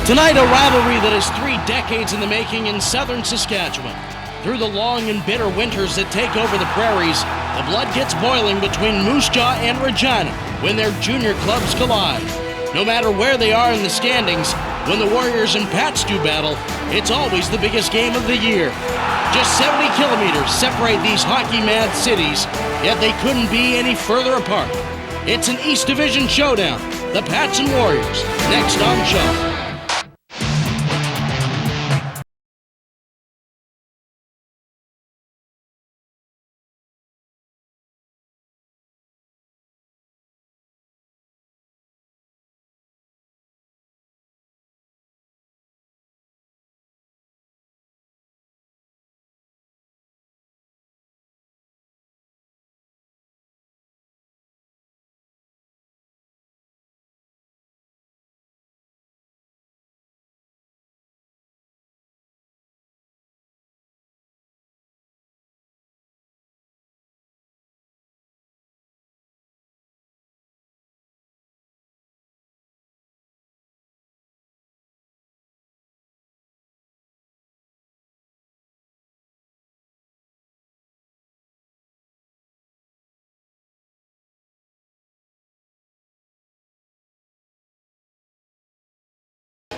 Tonight, a rivalry that is 3 decades in the making in southern Saskatchewan. Through the long and bitter winters that take over the prairies, the blood gets boiling between Moose Jaw and Regina when their junior clubs collide. No matter where they are in the standings, when the Warriors and Pats do battle, it's always the biggest game of the year. Just 70 kilometers separate these hockey-mad cities, yet they couldn't be any further apart. It's an East Division showdown, the Pats and Warriors, next on Show.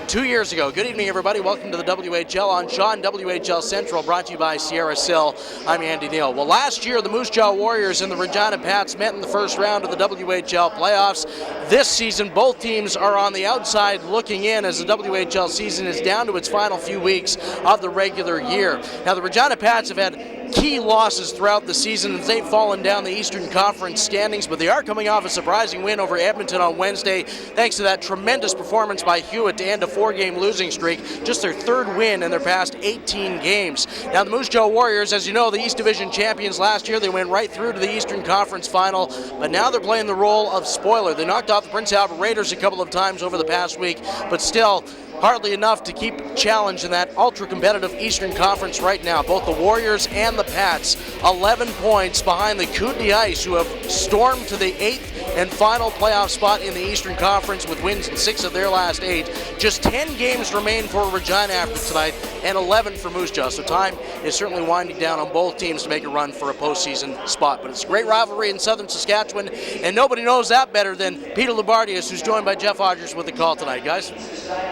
Two years ago. Good evening, everybody. Welcome to the WHL on Shaw and WHL Central, brought to you by Sierra Sil. I'm Andy Neal. Well, last year, the Moose Jaw Warriors and the Regina Pats met in the first round of the WHL playoffs. This season, both teams are on the outside looking in as the WHL season is down to its final few weeks of the regular year. Now, the Regina Pats have had key losses throughout the season as they've fallen down the Eastern Conference standings, but they are coming off a surprising win over Edmonton on Wednesday thanks to that tremendous performance by Hewitt to end a 4-game losing streak, just their 3rd win in their past 18 games. Now the Moose Jaw Warriors, as you know, the East Division champions last year, they went right through to the Eastern Conference final, but now they're playing the role of spoiler. They knocked off the Prince Albert Raiders a couple of times over the past week, but still hardly enough to keep challenge in that ultra-competitive Eastern Conference right now. Both the Warriors and the Pats 11 points behind the Kootenay Ice, who have stormed to the 8th and final playoff spot in the Eastern Conference with wins in 6 of their last 8. Just 10 games remain for Regina after tonight and 11 for Moose Jaw. So time is certainly winding down on both teams to make a run for a postseason spot. But it's a great rivalry in southern Saskatchewan, and nobody knows that better than Peter Labardius, who's joined by Jeff Hodgers with the call tonight, guys.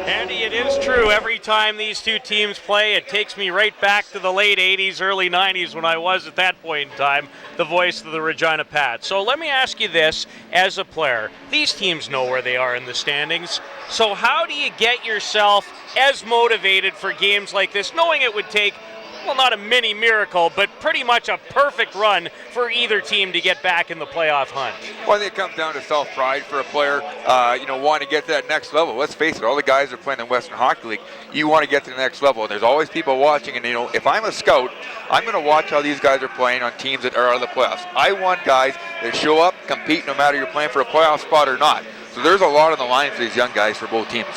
Andy, it is true. Every time these two teams play, it takes me right back to the late 80s, early 90s when I was, at that point in time, the voice of the Regina Pats. So let me ask you this, as a player. These teams know where they are in the standings. So how do you get yourself as motivated for games like this, knowing it would take, well, not a mini miracle, but pretty much a perfect run for either team to get back in the playoff hunt? Well, I think it comes down to self-pride for a player, wanting to get to that next level. Let's face it, all the guys that are playing in the Western Hockey League, you want to get to the next level. And there's always people watching, and, if I'm a scout, I'm going to watch how these guys are playing on teams that are out of the playoffs. I want guys that show up, compete, no matter you're playing for a playoff spot or not. So there's a lot on the line for these young guys for both teams.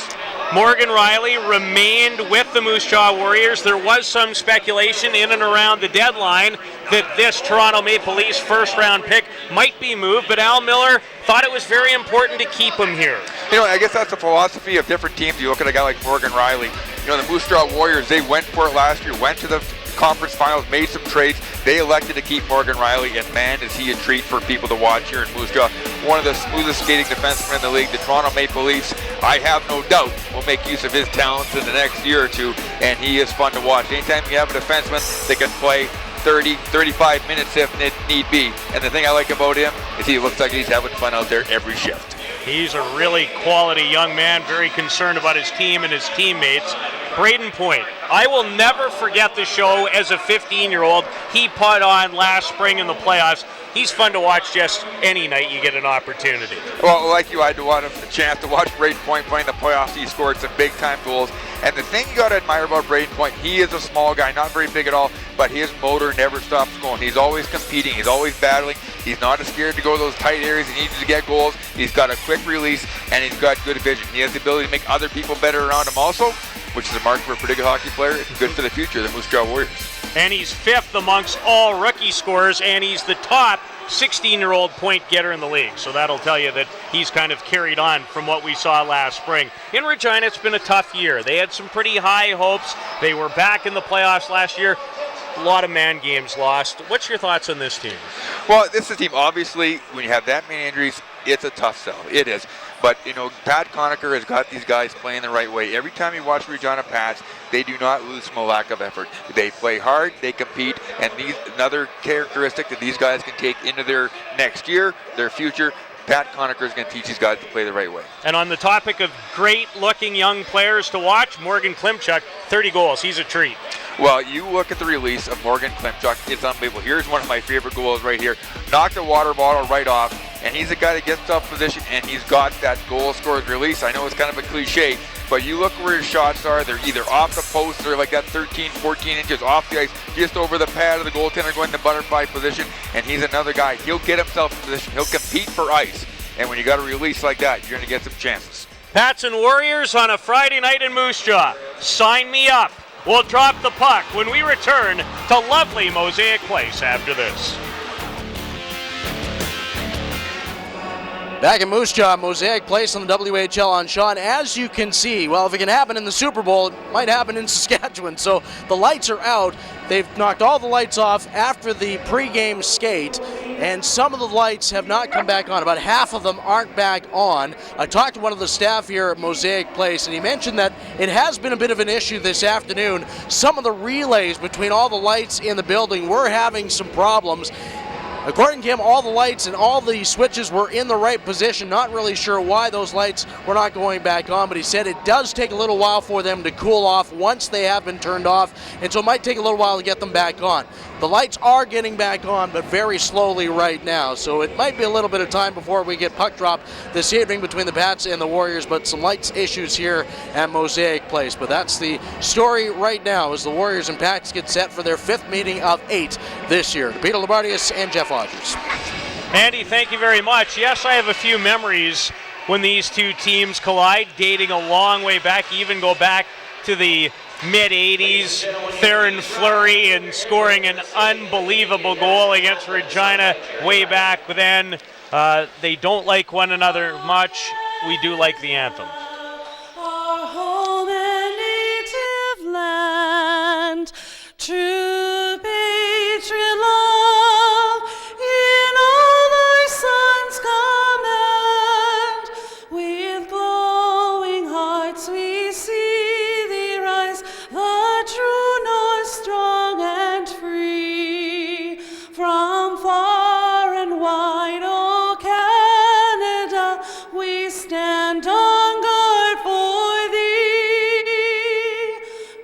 Morgan Riley remained with the Moose Jaw Warriors. There was some speculation in and around the deadline that this Toronto Maple Leafs first-round pick might be moved, but Al Miller thought it was very important to keep him here. I guess that's the philosophy of different teams. You look at a guy like Morgan Riley. The Moose Jaw Warriors, they went for it last year, went to the conference finals, made some trades. They elected to keep Morgan Riley, and man, is he a treat for people to watch here in Moose Jaw. One of the smoothest skating defensemen in the league. The Toronto Maple Leafs, I have no doubt, will make use of his talents in the next year or two, and he is fun to watch. Anytime you have a defenseman that can play 30, 35 minutes if need be. And the thing I like about him is he looks like he's having fun out there every shift. He's a really quality young man, very concerned about his team and his teammates. Braden Point, I will never forget the show as a 15-year-old he put on last spring in the playoffs. He's fun to watch just any night you get an opportunity. Well, like you, I had a chance to watch Braden Point play in the playoffs. He scored some big-time goals. And the thing you got to admire about Braden Point, he is a small guy, not very big at all, but his motor never stops going. He's always competing. He's always battling. He's not as scared to go to those tight areas. He needs to get goals. He's got a quick release, and he's got good vision. He has the ability to make other people better around him also, which is a mark for a pretty good hockey player. It's good for the future of the Moose Jaw Warriors. And he's 5th amongst all rookie scorers, and he's the top 16-year-old point getter in the league. So that'll tell you that he's kind of carried on from what we saw last spring. In Regina, it's been a tough year. They had some pretty high hopes. They were back in the playoffs last year. A lot of man games lost. What's your thoughts on this team? Well, this is a team, obviously, when you have that many injuries, it's a tough sell. It is. But, Pat Conacher has got these guys playing the right way. Every time you watch Regina Pats, they do not lose from a lack of effort. They play hard, they compete, and another characteristic that these guys can take into their next year, their future, Pat Conacher is going to teach these guys to play the right way. And on the topic of great-looking young players to watch, Morgan Klimchuk, 30 goals. He's a treat. Well, you look at the release of Morgan Klimchuk, it's unbelievable. Here's one of my favorite goals right here. Knocked the water bottle right off, and he's a guy that gets off position, and he's got that goal scored release. I know it's kind of a cliche, but you look where his shots are. They're either off the post or like that 13, 14 inches off the ice, just over the pad of the goaltender going to butterfly position, and he's another guy. He'll get himself in position. He'll compete for ice, and when you got a release like that, you're going to get some chances. Pats and Warriors on a Friday night in Moose Jaw. Sign me up. We'll drop the puck when we return to lovely Mosaic Place after this. Back in Moose Jaw, Mosaic Place on the WHL on Sean. As you can see, well, if it can happen in the Super Bowl, it might happen in Saskatchewan. So the lights are out. They've knocked all the lights off after the pregame skate, and some of the lights have not come back on. About half of them aren't back on. I talked to one of the staff here at Mosaic Place, and he mentioned that it has been a bit of an issue this afternoon. Some of the relays between all the lights in the building were having some problems. According to him, all the lights and all the switches were in the right position. Not really sure why those lights were not going back on, but he said it does take a little while for them to cool off once they have been turned off, and so it might take a little while to get them back on. The lights are getting back on, but very slowly right now, so it might be a little bit of time before we get puck drop this evening between the Pats and the Warriors, but some lights issues here at Mosaic Place. But that's the story right now as the Warriors and Pats get set for their 5th meeting of 8 this year. Peter Labardius and Jeff Rogers. Andy, thank you very much. Yes, I have a few memories when these two teams collide, dating a long way back, even go back to the mid-'80s, Theron Fleury and scoring an unbelievable goal against Regina way back then. They don't like one another much. We do like the anthem. Our home and native land, true patriot love, in all thy sons command. With glowing hearts we see thee rise, the true north strong and free. From far and wide, O Canada, we stand on guard for thee.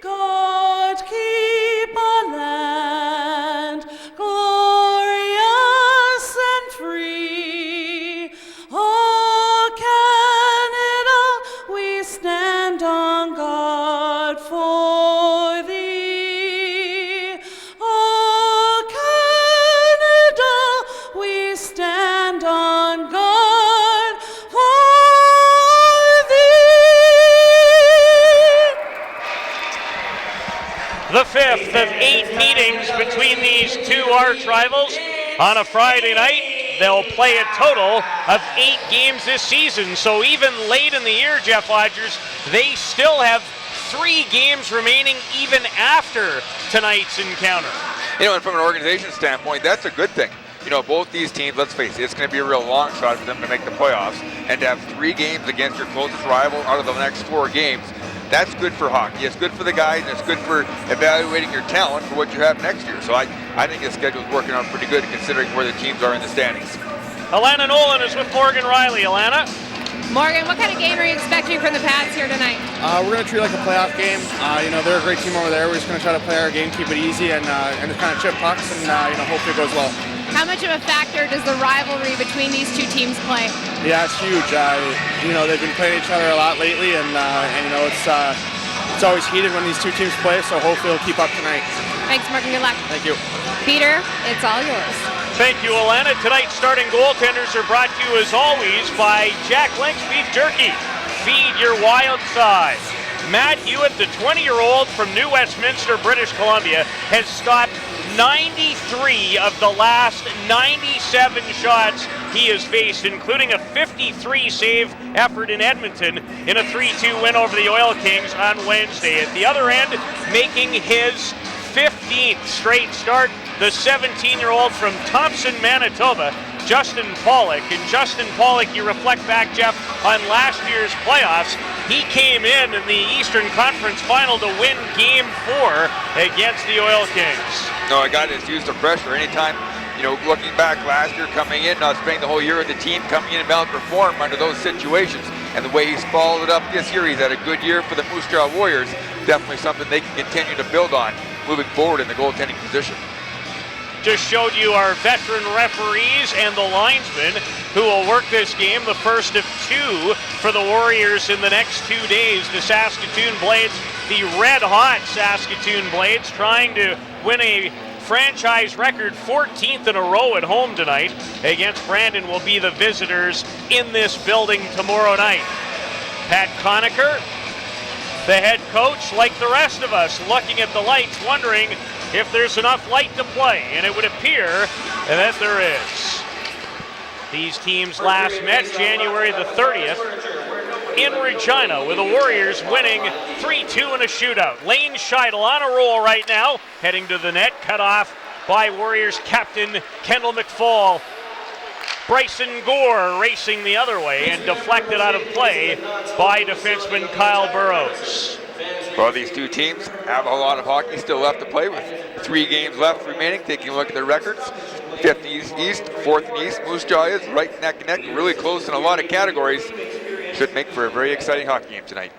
God keep our land glorious and free. O Canada, we stand on guard for thee. O Canada, we stand on guard for thee. The 5th of 8 meetings between these two arch rivals on a Friday night. They'll play a total of 8 games this season. So even late in the year, Jeff Rogers, they still have 3 games remaining even after tonight's encounter. And from an organization standpoint, that's a good thing. Both these teams, let's face it, it's going to be a real long shot for them to make the playoffs. And to have 3 games against your closest rival out of the next 4 games, that's good for hockey. It's good for the guys, and it's good for evaluating your talent for what you have next year. So I think the schedule's working out pretty good considering where the teams are in the standings. Alana Nolan is with Morgan Riley. Alana? Morgan, what kind of game are you expecting from the Pats here tonight? We're going to treat it like a playoff game. They're a great team over there. We're just going to try to play our game, keep it easy, and just kind of chip pucks, and hopefully it goes well. How much of a factor does the rivalry between these two teams play? Yeah, it's huge. They've been playing each other a lot lately, and it's always heated when these two teams play, so hopefully it'll keep up tonight. Thanks, Morgan. Good luck. Thank you. Peter, it's all yours. Thank you, Alana. Tonight's starting goaltenders are brought to you, as always, by Jack Link's Beef Jerky. Feed your wild side. Matt Hewitt, the 20-year-old from New Westminster, British Columbia, has stopped 93 of the last 97 shots he has faced, including a 53 save effort in Edmonton in a 3-2 win over the Oil Kings on Wednesday. At the other end, making his 15th straight start, the 17-year-old from Thompson, Manitoba, Justin Pollock. And Justin Pollock, you reflect back, Jeff, on last year's playoffs, he came in the Eastern Conference Final to win Game 4 against the Oil Kings. No, a guy that's used to pressure anytime, looking back last year, coming in, not spending the whole year with the team, coming in and outperform under those situations. And the way he's followed it up this year, he's had a good year for the Moose Jaw Warriors. Definitely something they can continue to build on moving forward in the goaltending position. Just showed you our veteran referees and the linesmen who will work this game, the first of 2 for the Warriors in the next 2 days. The Saskatoon Blades, the red-hot Saskatoon Blades, trying to win a franchise record 14th in a row at home tonight against Brandon, will be the visitors in this building tomorrow night. Pat Conacher, the head coach, like the rest of us, looking at the lights, wondering if there's enough light to play, and it would appear that there is. These teams last met January the 30th in Regina, with the Warriors winning 3-2 in a shootout. Lane Scheidel on a roll right now, heading to the net, cut off by Warriors captain Kendall McFall. Bryson Gore racing the other way and deflected out of play by defenseman Kyle Burrows. Well, these two teams have a lot of hockey still left to play with. 3 games left remaining. Taking a look at their records, 5th in East, 4th in East. Moose Jaw is right neck and neck, really close in a lot of categories. Should make for a very exciting hockey game tonight.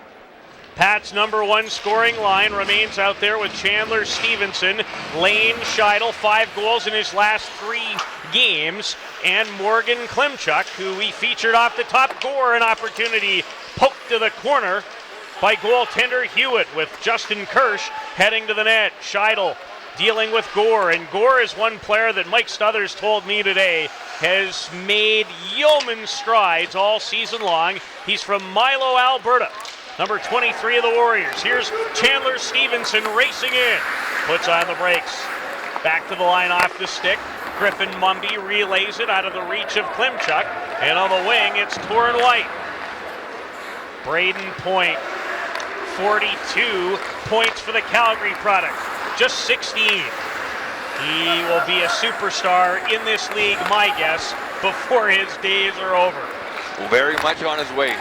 Pat's number 1 scoring line remains out there with Chandler Stevenson, Lane Scheidel, 5 goals in his last 3 games, and Morgan Klimchuk, who we featured off the top. Gore, an opportunity poked to the corner by goaltender Hewitt, with Justin Kirsch heading to the net. Scheidel dealing with Gore, and Gore is one player that Mike Stothers told me today has made yeoman strides all season long. He's from Milo, Alberta, number 23 of the Warriors. Here's Chandler Stevenson racing in, puts on the brakes, back to the line off the stick. Griffin Mumby relays it out of the reach of Klimchuk, and on the wing it's Torin White. Braden Point, 42 points for the Calgary product, just 16. He will be a superstar in this league, my guess, before his days are over. Very much on his way.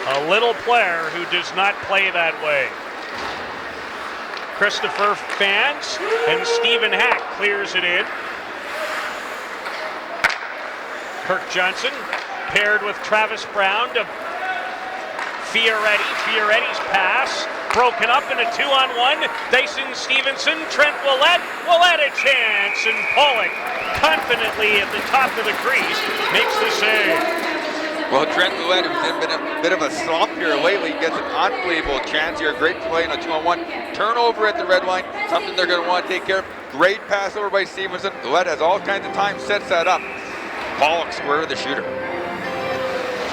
A little player who does not play that way. Christopher Fans and Stephen Hack clears it in. Kirk Johnson paired with Travis Brown to Fioretti. Fioretti's pass broken up in a 2-on-1. Dyson Stevenson, Trent Willett a chance, and Pollock confidently at the top of the crease makes the save. Well, Trent Willett, who's been a bit of a slump here lately, gets an unbelievable chance here. Great play in a 2-on-1. Turnover at the red line, something they're going to want to take care of. Great pass over by Stevenson. Willett has all kinds of time, sets that up. Pollock square to the shooter.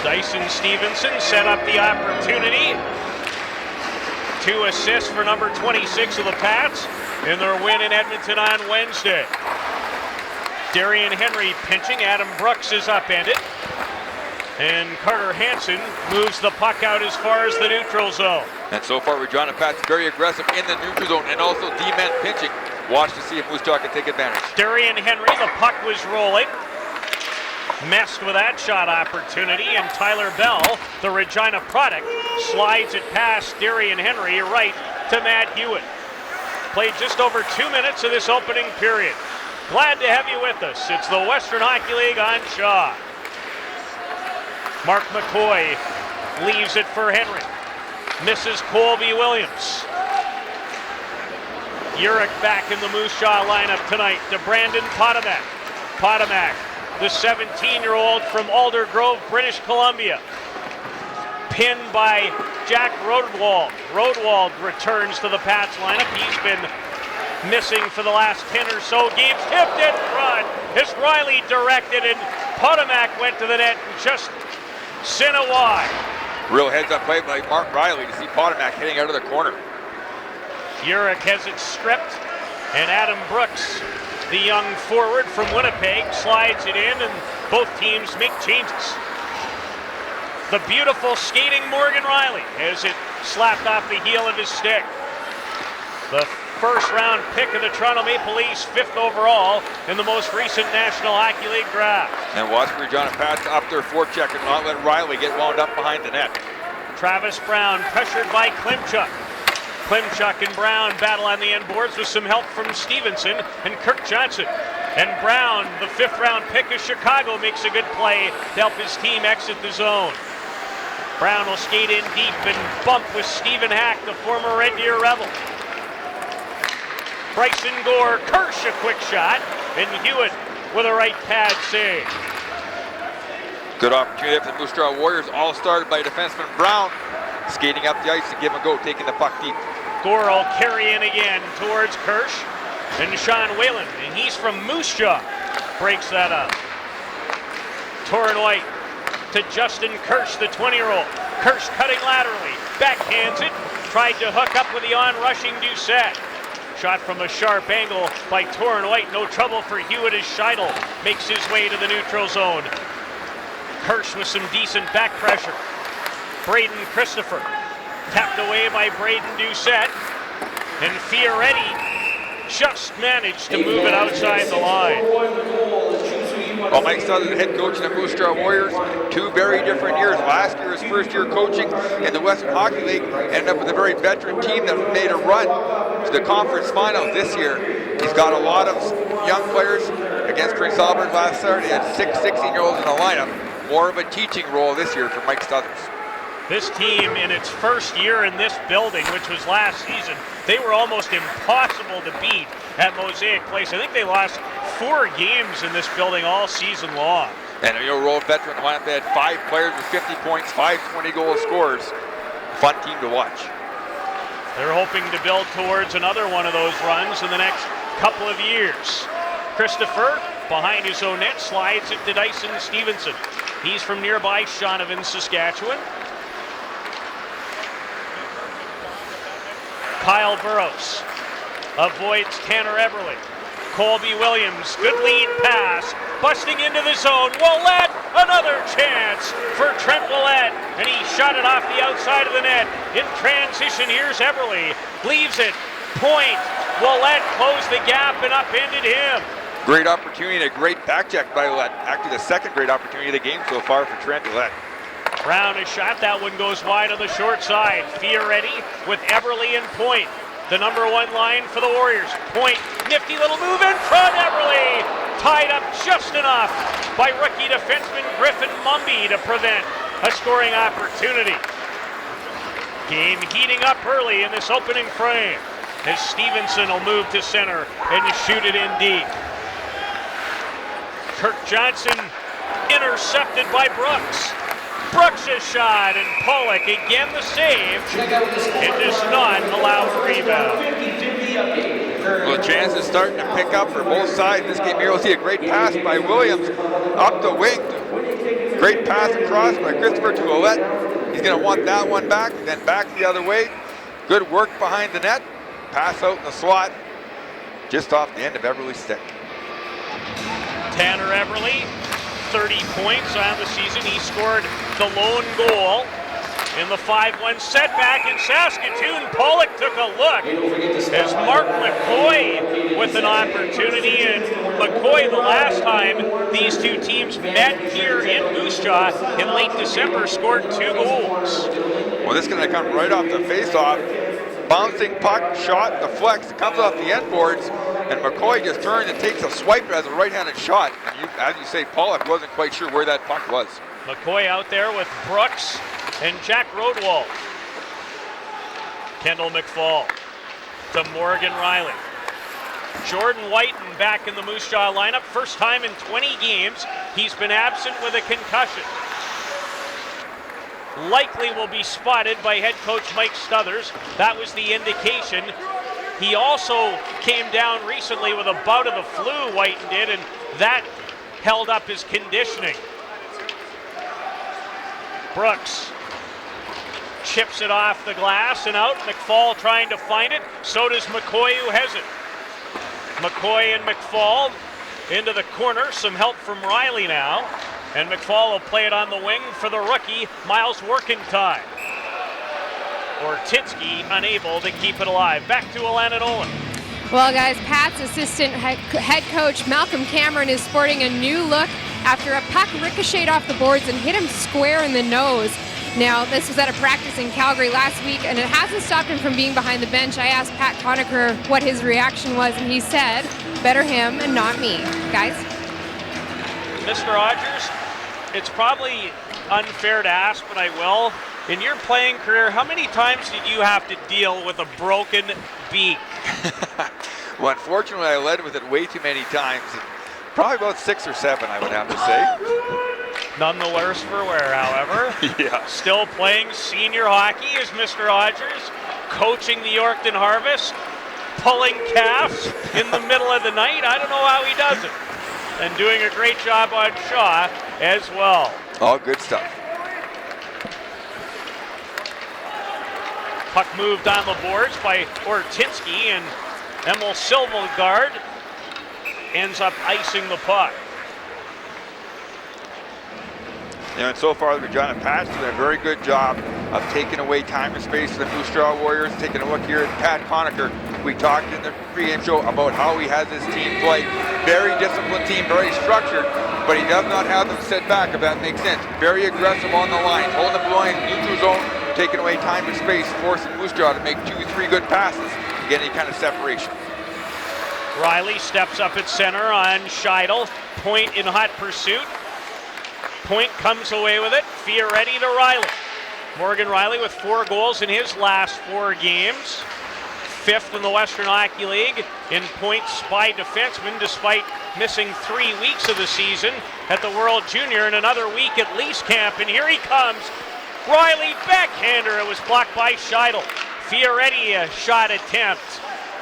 Dyson Stevenson set up the opportunity. 2 assists for number 26 of the Pats in their win in Edmonton on Wednesday. Darian Henry pinching. Adam Brooks is upended. And Carter Hansen moves the puck out as far as the neutral zone. And so far, Regina Pats very aggressive in the neutral zone and also D-man pinching. Watch to see if Moose Jaw can take advantage. Darian Henry, the puck was rolling. Messed with that shot opportunity, and Tyler Bell, the Regina product, slides it past Darian Henry right to Matt Hewitt. Played just over 2 minutes of this opening period. Glad to have you with us. It's the Western Hockey League on Shaw. Mark McCoy leaves it for Henry. Misses Colby Williams. Urich back in the Moose Jaw lineup tonight to Brandon Potomac. Potomac, the 17-year-old from Aldergrove, British Columbia. Pinned by Jack Rodewald. Rodewald returns to the Pats lineup. He's been missing for the last 10 or so games. Tipped in front as Riley directed, and Potomac went to the net and just sent it wide. Real heads-up play by Mark Riley to see Potomac hitting out of the corner. Urich has it stripped And Adam Brooks, the young forward from Winnipeg, slides it in, and both teams make changes. The beautiful skating Morgan Riley has it slapped off the heel of his stick. The first round pick of the Toronto Maple Leafs, 5th overall in the most recent National Hockey League draft. And watch Regina Pats up their forecheck and not let Riley get wound up behind the net. Travis Brown pressured by Klimchuk. Klimchuk and Brown battle on the end boards with some help from Stevenson and Kirk Johnson. And Brown, the 5th round pick of Chicago, makes a good play to help his team exit the zone. Brown will skate in deep and bump with Stephen Hack, the former Red Deer Rebel. Bryson Gore, Kirsch a quick shot, and Hewitt with a right pad save. Good opportunity for the Moose Jaw Warriors, all started by defenseman Brown, skating up the ice to give him a go, taking the puck deep. Gore will carry in again towards Kirsch, and Sean Whalen, and he's from Moose Jaw, breaks that up. Torrin White to Justin Kirsch, the 20-year-old. Kirsch cutting laterally, backhands it, tried to hook up with the on-rushing Doucette. Shot from a sharp angle by Torrin White, no trouble for Hewitt as Scheidel makes his way to the neutral zone. Kirsch with some decent back pressure. Braden Christopher tapped away by Braden Doucette, and Fioretti just managed to move it outside the line. Well, Mike Southern, head coach of the Moose Jaw Warriors, 2 very different years. Last year, his first year coaching in the Western Hockey League, ended up with a very veteran team that made a run to the conference finals this year. He's got a lot of young players. Against Prince Albert last Saturday, he had 6 16-year-olds in the lineup. More of a teaching role this year for Mike Southers. This team, in its first year in this building, which was last season, they were almost impossible to beat at Mosaic Place. I think they lost 4 games in this building all season long. And a roll veteran lineup, they had 5 players with 50 points, 5 20-goal scorers. Fun team to watch. They're hoping to build towards another one of those runs in the next couple of years. Christopher, behind his own net, slides it to Dyson Stevenson. He's from nearby Shaunavon, Saskatchewan. Kyle Burrows avoids Tanner Eberle. Colby Williams, good lead pass, busting into the zone. Ouellette, another chance for Trent Ouellette, and he shot it off the outside of the net. In transition, here's Eberle, leaves it, point. Ouellette closed the gap and upended him. Great opportunity and a great back check by Ouellette. Actually, the second great opportunity of the game so far for Trent Ouellette. Brown has shot, that one goes wide on the short side. Fioretti with Eberle in point. The number 1 line for the Warriors. Point, nifty little move in front, Eberle! Tied up just enough by rookie defenseman Griffin Mumby to prevent a scoring opportunity. Game heating up early in this opening frame as Stevenson will move to center and shoot it in deep. Kirk Johnson intercepted by Brooks. Brooks' shot, and Pollock again the save. It does not allow a rebound. Well, the chances starting to pick up for both sides in this game. Here we'll see a great pass by Williams up the wing. Great pass across by Christopher to Ouellette. He's going to want that one back, then back the other way. Good work behind the net. Pass out in the slot, just off the end of Eberle's stick. Tanner Eberle, 30 points on the season. He scored the lone goal in the 5-1 setback in Saskatoon. Pollock took a look as Mark McCoy with an opportunity, and McCoy, the last time these two teams met here in Moose Jaw in late December, scored 2 goals. Well, this is going to come right off the face-off. Bouncing puck, shot, deflects, comes off the end boards, and McCoy just turns and takes a swipe as a right-handed shot. And as you say, Pollock wasn't quite sure where that puck was. McCoy out there with Brooks and Jack Rodwald. Kendall McFall to Morgan Riley. Jordan Whiten back in the Moose Jaw lineup. First time in 20 games he's been absent with a concussion. Likely will be spotted by head coach Mike Stothers. That was the indication. He also came down recently with a bout of the flu, Whiten did, and that held up his conditioning. Brooks chips it off the glass and out. McFall trying to find it. So does McCoy, who has it. McCoy and McFall into the corner. Some help from Riley now. And McFall will play it on the wing for the rookie, Miles Workentine. Ortinsky unable to keep it alive. Back to Alana Nolan. Well, guys, Pat's assistant head coach Malcolm Cameron is sporting a new look after a puck ricocheted off the boards and hit him square in the nose. Now, this was at a practice in Calgary last week, and it hasn't stopped him from being behind the bench. I asked Pat Conacher what his reaction was, and he said, better him and not me. Guys? Mr. Rogers, it's probably unfair to ask, but I will. In your playing career, how many times did you have to deal with a broken beak? Well, unfortunately, I led with it way too many times. Probably about 6 or 7, I would have to say. None the worse for wear, however. Yeah. Still playing senior hockey is Mr. Rogers, coaching the Yorkton Harvest, pulling calves in the middle of the night. I don't know how he does it. And doing a great job on Shaw as well. All good stuff. Puck moved on the boards by Ortinsky, and Emil Silvergaard ends up icing the puck. And so far, the Regina Pats doing a very good job of taking away time and space for the Moose Jaw Warriors. Taking a look here at Pat Conacher. We talked in the pregame show about how he has his team play. Very disciplined team, very structured, but he does not have them sit back, if that makes sense. Very aggressive on the line, holding the line, neutral zone, taking away time and space, forcing Moose Jaw to make 2-3 good passes to get any kind of separation. Riley steps up at center on Scheidel. Point in hot pursuit. Point comes away with it. Fioretti to Riley. Morgan Riley with 4 goals in his last 4 games. 5th in the Western Hockey League in points by defensemen, despite missing 3 weeks of the season at the World Junior and another week at Leafs camp. And here he comes. Riley backhander. It was blocked by Scheidel. Fioretti a shot attempt.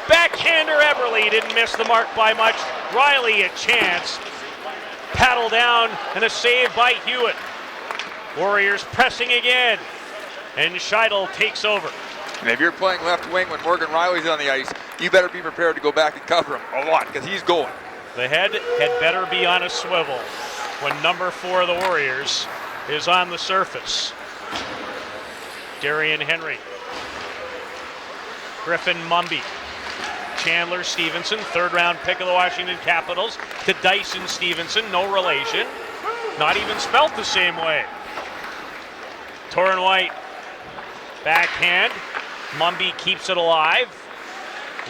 Backhander Eberle didn't miss the mark by much. Riley a chance. Paddle down and a save by Hewitt. Warriors pressing again. And Scheidel takes over. And if you're playing left wing when Morgan Riley's on the ice, you better be prepared to go back and cover him a lot because he's going. The head had better be on a swivel when number 4 of the Warriors is on the surface. Darian Henry. Griffin Mumby. Chandler Stevenson, 3rd round pick of the Washington Capitals, to Dyson Stevenson, no relation. Not even spelt the same way. Torrin White, backhand. Mumby keeps it alive.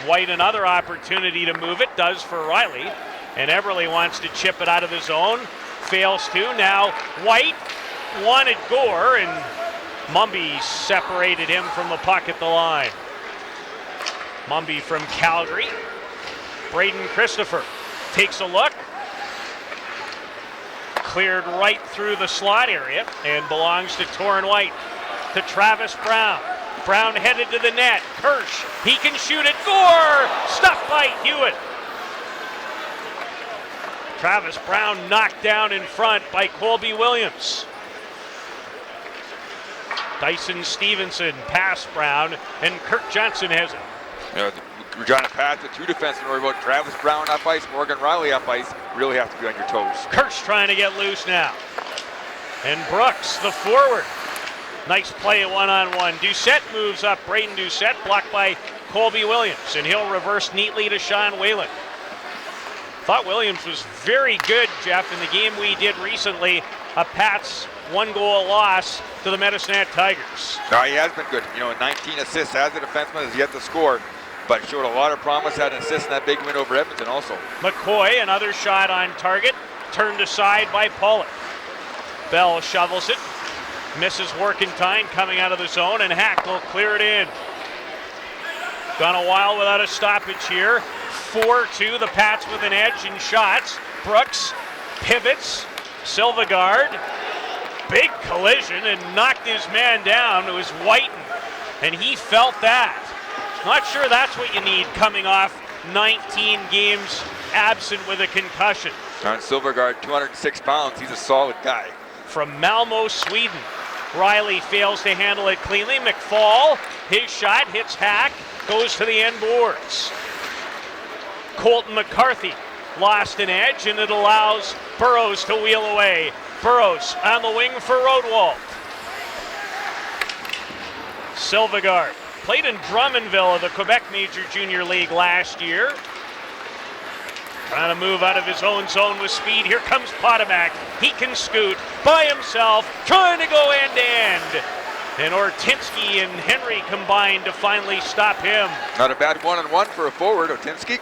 White another opportunity to move it, does for Riley. And Eberle wants to chip it out of the zone. Fails to. Now White wanted Gore, and Mumby separated him from the puck at the line. Mumby from Calgary. Braden Christopher takes a look. Cleared right through the slot area and belongs to Torrin White. To Travis Brown. Brown headed to the net. Kirsch, he can shoot it. Gore! Stuffed by Hewitt. Travis Brown knocked down in front by Colby Williams. Dyson Stevenson past Brown, and Kirk Johnson has it. You know, the Regina Pats with 2 defensemen worry about Travis Brown up ice, Morgan Riley up ice. Really have to be on your toes. Kirsch trying to get loose now. And Brooks, the forward. Nice play at one-on-one. Doucette moves up. Braden Doucette blocked by Colby Williams, and he'll reverse neatly to Sean Whalen. Thought Williams was very good, Jeff, in the game we did recently. A Pats 1-goal loss to the Medicine Hat Tigers. No, he has been good. 19 assists as a defenseman, has yet to score, but showed a lot of promise, had an assist in that big win over Edmonton also. McCoy, another shot on target, turned aside by Pollock. Bell shovels it, misses Workentine coming out of the zone, and Hack will clear it in. Gone a while without a stoppage here. 4-2, the Pats with an edge in shots. Brooks pivots, Silvergaard, big collision and knocked his man down. It was Whiten, and he felt that. Not sure that's what you need coming off 19 games absent with a concussion. And Silvergaard, 206 pounds, he's a solid guy. From Malmo, Sweden, Riley fails to handle it cleanly. McFall, his shot hits Hack, goes to the end boards. Colton McCarthy lost an edge, and it allows Burrows to wheel away. Burrows on the wing for Rodwald. Silvegaard played in Drummondville of the Quebec Major Junior League last year. Trying to move out of his own zone with speed. Here comes Potomac. He can scoot by himself, trying to go end to end. And Ortinsky and Henry combined to finally stop him. Not a bad one-on-one for a forward, Ortinsky.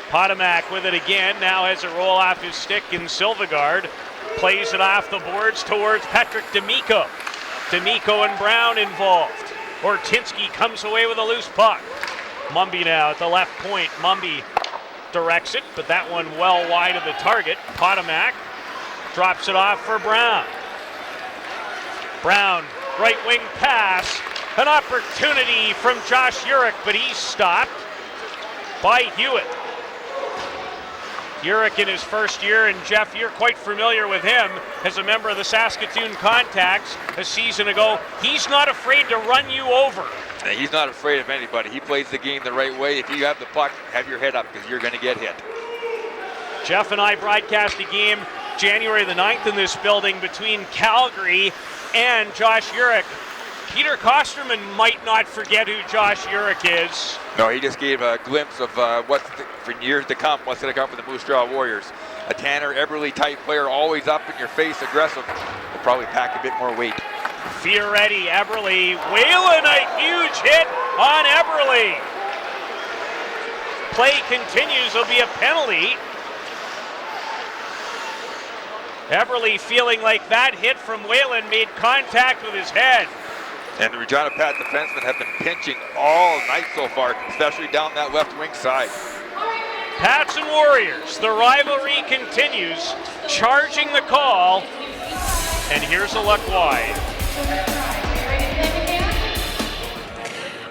Potomac with it again, now has a roll off his stick in Silvegaard. Plays it off the boards towards Patrick D'Amico. D'Amico and Brown involved. Ortinsky comes away with a loose puck. Mumby now at the left point. Mumby directs it, but that one well wide of the target. Potomac drops it off for Brown. Brown, right wing pass. An opportunity from Josh Urich, but he's stopped by Hewitt. Urich in his first year, and Jeff, you're quite familiar with him as a member of the Saskatoon Contacts a season ago. He's not afraid to run you over. He's not afraid of anybody. He plays the game the right way. If you have the puck, have your head up because you're going to get hit. Jeff and I broadcast a game January the 9th in this building between Calgary and Josh Urich. Peter Kosterman might not forget who Josh Urich is. No, he just gave a glimpse of for years to come, what's going to come for the Moose Jaw Warriors. A Tanner Eberle type player, always up in your face, aggressive. Will probably pack a bit more weight. Fioretti, Eberle, Whalen, a huge hit on Eberle. Play continues, there'll be a penalty. Eberle feeling like that hit from Whalen made contact with his head. And the Regina Pats defensemen have been pinching all night so far, especially down that left wing side. Pats and Warriors, the rivalry continues, charging the call, and here's a look wide.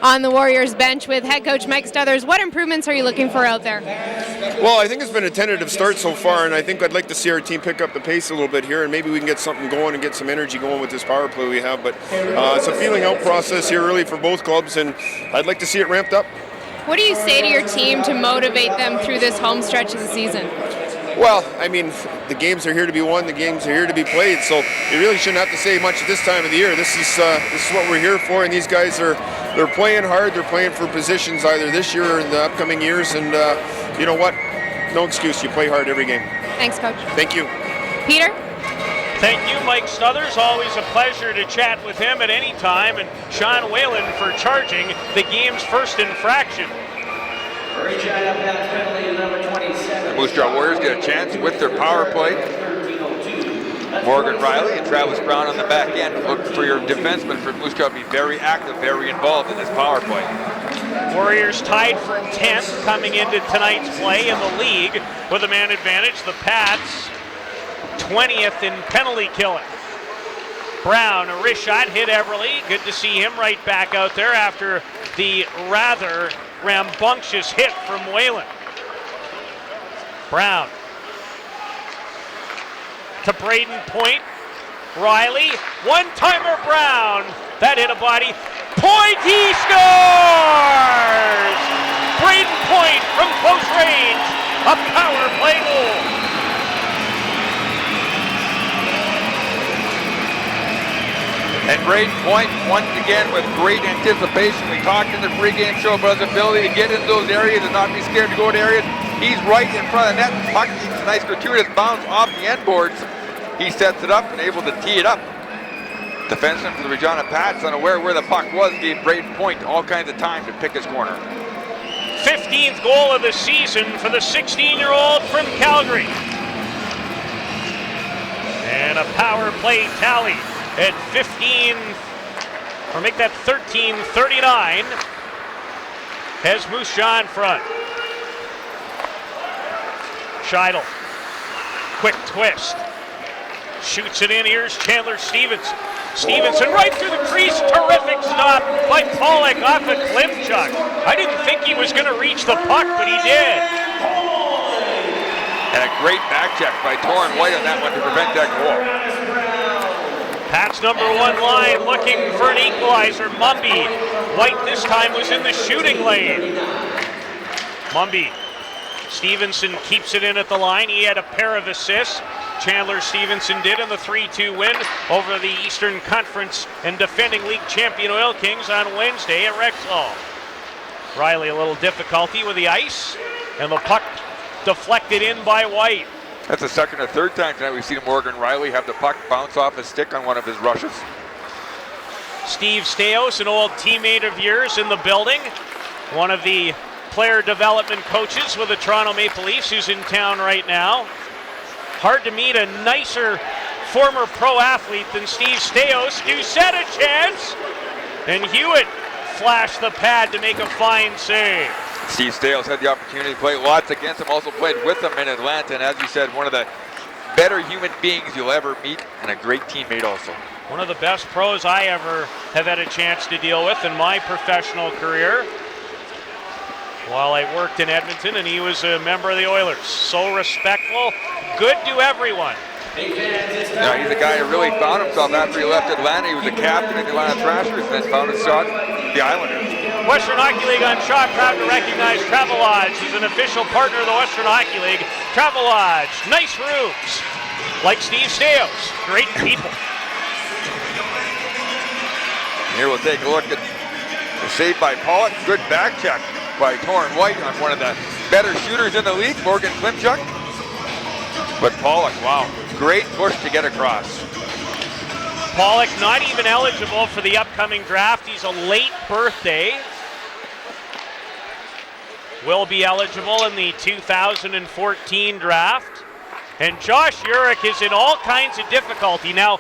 On the Warriors bench with head coach Mike Stothers, what improvements are you looking for out there? Well, I think it's been a tentative start so far, and I think I'd like to see our team pick up the pace a little bit here, and maybe we can get something going and get some energy going with this power play we have. But it's a feeling out process here early for both clubs, and I'd like to see it ramped up. What do you say to your team to motivate them through this home stretch of the season? Well, I mean, the games are here to be won, the games are here to be played, so you really shouldn't have to say much at this time of the year. This is what we're here for, and these guys they're playing hard, they're playing for positions either this year or in the upcoming years, and you know what? No excuse, you play hard every game. Thanks, Coach. Thank you. Peter? Thank you, Mike Stothers. Always a pleasure to chat with him at any time, and Sean Whalen for charging the game's first infraction. The Moose Jaw Warriors get a chance with their power play. Morgan Riley and Travis Brown on the back end. Look for your defensemen for Moose Jaw to be very active, very involved in this power play. Warriors tied for 10th coming into tonight's play in the league with a man advantage. The Pats 20th in penalty killing. Brown, a wrist shot, hit Eberle. Good to see him right back out there after the rather rambunctious hit from Whalen. Brown to Braden Point. Riley, one-timer Brown. That hit a body. Point, he scores! Braden Point from close range. A power play goal. And Braden Point, once again, with great anticipation. We talked in the pregame show about his ability to get into those areas and not be scared to go to areas. He's right in front of the net. Puck needs a nice gratuitous bounce off the end boards. He sets it up and able to tee it up. Defenseman for the Regina Pats, unaware where the puck was, gave Braden Point all kinds of time to pick his corner. 15th goal of the season for the 16-year-old from Calgary. And a power play tally at 15, or make that 13:39, has Moose Jaw in front. Scheidel, quick twist, shoots it in. Here's Chandler Stevenson. Stevenson right through the crease. Terrific stop by Pollock off a clip chuck. I didn't think he was going to reach the puck, but he did. And a great back check by Torrin White on that one to prevent that goal. Pats number one line looking for an equalizer. Mumby. White this time was in the shooting lane. Mumby. Stevenson keeps it in at the line. He had a pair of assists. Chandler Stevenson did in the 3-2 win over the Eastern Conference and defending league champion Oil Kings on Wednesday at Rexall. Riley a little difficulty with the ice, and the puck deflected in by White. That's the second or third time tonight we've seen Morgan Riley have the puck bounce off his stick on one of his rushes. Steve Steos, an old teammate of yours in the building, one of the player development coaches with the Toronto Maple Leafs, who's in town right now. Hard to meet a nicer former pro athlete than Steve Steos. Doucette a chance, and Hewitt flashed the pad to make a fine save. Steve Steos had the opportunity to play lots against him, also played with him in Atlanta, and as you said, one of the better human beings you'll ever meet, and a great teammate also. One of the best pros I ever have had a chance to deal with in my professional career while I worked in Edmonton, and he was a member of the Oilers. So respectful, good to everyone. Now, he's a guy who really found himself after he left Atlanta. He was a captain in the Atlanta Thrashers and then found his shot with the Islanders. Western Hockey League on Shaw, proud to recognize Travelodge. He's an official partner of the Western Hockey League. Travelodge, nice rooms. Like Steve Steos, great people. Here we'll take a look at the save by Pollock. Good back check by Torrin White on one of the better shooters in the league, Morgan Klimchuk. But Pollock, wow, great push to get across. Pollock not even eligible for the upcoming draft. He's a late birthday. Will be eligible in the 2014 draft. And Josh Urich is in all kinds of difficulty. Now,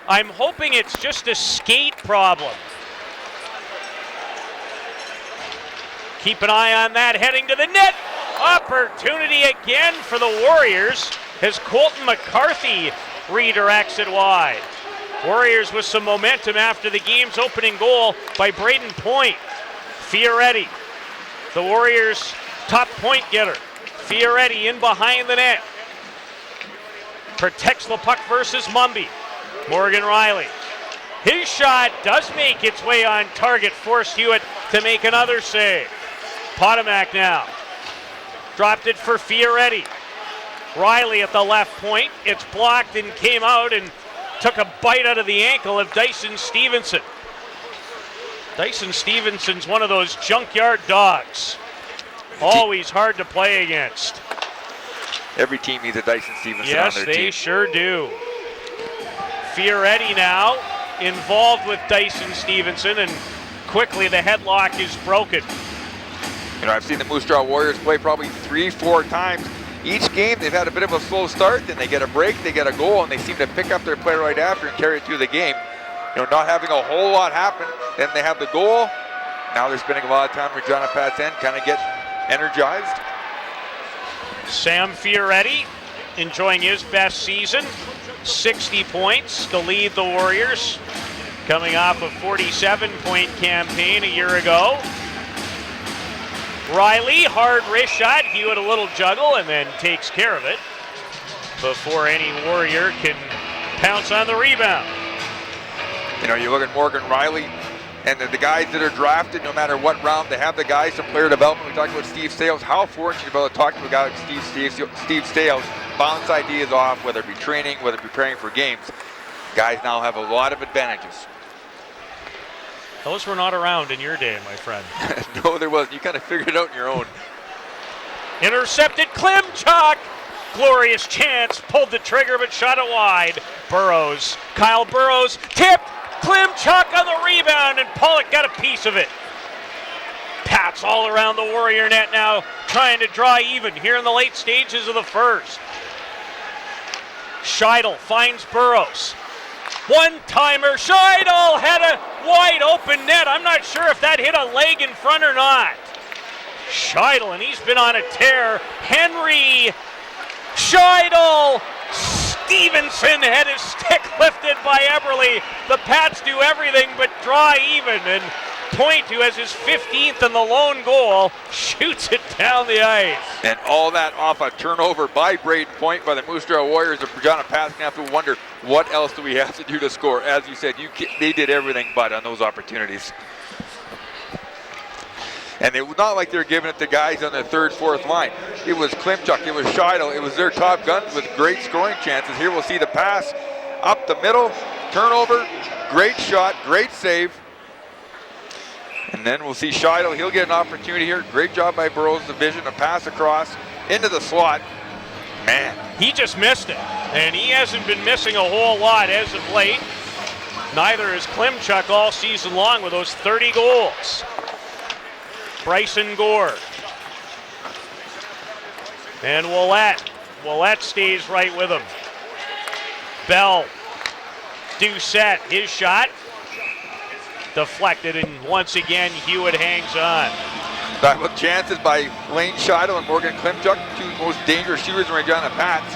I'm hoping it's just a skate problem. Keep an eye on that, heading to the net. Opportunity again for the Warriors as Colton McCarthy redirects it wide. Warriors with some momentum after the game's opening goal by Braden Point. Fioretti, the Warriors' top point getter. Fioretti in behind the net. Protects the puck versus Mumby. Morgan Riley. His shot does make its way on target, forced Hewitt to make another save. Potomac now. Dropped it for Fioretti. Riley at the left point. It's blocked and came out and took a bite out of the ankle of Dyson Stevenson. Dyson Stevenson's one of those junkyard dogs. Always hard to play against. Every team needs a Dyson Stevenson on their team. Yes, they sure do. Fioretti now involved with Dyson Stevenson, and quickly the headlock is broken. You know, I've seen the Moose Jaw Warriors play probably 3-4 times. Each game they've had a bit of a slow start, then they get a break, they get a goal, and they seem to pick up their play right after and carry it through the game. You know, not having a whole lot happen, then they have the goal. Now they're spending a lot of time with Regina Pats end, kind of get energized. Sam Fioretti enjoying his best season. 60 points to lead the Warriors, coming off a 47-point campaign a year ago. Riley, hard wrist shot. Hewitt a little juggle and then takes care of it before any Warrior can pounce on the rebound. You know, you look at Morgan Riley and the guys that are drafted, no matter what round, they have the guys from player development. We talked about Steve Steos. How fortunate about to talk to a guy like Steve Steos, bounce ideas off, whether it be training, whether it be preparing for games. Guys now have a lot of advantages. Those were not around in your day, my friend. No, there wasn't. You kind of figured it out on your own. Intercepted Klimchuk. Glorious chance. Pulled the trigger but shot it wide. Burrows. Kyle Burrows tipped. Klimchuk on the rebound, and Pollock got a piece of it. Pats all around the Warrior net now, trying to draw even here in the late stages of the first. Scheidel finds Burrows. One-timer. Scheidel had a wide open net. I'm not sure if that hit a leg in front or not. Scheidel, and he's been on a tear. Henry. Scheidel. Stevenson had his stick lifted by Eberle. The Pats do everything but draw even, and Point, who has his 15th and the lone goal, shoots it down the ice. And all that off a turnover by Braden Point by the Moose Jaw Warriors. The Regina Pats have to wonder, what else do we have to do to score? As you said, they did everything but on those opportunities. And it was not like they were giving it to guys on the third, fourth line. It was Klimchuk, it was Scheidel, it was their top guns with great scoring chances. Here we'll see the pass up the middle, turnover, great shot, great save. And then we'll see Scheidel, he'll get an opportunity here. Great job by Burroughs, the vision, a pass across into the slot. Man. He just missed it, and he hasn't been missing a whole lot as of late. Neither has Klimchuk all season long with those 30 goals. Bryson Gore. And Willette stays right with him. Bell. Doucette, his shot. Deflected, and once again, Hewitt hangs on. Back with chances by Lane Scheidel and Morgan Klimchuk, two most dangerous shooters in Regina Pats.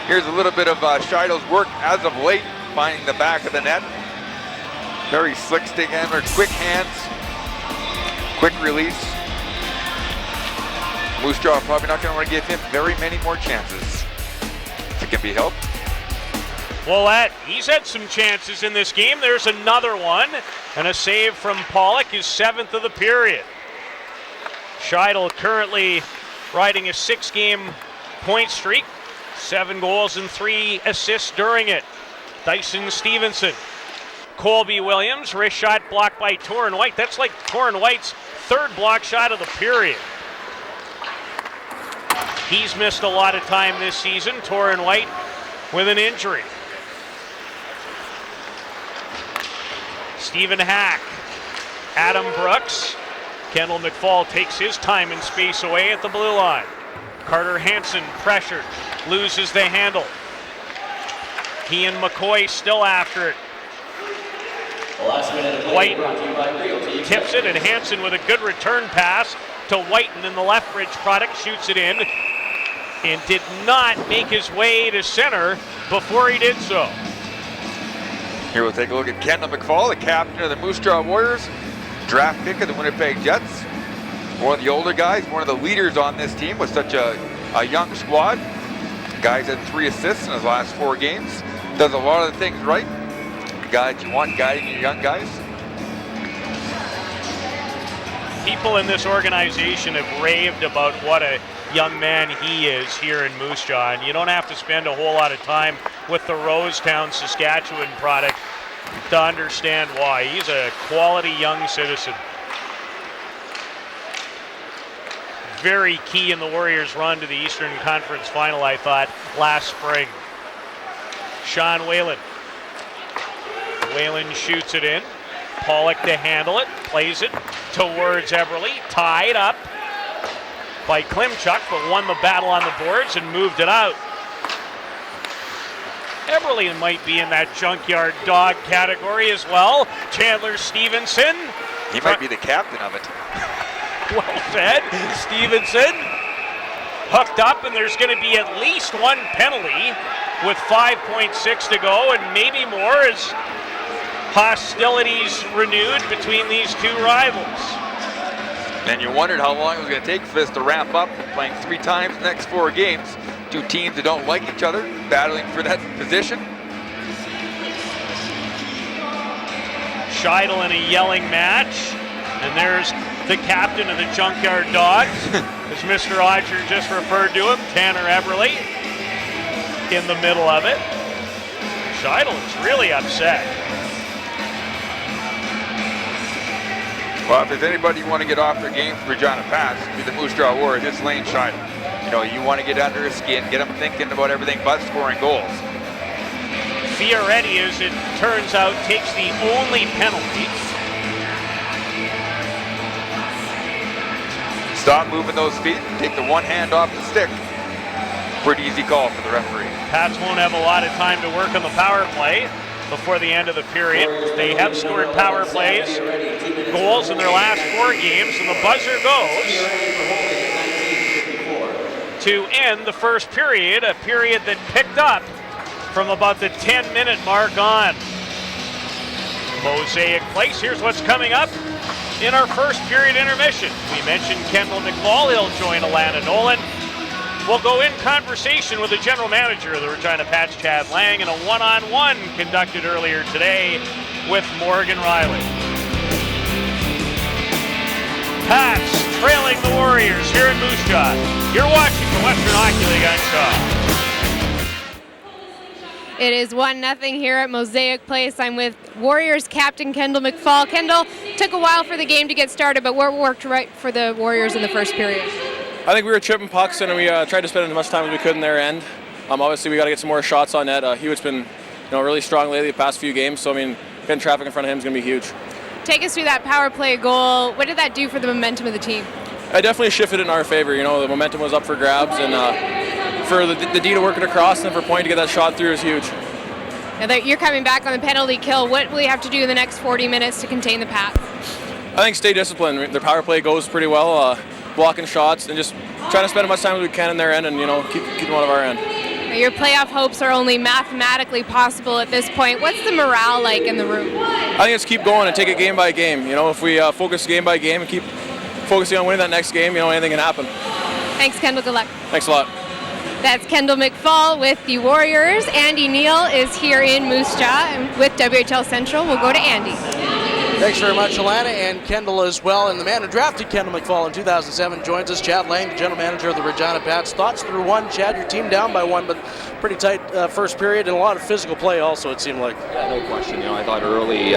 Here's a little bit of Scheidel's work as of late, finding the back of the net. Very slick stick handler, quick hands, quick release. Moose Jaw probably not going to want to give him very many more chances. If it can be helped. Willette, he's had some chances in this game. There's another one, and a save from Pollock, his 7th of the period. Scheidel currently riding a 6-game point streak, 7 goals and 3 assists during it. Dyson Stevenson. Colby Williams, wrist shot blocked by Torrin White. That's like Torrin White's 3rd block shot of the period. He's missed a lot of time this season, Torrin White, with an injury. Stephen Hack, Adam Brooks. Kendall McFall takes his time and space away at the blue line. Carter Hansen pressured, loses the handle. Ian McCoy still after it. White tips it, and Hansen with a good return pass to Whiten, and the Lethbridge product shoots it in and did not make his way to center before he did so. Here we'll take a look at Kendall McFall, the captain of the Moose Jaw Warriors, draft pick of the Winnipeg Jets. One of the older guys, one of the leaders on this team with such a young squad. The guy's had 3 assists in his last 4 games. Does a lot of the things right. The guy that you want guiding your young guys. People in this organization have raved about what a young man he is here in Moose Jaw, and you don't have to spend a whole lot of time with the Rosetown, Saskatchewan product to understand why. He's a quality young citizen. Very key in the Warriors' run to the Eastern Conference Final, I thought, last spring. Sean Whalen. Whalen shoots it in. Pollock to handle it, plays it towards Eberle, tied up by Klimchuk, but won the battle on the boards and moved it out. Eberle might be in that junkyard dog category as well. Chandler Stevenson. He might be the captain of it. Well said. Stevenson hooked up, and there's going to be at least one penalty with 5.6 to go, and maybe more as hostilities renewed between these two rivals. And you wondered how long it was going to take for this to ramp up, playing 3 times the next 4 games. 2 teams that don't like each other, battling for that position. Scheidel in a yelling match, and there's the captain of the Junkyard Dogs, as Mr. Odger just referred to him, Tanner Eberle, in the middle of it. Scheidel is really upset. Well, if there's anybody you want to get off their game for Regina Pats, be the Moose Jaw Warriors, it's Lane Scheidel. You know, you want to get under his skin, get him thinking about everything but scoring goals. Fioretti, as it turns out, takes the only penalty. Stop moving those feet, take the one hand off the stick. Pretty easy call for the referee. Pats won't have a lot of time to work on the power play before the end of the period. They have scored power plays, goals in their last 4 games, and the buzzer goes to end the first period, a period that picked up from about the 10-minute mark on. Mosaic Place, here's what's coming up in our first period intermission. We mentioned Kendall McFall, he'll join Alana Nolan. We'll go in conversation with the general manager of the Regina Pats, Chad Lang, in a one-on-one conducted earlier today with Morgan Riley. Pats trailing the Warriors here in Moose Jaw. You're watching the Western Hockey League on Shaw. It is 1-0 here at Mosaic Place. I'm with Warriors captain Kendall McFall. Kendall, took a while for the game to get started, but what worked right for the Warriors in the first period? I think we were chipping pucks and we tried to spend as much time as we could in their end. Obviously, we got to get some more shots on net. Hewitt's been really strong lately the past few games, so getting traffic in front of him is going to be huge. Take us through that power play goal. What did that do for the momentum of the team? I definitely shifted it in our favor. The momentum was up for grabs, and for the D to work it across and for Point to get that shot through is huge. Now that you're coming back on the penalty kill, what will you have to do in the next 40 minutes to contain the Pats? I think stay disciplined. Their power play goes pretty well, blocking shots and just trying to spend as much time as we can in their end and keep them out of our end. Your playoff hopes are only mathematically possible at this point. What's the morale like in the room? I think it's keep going and take it game by game. If we focus game by game and keep focusing on winning that next game, anything can happen. Thanks, Kendall. Good luck. Thanks a lot. That's Kendall McFall with the Warriors. Andy Neal is here in Moose Jaw and with WHL Central. We'll go to Andy. Thanks very much, Alana, and Kendall as well. And the man who drafted Kendall McFall in 2007 joins us, Chad Lang, the general manager of the Regina Pats. Thoughts through one, Chad, your team down by one, but pretty tight first period and a lot of physical play also, it seemed like. Yeah, no question. I thought early,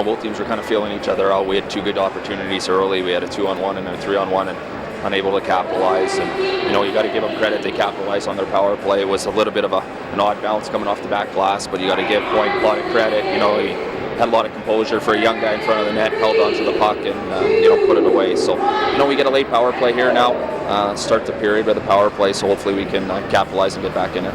both teams were kind of feeling each other out. We had two good opportunities early. We had a 2-on-1 and a 3-on-1 and unable to capitalize. And, you got to give them credit. They capitalized on their power play. It was a little bit of an odd bounce coming off the back glass, but you got to give Point a lot of credit. He had a lot of composure for a young guy in front of the net, held onto the puck and put it away. So we get a late power play here now, start the period with a power play, so hopefully we can capitalize and get back in it.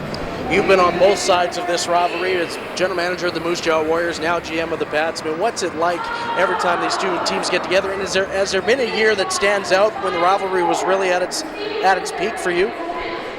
You've been on both sides of this rivalry as general manager of the Moose Jaw Warriors, now GM of the Pats. What's it like every time these two teams get together, and has there been a year that stands out when the rivalry was really at its peak for you?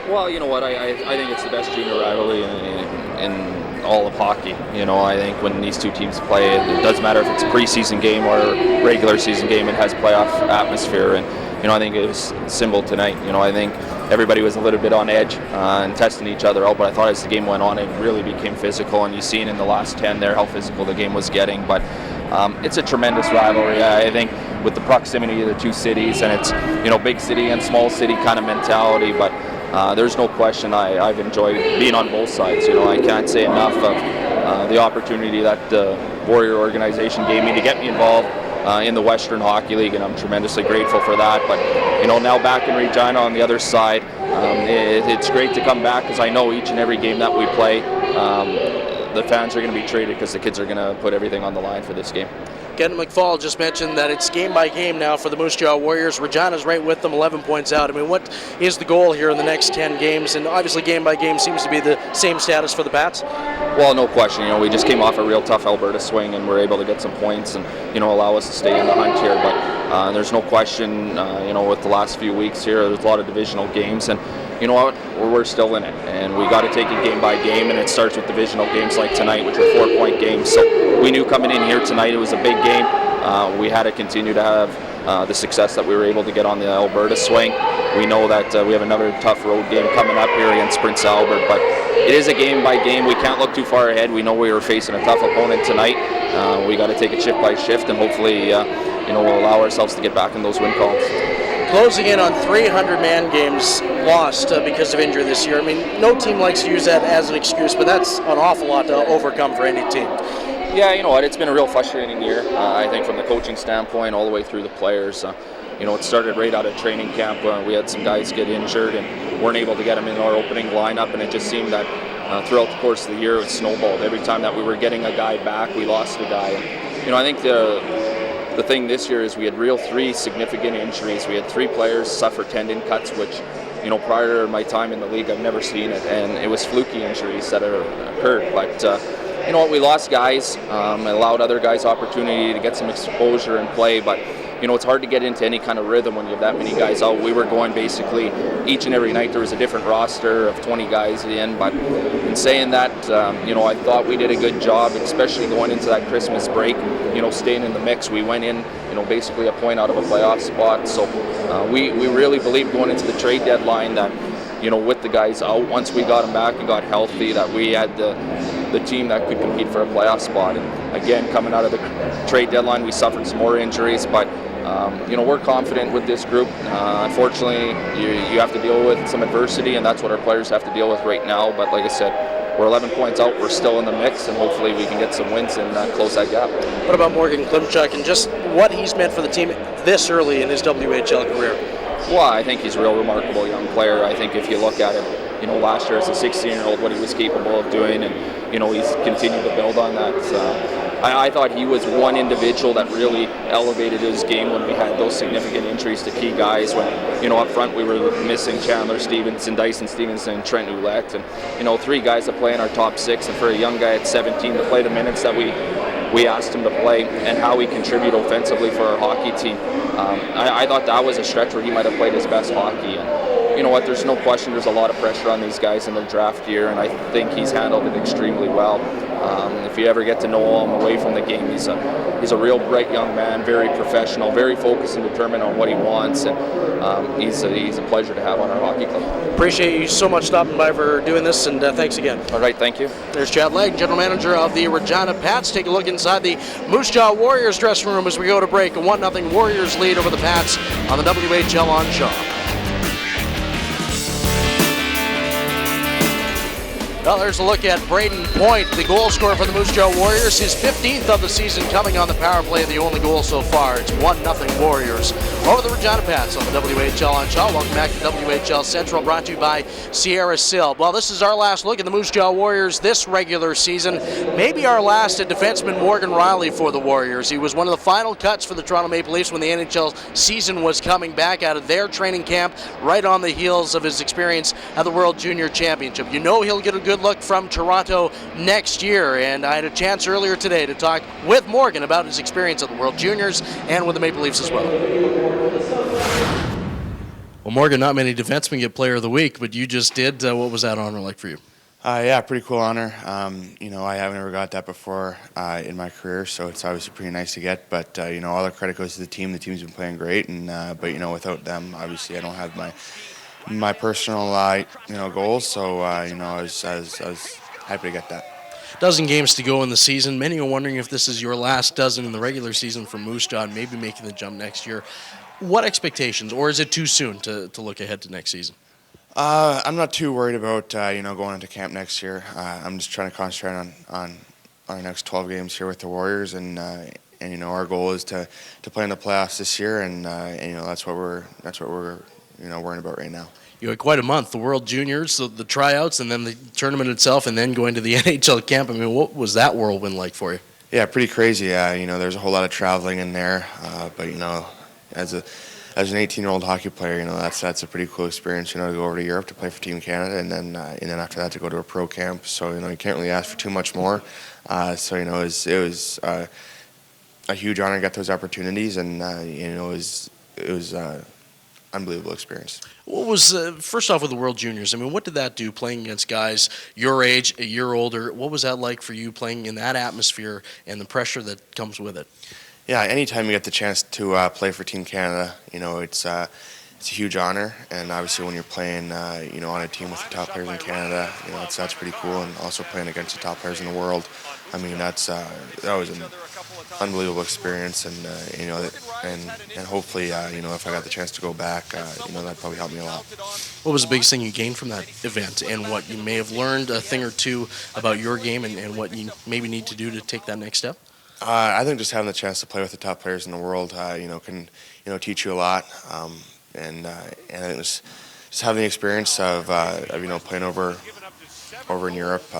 Well, you know what, I think it's the best junior rivalry in all of hockey. I think when these two teams play, it doesn't matter if it's a preseason game or a regular season game, it has playoff atmosphere. And I think it was symbol tonight. I think everybody was a little bit on edge and testing each other out, but I thought as the game went on, it really became physical, and you've seen in the last 10 there how physical the game was getting. But it's a tremendous rivalry. I think with the proximity of the two cities, and it's big city and small city kind of mentality, but there's no question I've enjoyed being on both sides. I can't say enough of the opportunity that the Warrior organization gave me to get me involved in the Western Hockey League, and I'm tremendously grateful for that. But now back in Regina on the other side, it's great to come back because I know each and every game that we play, the fans are going to be treated because the kids are going to put everything on the line for this game. Kendall McFall just mentioned that it's game by game now for the Moose Jaw Warriors. Regina's right with them, 11 points out. What is the goal here in the next 10 games? And obviously game by game seems to be the same status for the Pats. Well, no question. We just came off a real tough Alberta swing and we're able to get some points and, allow us to stay in the hunt here. But there's no question, with the last few weeks here, there's a lot of divisional games. And you know what, we're still in it, and we got to take it game by game, and it starts with divisional games like tonight, which are 4-point games. So we knew coming in here tonight it was a big game. We had to continue to have the success that we were able to get on the Alberta swing. We know that we have another tough road game coming up here against Prince Albert, but it is a game by game. We can't look too far ahead. We know we were facing a tough opponent tonight. We got to take it shift by shift, and hopefully we'll allow ourselves to get back in those win columns. Closing in on 300 man games lost because of injury this year. No team likes to use that as an excuse, but that's an awful lot to overcome for any team. Yeah, you know what, it's been a real frustrating year, I think, from the coaching standpoint all the way through the players. It started right out of training camp. We had some guys get injured and weren't able to get them in our opening lineup, and it just seemed that throughout the course of the year it snowballed. Every time that we were getting a guy back, we lost a guy. And, I think the thing this year is we had three significant injuries. We had 3 players suffer tendon cuts, which, prior to my time in the league, I've never seen it. And it was fluky injuries that occurred. But, we lost guys. It allowed other guys opportunity to get some exposure and play. But, it's hard to get into any kind of rhythm when you have that many guys out. We were going basically each and every night. There was a different roster of 20 guys in. But in saying that, I thought we did a good job, especially going into that Christmas break, staying in the mix. We went in, basically a point out of a playoff spot. So we really believed going into the trade deadline that, with the guys out, once we got them back and got healthy, that we had the team that could compete for a playoff spot. And again, coming out of the trade deadline, we suffered some more injuries, but We're confident with this group. Unfortunately, you have to deal with some adversity, and that's what our players have to deal with right now. But like I said, we're 11 points out. We're still in the mix, and hopefully we can get some wins and close that gap. What about Morgan Klimchuk and just what he's meant for the team this early in his WHL career? Well, I think he's a real remarkable young player. I think if you look at him, last year as a 16-year-old, what he was capable of doing, and he's continued to build on that. I thought he was one individual that really elevated his game when we had those significant injuries to key guys. When up front we were missing Chandler Stevenson, Dyson Stevenson, and Trent Ouellette, and 3 guys that play in our top 6. And for a young guy at 17 to play the minutes that we asked him to play, and how he contributed offensively for our hockey team, I thought that was a stretch where he might have played his best hockey. And you know what, there's no question there's a lot of pressure on these guys in their draft year, and I think he's handled it extremely well. If you ever get to know him away from the game, he's a real bright young man, very professional, very focused and determined on what he wants, and he's a pleasure to have on our hockey club. Appreciate you so much stopping by for doing this, and thanks again. All right, thank you. There's Chad Legg, General Manager of the Regina Pats. Take a look inside the Moose Jaw Warriors dressing room as we go to break. A 1-0 Warriors lead over the Pats on the WHL on Shaw. Well, there's a look at Braden Point, the goal scorer for the Moose Jaw Warriors. His 15th of the season coming on the power play, the only goal so far. It's 1-0 Warriors over the Regina Pats on the WHL on Shaw. Welcome back to WHL Central, brought to you by Sierra Sil. Well, this is our last look at the Moose Jaw Warriors this regular season. Maybe our last at defenseman Morgan Riley for the Warriors. He was one of the final cuts for the Toronto Maple Leafs when the NHL season was coming back out of their training camp, right on the heels of his experience at the World Junior Championship. He'll get a good look from Toronto next year, and I had a chance earlier today to talk with Morgan about his experience at the World Juniors and with the Maple Leafs as well. Well, Morgan, not many defensemen get Player of the Week, but you just did. What was that honor like for you? Yeah, pretty cool honor. I haven't ever got that before in my career, so it's obviously pretty nice to get. But all the credit goes to the team. The team's been playing great, and without them, obviously, I don't have my personal goals. So I was happy to get that. Dozen games to go in the season. Many are wondering if this is your last dozen in the regular season for Moose Jaw, maybe making the jump next year. What expectations, or is it too soon to look ahead to next season? I'm not too worried about going into camp next year. I'm just trying to concentrate on our next 12 games here with the Warriors, and our goal is to play in the playoffs this year, and that's what we're worrying about right now. You had quite a month, the World Juniors, the tryouts, and then the tournament itself, and then going to the NHL camp. I mean, what was that whirlwind like for you? Yeah, pretty crazy. There's a whole lot of traveling in there, but as an 18-year-old hockey player, that's a pretty cool experience. To go over to Europe to play for Team Canada, and then after that to go to a pro camp. So you can't really ask for too much more. It was a huge honor to get those opportunities, and it was unbelievable experience. What was, first off with the World Juniors, I mean, what did that do, playing against guys your age, a year older? What was that like for you playing in that atmosphere and the pressure that comes with it? Yeah, anytime you get the chance to play for Team Canada, it's a huge honor. And obviously when you're playing, on a team with the top players in Canada, that's pretty cool. And also playing against the top players in the world, I mean, that was an unbelievable experience. And and hopefully, if I got the chance to go back, that'd probably help me a lot. What was the biggest thing you gained from that event, and what you may have learned a thing or two about your game, and what you maybe need to do to take that next step? I think just having the chance to play with the top players in the world, can teach you a lot. And I think just having the experience of playing over in Europe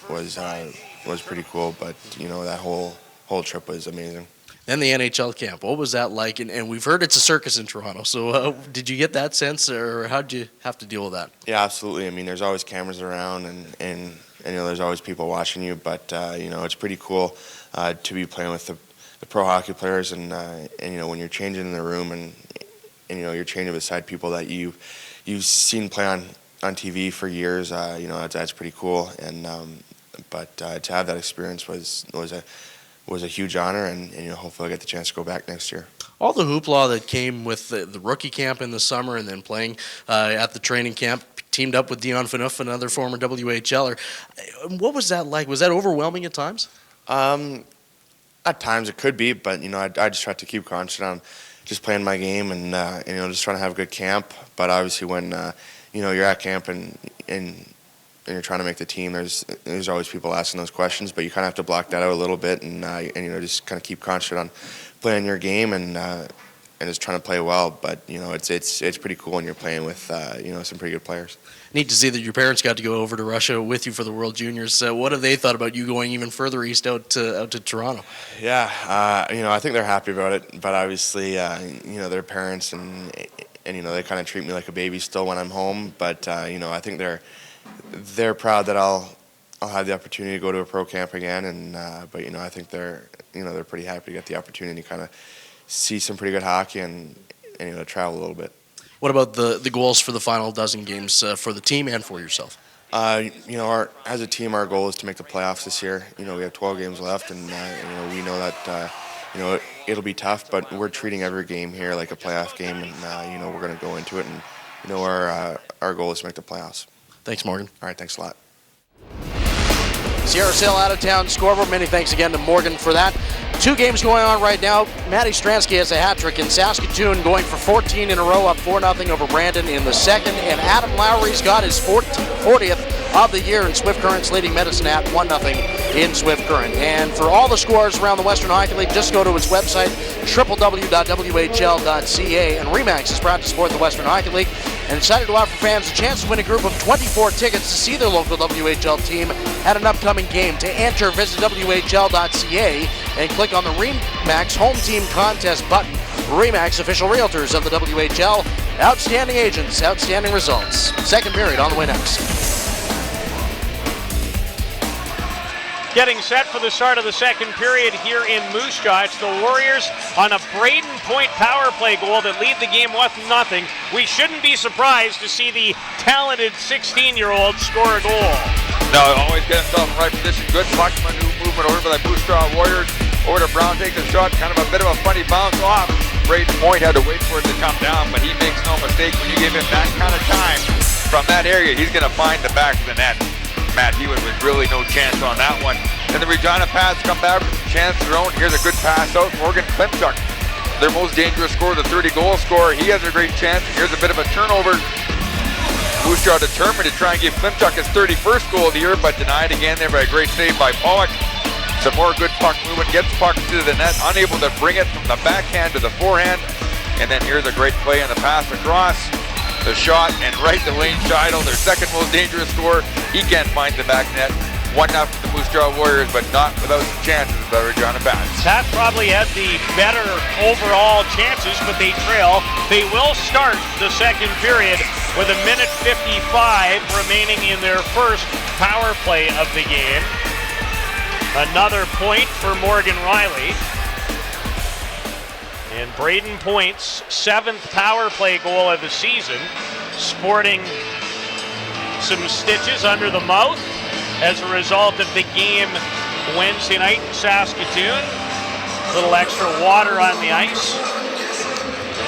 was pretty cool. But that whole trip was amazing. Then the NHL camp, what was that like? And we've heard it's a circus in Toronto. So did you get that sense, or how did you have to deal with that? Yeah, absolutely. I mean, there's always cameras around, and there's always people watching you. But it's pretty cool to be playing with the pro hockey players, and when you're changing in the room, and you're changing beside people that you've seen play on TV for years. That's pretty cool. And but to have that experience was a huge honor, and hopefully I get the chance to go back next year. All the hoopla that came with the rookie camp in the summer, and then playing at the training camp, teamed up with Dion Phaneuf, another former WHLer. What was that like? Was that overwhelming at times? At times it could be, but I just try to keep concentrating just playing my game and just trying to have a good camp. But obviously when you're at camp and you're trying to make the team, there's always people asking those questions, but you kind of have to block that out a little bit and just kind of keep concentrate on playing your game and just trying to play well. But it's pretty cool when you're playing with some pretty good players. Neat to see that your parents got to go over to Russia with you for the World Juniors. What have they thought about you going even further east out to Toronto? Yeah, I think they're happy about it, but obviously their parents and they kind of treat me like a baby still when I'm home. But I think they're proud that I'll have the opportunity to go to a pro camp again, and but I think they're pretty happy to get the opportunity to kind of see some pretty good hockey and travel a little bit. What about the goals for the final dozen games for the team and for yourself? As a team, our goal is to make the playoffs this year. We have 12 games left, and we know that it'll be tough, but we're treating every game here like a playoff game, and we're going to go into it, and our goal is to make the playoffs. Thanks, Morgan. All right, thanks a lot. Sierra Sil out of town scoreboard. Many thanks again to Morgan for that. 2 games going on right now. Matty Stransky has a hat trick in Saskatoon, going for 14 in a row, up 4-0 over Brandon in the second. And Adam Lowry's got his 40th of the year, in Swift Current's leading Medicine Hat 1-0 in Swift Current. And for all the scores around the Western Hockey League, just go to its website, www.whl.ca. And RE/MAX is proud to support the Western Hockey League and excited to offer fans a chance to win a group of 24 tickets to see their local WHL team at an upcoming game. To enter, visit whl.ca and click on the RE/MAX Home Team Contest button. RE/MAX, official realtors of the WHL. Outstanding agents, outstanding results. Second period on the way next. Getting set for the start of the second period here in Moose Jaw. It's the Warriors on a Braden Point power play goal that lead the game 1-0. We shouldn't be surprised to see the talented 16-year-old score a goal. No, always get himself in the right position. Good puck movement over by the Moose Jaw Warriors. Over to Brown, takes a shot, kind of a bit of a funny bounce off. Braden Point had to wait for it to come down, but he makes no mistake when you give him that kind of time from that area. He's going to find the back of the net. Matt Hewitt with really no chance on that one. And the Regina Pats come back with a chance of their own. Here's a good pass out. Morgan Klimchuk, their most dangerous scorer, the 30-goal scorer. He has a great chance. Here's a bit of a turnover. Moose Jaw determined to try and give Klimchuk his 31st goal of the year, but denied again there by a great save by Pollock. Some more good puck movement, gets puck to the net, unable to bring it from the backhand to the forehand. And then here's a great play on the pass across. The shot, and right to Lane Scheidel, their second most dangerous scorer. He can't find the back net. 1-0 for the Moose Jaw Warriors, but not without some chances by Regina Pats. Pat probably had the better overall chances, but they trail. They will start the second period with 1:55 remaining in their first power play of the game. Another point for Morgan Riley. And Braden Point's 7th power play goal of the season, sporting some stitches under the mouth as a result of the game Wednesday night in Saskatoon. A little extra water on the ice.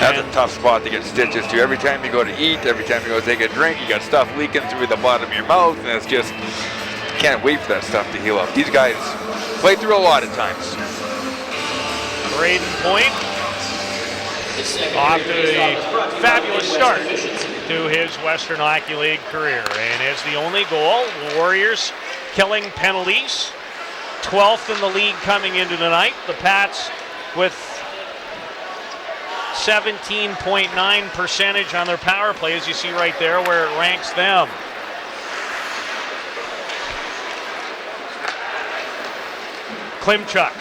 That's a tough spot to get stitches to. Every time you go to eat, every time you go take a drink, you got stuff leaking through the bottom of your mouth, and it's just, you can't wait for that stuff to heal up. These guys play through a lot of times. Braden Point off to a fabulous start to his Western Hockey League career. And as the only goal, the Warriors killing penalties, 12th in the league coming into the night. The Pats with 17.9 percentage on their power play, as you see right there where it ranks them. Klimchuk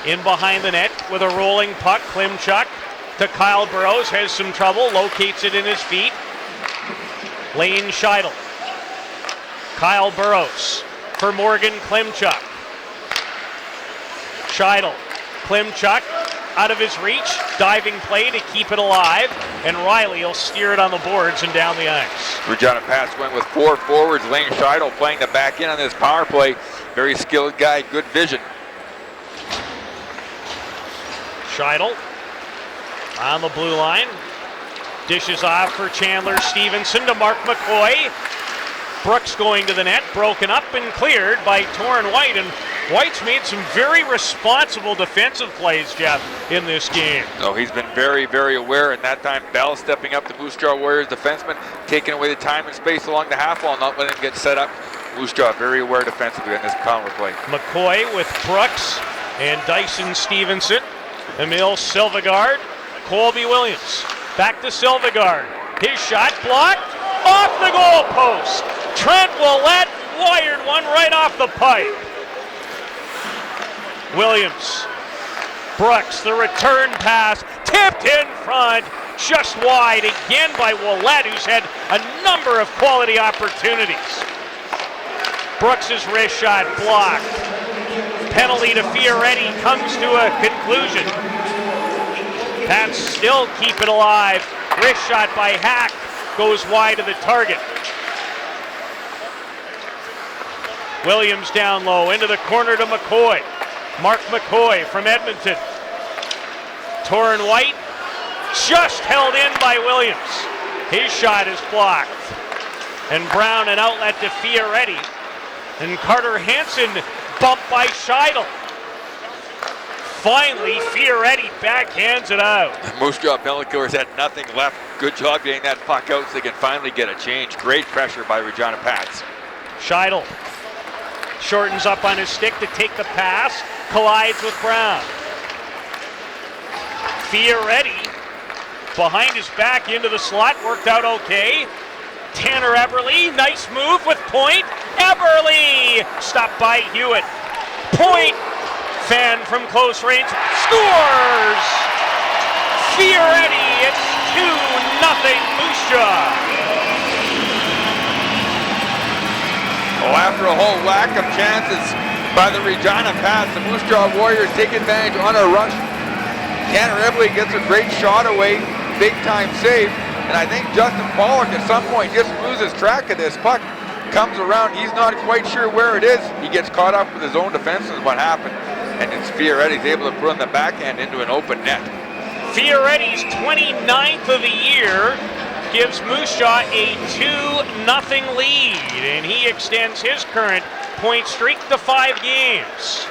in behind the net with a rolling puck. Klimchuk to Kyle Burrows, has some trouble, locates it in his feet. Lane Scheidel. Kyle Burrows for Morgan Klimchuk. Scheidel, Klimchuk out of his reach, diving play to keep it alive, and Riley will steer it on the boards and down the ice. Regina Pats went with 4 forwards. Lane Scheidel playing the back end on this power play. Very skilled guy, good vision. Scheidel on the blue line. Dishes off for Chandler Stevenson to Mark McCoy. Brooks going to the net, broken up and cleared by Torrin White. And White's made some very responsible defensive plays, Jeff, in this game. So he's been very, very aware, and that time Bell stepping up, the Moose Jaw Warriors defenseman, taking away the time and space along the half wall, not letting him get set up. Moose Jaw very aware defensively in this power play. McCoy with Brooks and Dyson Stevenson. Emil Silvegaard, Colby Williams. Back to Silvegaard. His shot blocked off the goal post. Trent Willett wired one right off the pipe. Williams. Brooks, the return pass, tipped in front, just wide again by Willett, who's had a number of quality opportunities. Brooks' wrist shot blocked. Penalty to Fioretti comes to a conclusion. Pats still keep it alive. Wrist shot by Hack goes wide of the target. Williams down low into the corner to McCoy. Mark McCoy from Edmonton. Torrin White just held in by Williams. His shot is blocked. And Brown an outlet to Fioretti. And Carter Hansen bumped by Scheidel. Finally, Fioretti backhands it out. Moose Jaw Bellicors had nothing left. Good job getting that puck out so they can finally get a change. Great pressure by Regina Pats. Scheidel shortens up on his stick to take the pass, collides with Brown. Fioretti behind his back into the slot, worked out okay. Tanner Eberle, nice move with Point. Eberle stopped by Hewitt. Point, fan from close range, scores! Fioretti, it's 2-0 Moose Jaw. Well, after a whole whack of chances by the Regina Pats, the Moose Jaw Warriors take advantage on a rush. Tanner Eberle gets a great shot away, big time save, and I think Justin Pollock at some point just loses track of this puck. Comes around, he's not quite sure where it is. He gets caught up with his own defense is what happened, and it's Fioretti's able to put on the backhand into an open net. Fioretti's 29th of the year gives Moose Jaw a 2-0 lead, and he extends his current point streak to 5 games.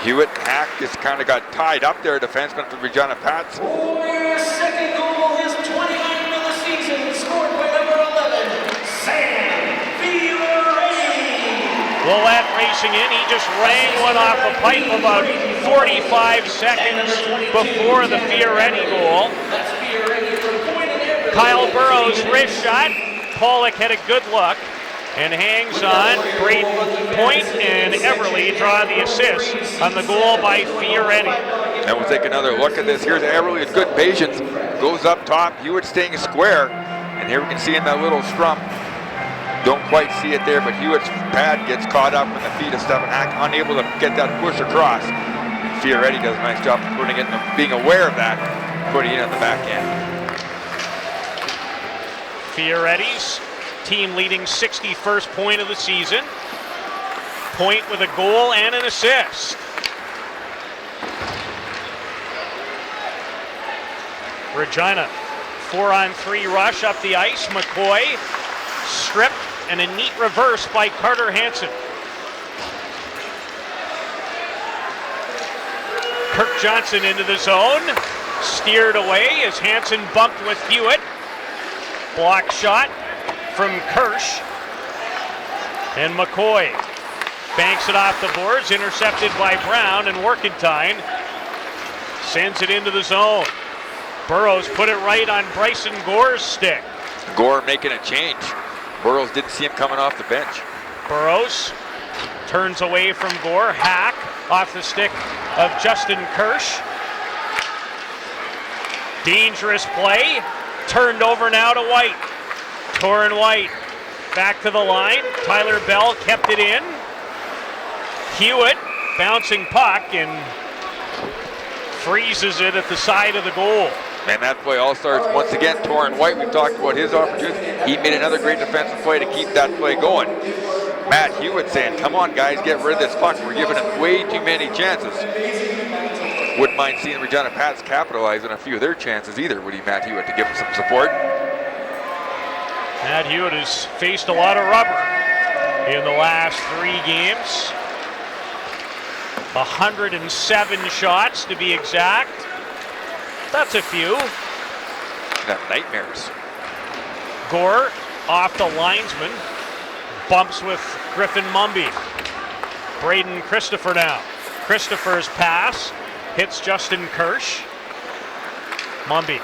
Hewitt and Hack just kind of got tied up there, defenseman for Regina Pats. Warriors' second goal, his 29th of the season, scored by number 11, Sam Fioretti. Willett racing in, he just rang one off a pipe about 45 seconds before the Fioretti goal. Kyle Burrows' wrist shot. Pollock had a good look and hangs on. Braden Point and Eberle draw the assist on the goal by Fioretti. And we'll take another look at this. Here's Eberle with good patience. Goes up top. Hewitt staying square. And here we can see in that little scrum. Don't quite see it there, but Hewitt's pad gets caught up in the feet of Stephen Hack, unable to get that push across. Fioretti does a nice job of putting it, being aware of that, putting it on the backhand. Fioretti's team leading 61st point of the season. Point with a goal and an assist. Regina, 4-on-3 rush up the ice. McCoy stripped and a neat reverse by Carter Hansen. Kirk Johnson into the zone, steered away as Hansen bumped with Hewitt. Block shot from Kirsch. And McCoy banks it off the boards, intercepted by Brown, and Workentine sends it into the zone. Burrows put it right on Bryson Gore's stick. Gore making a change. Burrows didn't see him coming off the bench. Burrows turns away from Gore. Hack off the stick of Justin Kirsch. Dangerous play. Turned over now to White. Torrin White back to the line. Tyler Bell kept it in. Hewitt bouncing puck and freezes it at the side of the goal. And that play all starts once again. Torrin White, we've talked about his opportunity. He made another great defensive play to keep that play going. Matt Hewitt saying, come on guys, get rid of this puck. We're giving him way too many chances. Wouldn't mind seeing Regina Pats capitalize on a few of their chances either, would he, Matt Hewitt, to give him some support? Matt Hewitt has faced a lot of rubber. in the last 3 games. 107 shots to be exact. That's a few. Got nightmares. Gore off the linesman. Bumps with Griffin Mumby. Braden Christopher now. Christopher's pass hits Justin Kirsch. Mumby.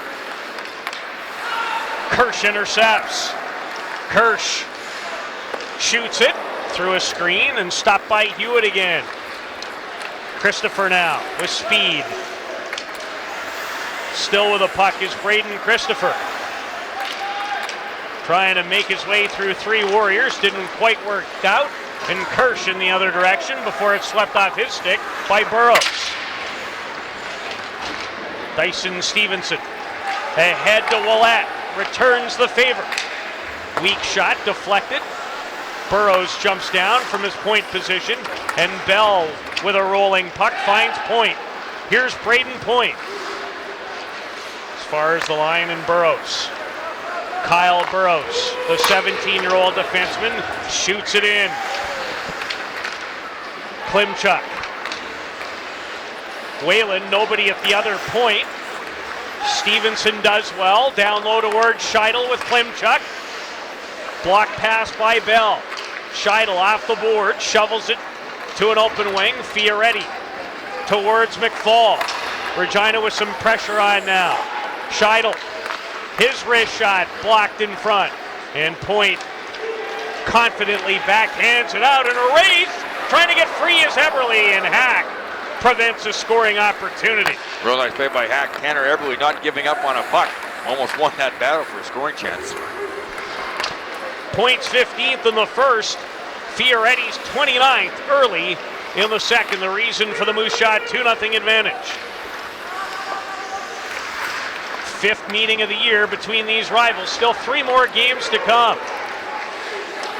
Kirsch intercepts. Kirsch shoots it through a screen and stopped by Hewitt again. Christopher now with speed. Still with a puck is Braden Christopher. Trying to make his way through 3 Warriors. Didn't quite work out. And Kirsch in the other direction before it's swept off his stick by Burrows. Dyson Stevenson ahead to Ouellette. Returns the favor. Weak shot deflected. Burrows jumps down from his point position. And Bell with a rolling puck finds Point. Here's Braden Point. As far as the line and Burrows. Kyle Burrows, the 17-year-old defenseman, shoots it in. Klimchuk. Whalen, nobody at the other point. Stevenson does well. Down low towards Scheidel with Klimchuk. Block pass by Bell. Scheidel off the board, shovels it to an open wing. Fioretti towards McFall. Regina with some pressure on now. Scheidel, his wrist shot blocked in front. And Point confidently backhands it out in a race. Trying to get free is Eberle, and Hack prevents a scoring opportunity. Real nice play by Hack. Tanner Eberle not giving up on a puck. Almost won that battle for a scoring chance. Point's 15th in the first. Fioretti's 29th early in the second. The reason for the Moose shot, 2-0 advantage. 5th meeting of the year between these rivals. Still 3 more games to come.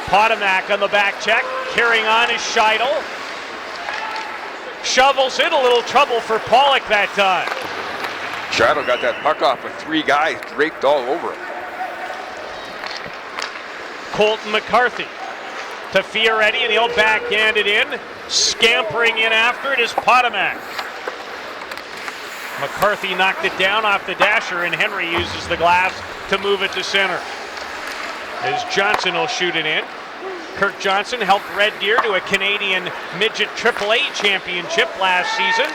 Potomac on the back check. Carrying on is Scheidel. Shovels in, a little trouble for Pollock that time. Scheidel got that puck off with 3 guys draped all over him. Colton McCarthy to Fioretti, and he'll backhand it in. Scampering in after it is Potomac. McCarthy knocked it down off the dasher, and Henry uses the glass to move it to center. As Johnson will shoot it in. Kirk Johnson helped Red Deer to a Canadian Midget AAA championship last season.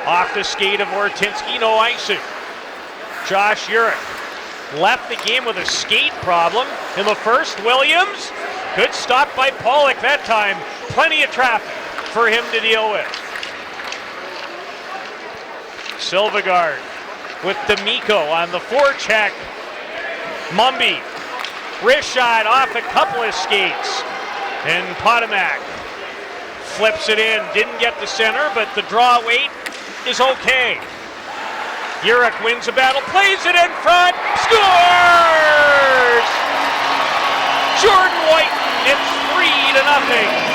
Off the skate of Ortinsky, no icing. Josh Urich left the game with a skate problem in the first. Williams, good stop by Pollock that time. Plenty of traffic for him to deal with. Silvegaard with D'Amico on the forecheck. Mumby, wrist shot off a couple of skates. And Potomac flips it in. Didn't get the center, but the draw weight is okay. Urich wins the battle, plays it in front, scores! Jordan White, it's 3-0.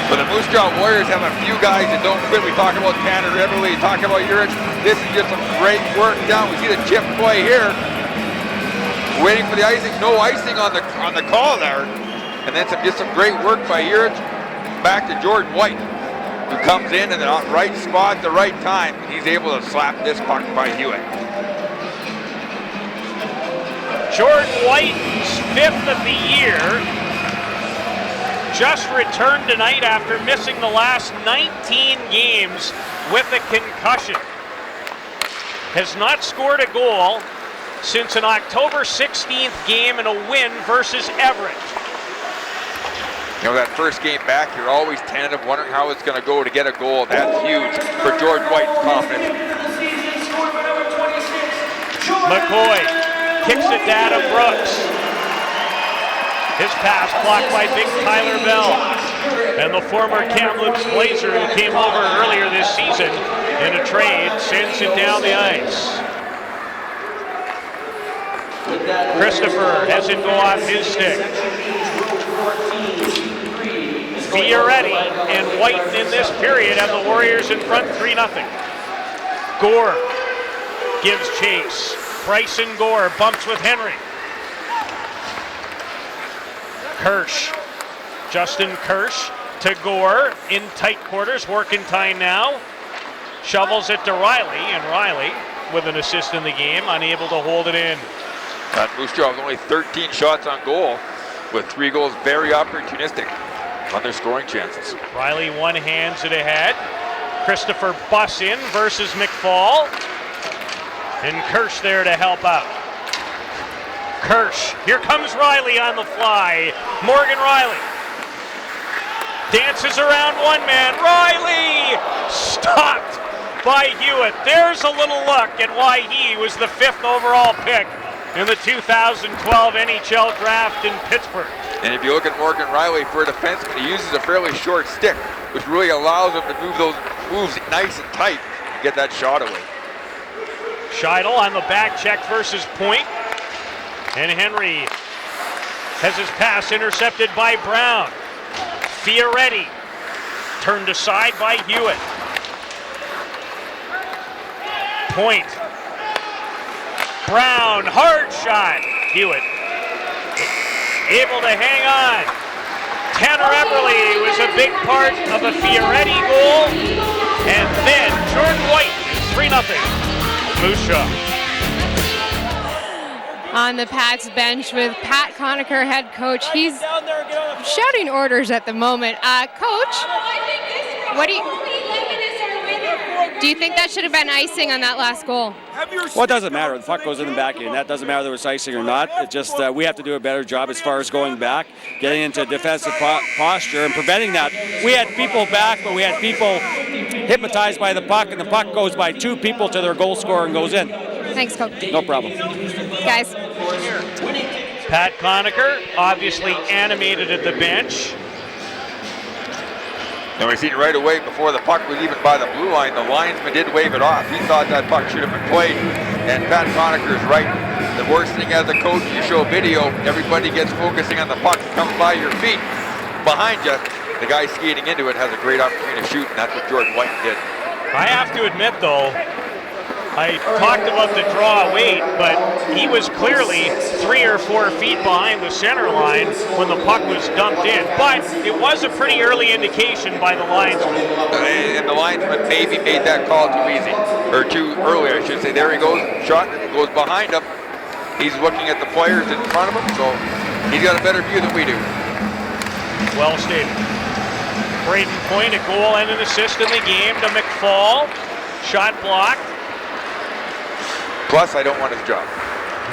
So the Moose Jaw Warriors have a few guys that don't quit. We talk about Tanner Eberle, we talk about Urich. This is just some great work down. We see the chip play here. Waiting for the icing, no icing on the call there. And then just some great work by Urich. Back to Jordan White, who comes in the right spot at the right time. He's able to slap this puck by Hewitt. Jordan White's 5th of the year. Just returned tonight after missing the last 19 games with a concussion. Has not scored a goal since an October 16th game in a win versus Everett. You know, that first game back, you're always tentative, wondering how it's going to go to get a goal. That's huge for Jordan White's confidence. McCoy kicks it to Adam Brooks. His pass blocked by big Tyler Bell. And the former Kamloops Blazer who came over earlier this season in a trade sends it down the ice. Christopher has it go off his stick. Fioretti and White in this period have the Warriors in front 3-0. Gore gives chase. Bryson Gore bumps with Henry. Kirsch. Justin Kirsch to Gore in tight quarters. Workentine now. Shovels it to Riley, and Riley, with an assist in the game, unable to hold it in. Moose Jaw with only 13 shots on goal, with 3 goals, very opportunistic on their scoring chances. Riley one-hands it ahead. Christopher Bussin versus McFall. And Kirsch there to help out. Kirsch, here comes Riley on the fly. Morgan Riley dances around one man. Riley stopped by Hewitt. There's a little look at why he was the 5th overall pick in the 2012 NHL draft in Pittsburgh. And if you look at Morgan Riley for a defenseman, he uses a fairly short stick, which really allows him to move those moves nice and tight and get that shot away. Scheidel on the back check versus Point. And Henry has his pass intercepted by Brown. Fioretti turned aside by Hewitt. Point. Brown, hard shot. Hewitt able to hang on. Tanner Eberle was a big part of a Fioretti goal. And then Jordan White is 3-0. Moose Jaw. On the Pats bench with Pat Conacher, head coach. He's shouting orders at the moment. Coach, what do you think that should have been icing on that last goal? Well, it doesn't matter. The puck goes in the back end. That doesn't matter whether it's icing or not. It just we have to do a better job as far as going back, getting into defensive posture and preventing that. We had people back, but we had people hypnotized by the puck, and the puck goes by 2 people to their goal scorer and goes in. Thanks, Coach. No problem. Guys. Pat Conacher, obviously animated at the bench. And we seen right away before the puck was even by the blue line, the linesman did wave it off. He thought that puck should have been played. And Pat Conacher is right. The worst thing as a coach, you show video, everybody gets focusing on the puck that comes by your feet. Behind you, the guy skating into it has a great opportunity to shoot, and that's what Jordan White did. I have to admit, though, I talked about the draw weight, but he was clearly 3 or 4 feet behind the center line when the puck was dumped in. But it was a pretty early indication by the linesman. And the linesman maybe made that call too easy, or too early, I should say. There he goes, shot goes behind him. He's looking at the players in front of him, so he's got a better view than we do. Well stated. Braden Point, a goal and an assist in the game to McFall. Shot blocked. Plus, I don't want his job.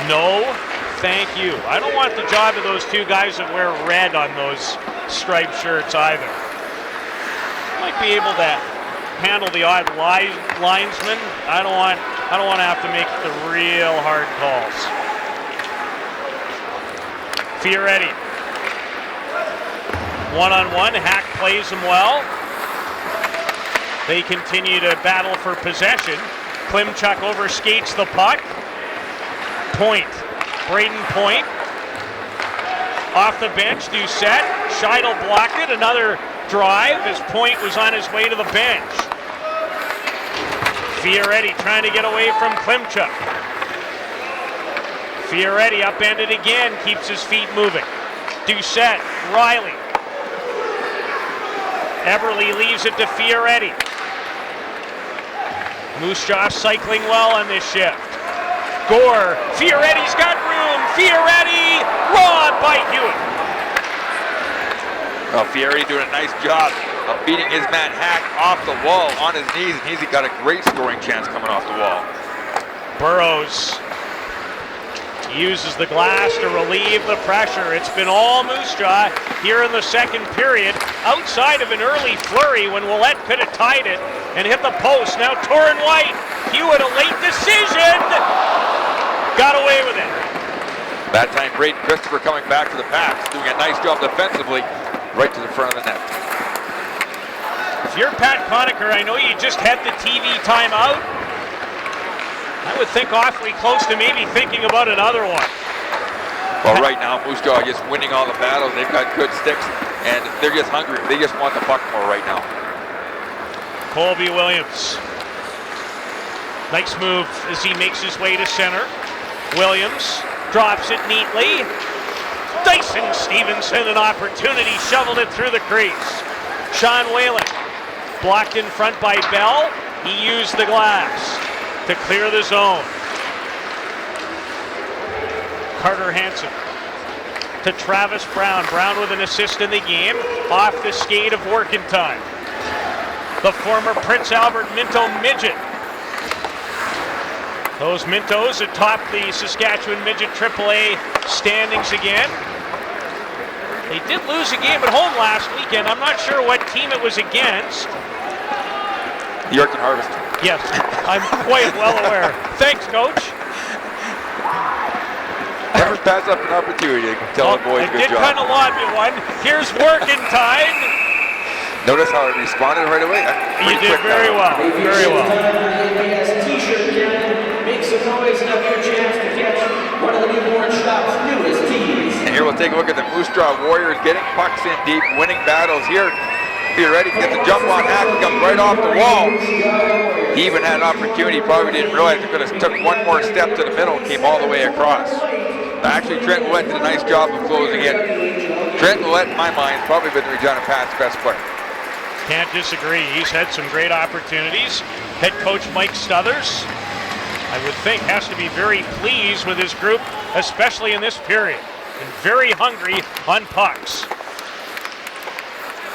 No, thank you. I don't want the job of those 2 guys that wear red on those striped shirts either. Might be able to handle the odd linesman. I don't want to have to make the real hard calls. Fioretti. 1-on-1, Hack plays him well. They continue to battle for possession. Klimchuk overskates the puck. Point. Braden Point. Off the bench, Doucette. Scheidel blocked it. Another drive as Point was on his way to the bench. Fioretti trying to get away from Klimchuk. Fioretti upended again, keeps his feet moving. Doucette, Riley. Eberle leaves it to Fioretti. Moose Jaw cycling well on this shift. Gore, Fioretti's got room. Fioretti, robbed by Hewitt. Well, Fioretti doing a nice job of beating his man Hack off the wall on his knees, and he's got a great scoring chance coming off the wall. Burrows uses the glass to relieve the pressure. It's been all Moose Jaw here in the second period, outside of an early flurry when Ouellette could have tied it and hit the post. Now Torrin White, Hewitt, a late decision, got away with it. That time Braden Christopher coming back to the Pats, doing a nice job defensively, right to the front of the net. If you're Pat Conacher, I know you just had the TV timeout. I would think awfully close to maybe thinking about another one. Well, right now, Moose Jaw just winning all the battles. They've got good sticks, and they're just hungry. They just want the puck more right now. Colby Williams. Nice move as he makes his way to center. Williams drops it neatly. Dyson Stevenson, an opportunity, shoveled it through the crease. Sean Whalen blocked in front by Bell. He used the glass to clear the zone. Carter Hansen to Travis Brown. Brown with an assist in the game, off the skate of Working Time. The former Prince Albert Minto midget. Those Mintos atop the Saskatchewan Midget AAA standings again. They did lose a game at home last weekend. I'm not sure what team it was against. York and Harvest. Yes, I'm quite well aware. Thanks, Coach. Never pass up an opportunity. Tell the boys, good job. I did kind of lob you one. Here's Working Time. Notice how I responded right away? You did very well, very well. T-shirt cannon, make some noise and have your chance to catch one of the newborn shop's newest tees. And here we'll take a look at the Moose Jaw Warriors getting pucks in deep, winning battles here. Be ready to get the jump on Hack, he comes right off the wall. He even had an opportunity, probably didn't realize it could have took one more step to the middle, came all the way across. Actually, Trent Willett did a nice job of closing it. Trent Willett, in my mind, probably been Regina Pats' best player. Can't disagree. He's had some great opportunities. Head coach Mike Stothers, I would think, has to be very pleased with his group, especially in this period, and very hungry on pucks.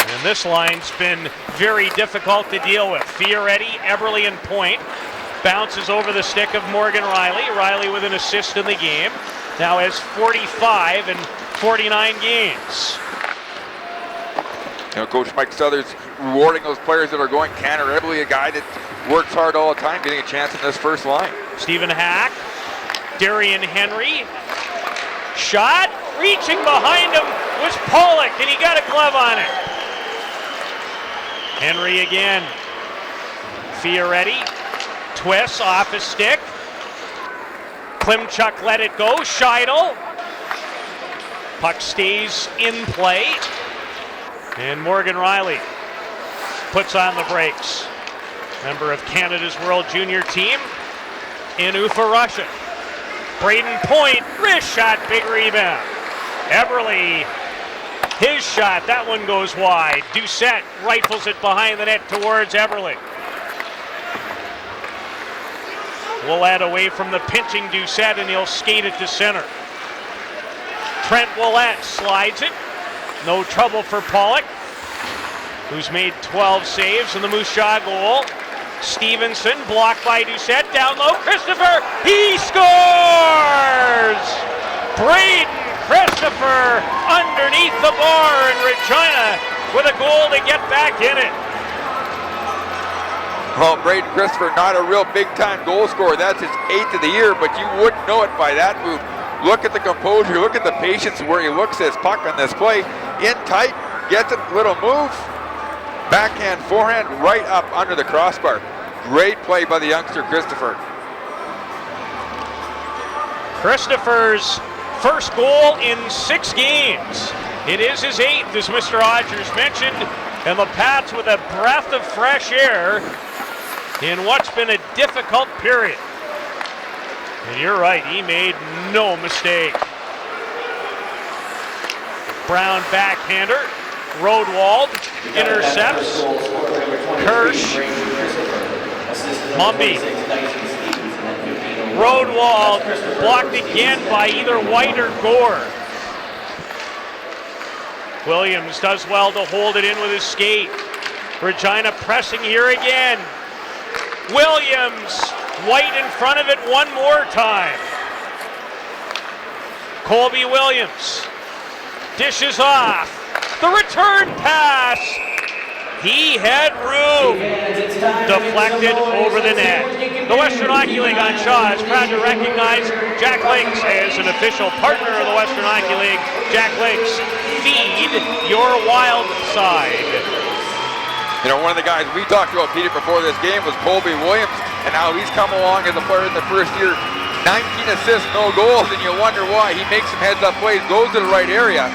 And this line's been very difficult to deal with. Fioretti, Eberle, and Point. Bounces over the stick of Morgan Riley. Riley with an assist in the game. Now has 45 in 49 games. You know, Coach Mike Stothers rewarding those players that are going. Tanner Eberle, a guy that works hard all the time, getting a chance in this first line. Stephen Hack, Darian Henry, shot, reaching behind him was Pollock, and he got a glove on it. Henry again. Fioretti, twists off his stick. Klimchuk let it go. Scheidel. Puck stays in play. And Morgan Riley puts on the brakes. Member of Canada's World Junior team in Ufa, Russia. Braden Point, wrist shot, big rebound. Eberle, his shot, that one goes wide. Doucette rifles it behind the net towards Eberle. Willett away from the pinching Doucette, and he'll skate it to center. Trent Willett slides it. No trouble for Pollock, who's made 12 saves in the Moose Jaw goal. Stevenson blocked by Doucette, down low. Christopher, he scores! Braden Christopher underneath the bar, and Regina with a goal to get back in it. Well, Braden Christopher, not a real big-time goal scorer. That's his 8th of the year, but you wouldn't know it by that move. Look at the composure, look at the patience where he looks at his puck on this play. In tight, gets it, little move. Backhand, forehand, right up under the crossbar. Great play by the youngster, Christopher. Christopher's first goal in 6 games. It is his 8th, as Mr. Rogers mentioned, and the Pats with a breath of fresh air in what's been a difficult period. And you're right, he made no mistake. Brown backhander, Rodewald intercepts. Kirsch, Mumby. Rodewald blocked again by either White or Gore. Williams does well to hold it in with his skate. Regina pressing here again. Williams, White in front of it one more time. Colby Williams dishes off. The return pass. He had room. Deflected over the net. The Western Hockey League on Shaw is proud to recognize Jack Links as an official partner of the Western Hockey League. Jack Links, feed your wild side. You know, one of the guys we talked about, Peter, before this game was Colby Williams, and how he's come along as a player in the first year. 19 assists, no goals, and you wonder why. He makes some heads-up plays, goes to the right area.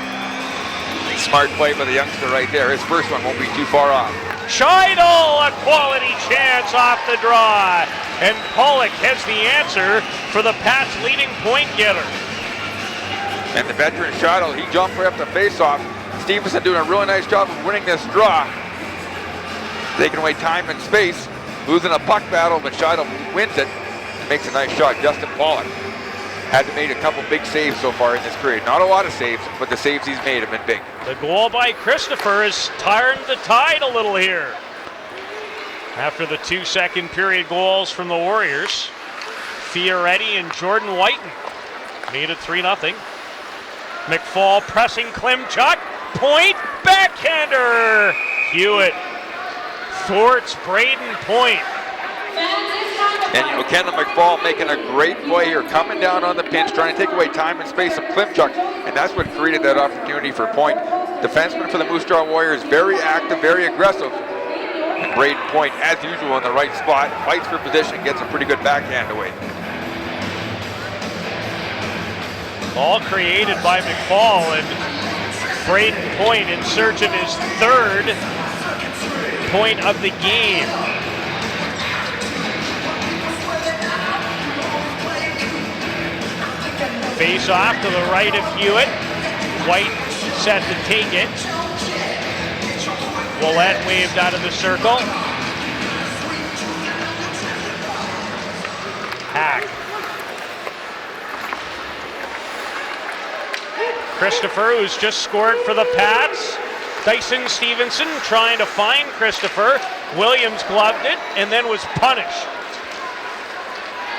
Smart play by the youngster right there. His first one won't be too far off. Scheidel, a quality chance off the draw. And Pollock has the answer for the Pats' leading point getter. And the veteran Scheidel, he jumped right up the face-off. Stevenson doing a really nice job of winning this draw. Taking away time and space, losing a puck battle, but Scheidel wins it and makes a nice shot. Justin Pollock had to make a couple big saves so far in this period. Not a lot of saves, but the saves he's made have been big. The goal by Christopher has turned the tide a little here. After the 2 second period goals from the Warriors, Fioretti and Jordan Whiten made it 3-0. McFall pressing Klimchuk, point, backhander. Hewitt thwarts Braden Point. And Kendall McFall making a great play here, coming down on the pinch, trying to take away time and space from Klimchuk, and that's what created that opportunity for Point. Defenseman for the Moose Jaw Warriors, very active, very aggressive. And Braden Point, as usual, in the right spot, fights for position, gets a pretty good backhand away. All created by McFall, and Braden Point in search of his 3rd point of the game. Face off to the right of Hewitt. White set to take it. Ouellette waved out of the circle. Hack. Christopher, who's just scored for the Pats. Dyson Stevenson trying to find Christopher. Williams gloved it and then was punished.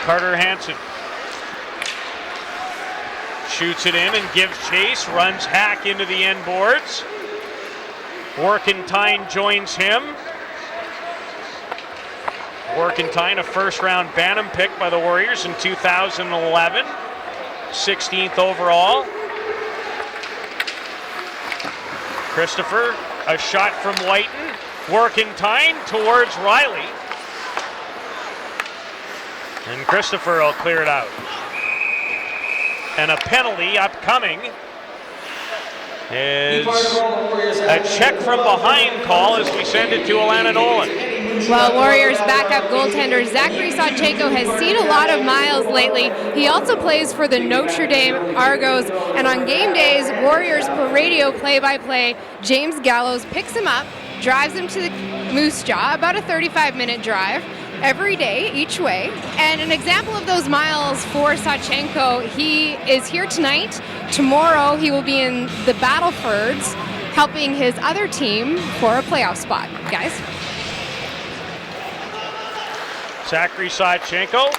Carter Hansen shoots it in and gives chase, runs Hack into the end boards. Workentine joins him. Workentine, a first-round Bantam pick by the Warriors in 2011, 16th overall. Christopher, a shot from Whiten. Workentine towards Riley. And Christopher will clear it out. And a penalty upcoming is a check from behind call as we send it to Alana Nolan. Well, Warriors backup goaltender Zachary Sawchenko has seen a lot of miles lately. He also plays for the Notre Dame Argos, and on game days, Warriors per radio play-by-play, James Gallows picks him up, drives him to the Moose Jaw, about a 35-minute drive, every day, each way. And an example of those miles for Sawchenko, he is here tonight. Tomorrow he will be in the Battlefords helping his other team for a playoff spot. Guys? Zachary Sawchenko,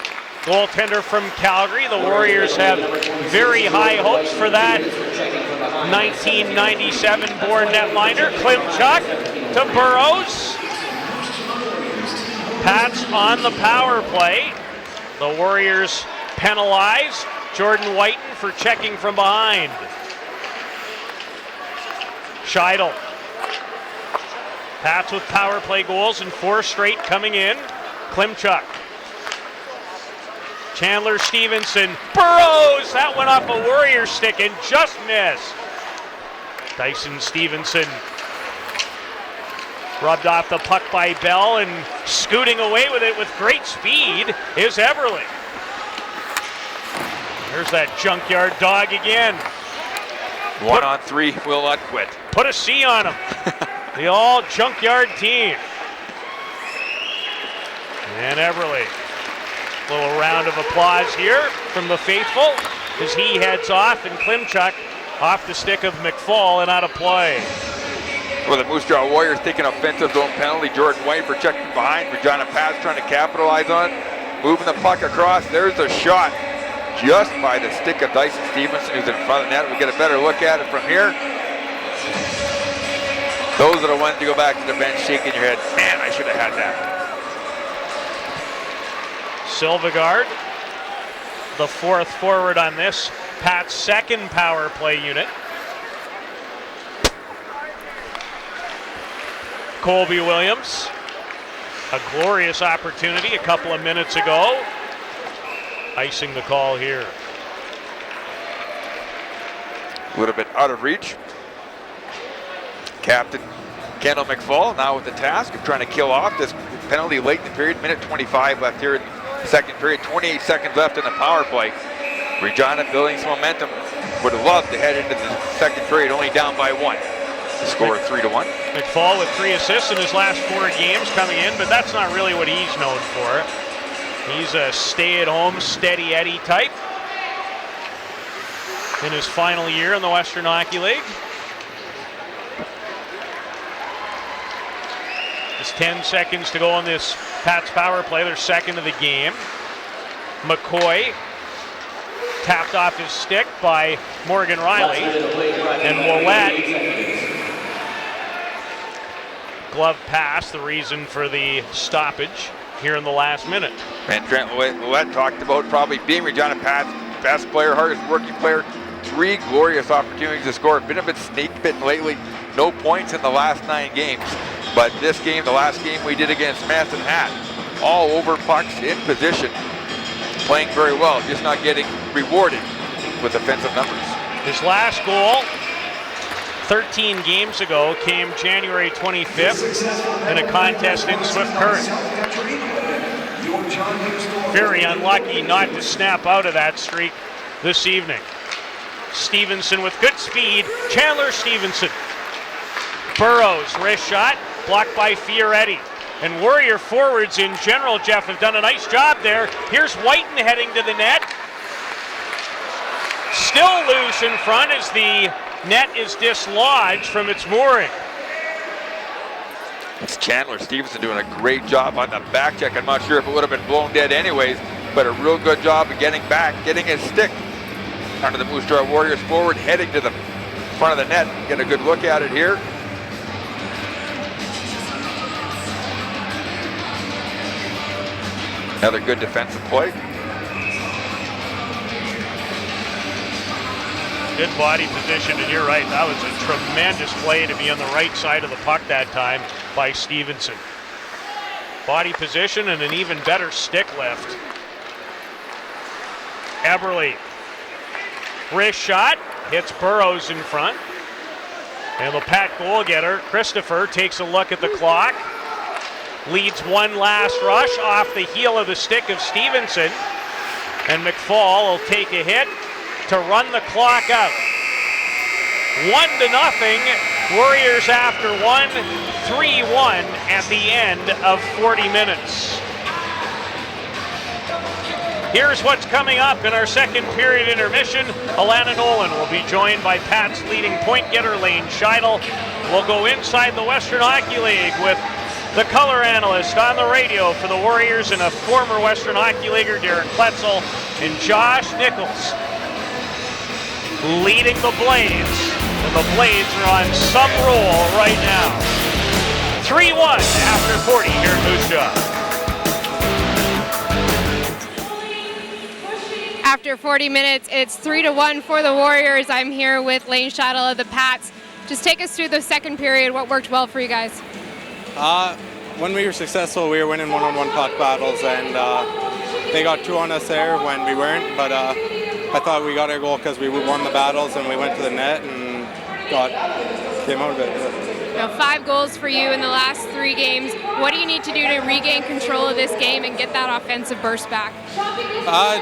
goaltender from Calgary. The Warriors have very high hopes for that 1997-born netminder. Klimchuk to Burrows. Pats on the power play. The Warriors penalize Jordan Whiten for checking from behind. Scheidel. Pats with power play goals and 4 straight coming in. Klimchuk. Chandler Stevenson. Burrows! That went off a Warrior stick and just missed. Dyson Stevenson rubbed off the puck by Bell, and scooting away with it with great speed is Everly. There's that junkyard dog again. 1-on-3 will not quit. Put a C on him. The all junkyard team. And Everly. A little round of applause here from the faithful as he heads off, and Klimchuk off the stick of McFall and out of play. Well, the Moose Jaw Warriors taking an offensive zone penalty. Jordan White for checking behind. Regina Pats trying to capitalize on it. Moving the puck across. There's the shot just by the stick of Dyson Stevenson, who's in front of the net. We get a better look at it from here. Those are the ones to go back to the bench shaking your head. Man, I should have had that. Silvegaard, the 4th forward on this Pat's 2nd power play unit. Colby Williams, a glorious opportunity a couple of minutes ago. Icing the call here. A little bit out of reach. Captain Kendall McFall now with the task of trying to kill off this penalty late in the period. Minute 25 left here in the second period. 28 seconds left in the power play. Regina building some momentum. Would have loved to head into the second period, only down by 1. The score 3-1. McFall with 3 assists in his last 4 games coming in, but that's not really what he's known for. He's a stay-at-home, steady Eddie type in his final year in the Western Hockey League. Just 10 seconds to go on this Pats power play, their second of the game. McCoy tapped off his stick by Morgan Riley, and Ouellette glove pass, the reason for the stoppage here in the last minute. And Trent Ouellette talked about probably being Regina Pats' best player, hardest working player. 3 glorious opportunities to score. Been a bit snake bitten lately. No points in the last 9 games. But this game, the last game we did against Madison Hat, all over pucks, in position, playing very well, just not getting rewarded with offensive numbers. His last goal 13 games ago came January 25th in a contest in Swift Current. Very unlucky not to snap out of that streak this evening. Stevenson with good speed. Chandler Stevenson. Burrows, wrist shot, blocked by Fioretti. And Warrior forwards in general, Jeff, have done a nice job there. Here's Whiten heading to the net. Still loose in front as the net is dislodged from its mooring. It's Chandler Stevenson doing a great job on the back check. I'm not sure if it would have been blown dead anyways, but a real good job of getting back, getting his stick under the Moose Jaw Warriors forward, heading to the front of the net. Get a good look at it here. Another good defensive play. Good body position, and you're right, that was a tremendous play to be on the right side of the puck that time by Stevenson. Body position and an even better stick lift. Eberle, wrist shot, hits Burrows in front. And the Pat goal-getter, Christopher, takes a look at the clock. Leads one last rush off the heel of the stick of Stevenson. And McFall will take a hit to run the clock out. 1-0, Warriors after 1, 3-1 at the end of 40 minutes. Here's what's coming up in our second period intermission. Alana Nolan will be joined by Pat's leading point getter, Lane Scheidel. We'll go inside the Western Hockey League with the color analyst on the radio for the Warriors and a former Western Hockey Leaguer, Darren Pletzel, and Josh Nichols leading the Blades. And the Blades are on some roll right now. 3-1 after 40 here in Moose Jaw. After 40 minutes, it's 3-1 for the Warriors. I'm here with Lane Scheidel of the Pats. Just take us through the second period. What worked well for you guys? When we were successful, we were winning one-on-one puck battles, and they got 2 on us there when we weren't. But I thought we got our goal because we won the battles and we went to the net and came out of it. Now 5 goals for you in the last 3 games. What do you need to do to regain control of this game and get that offensive burst back?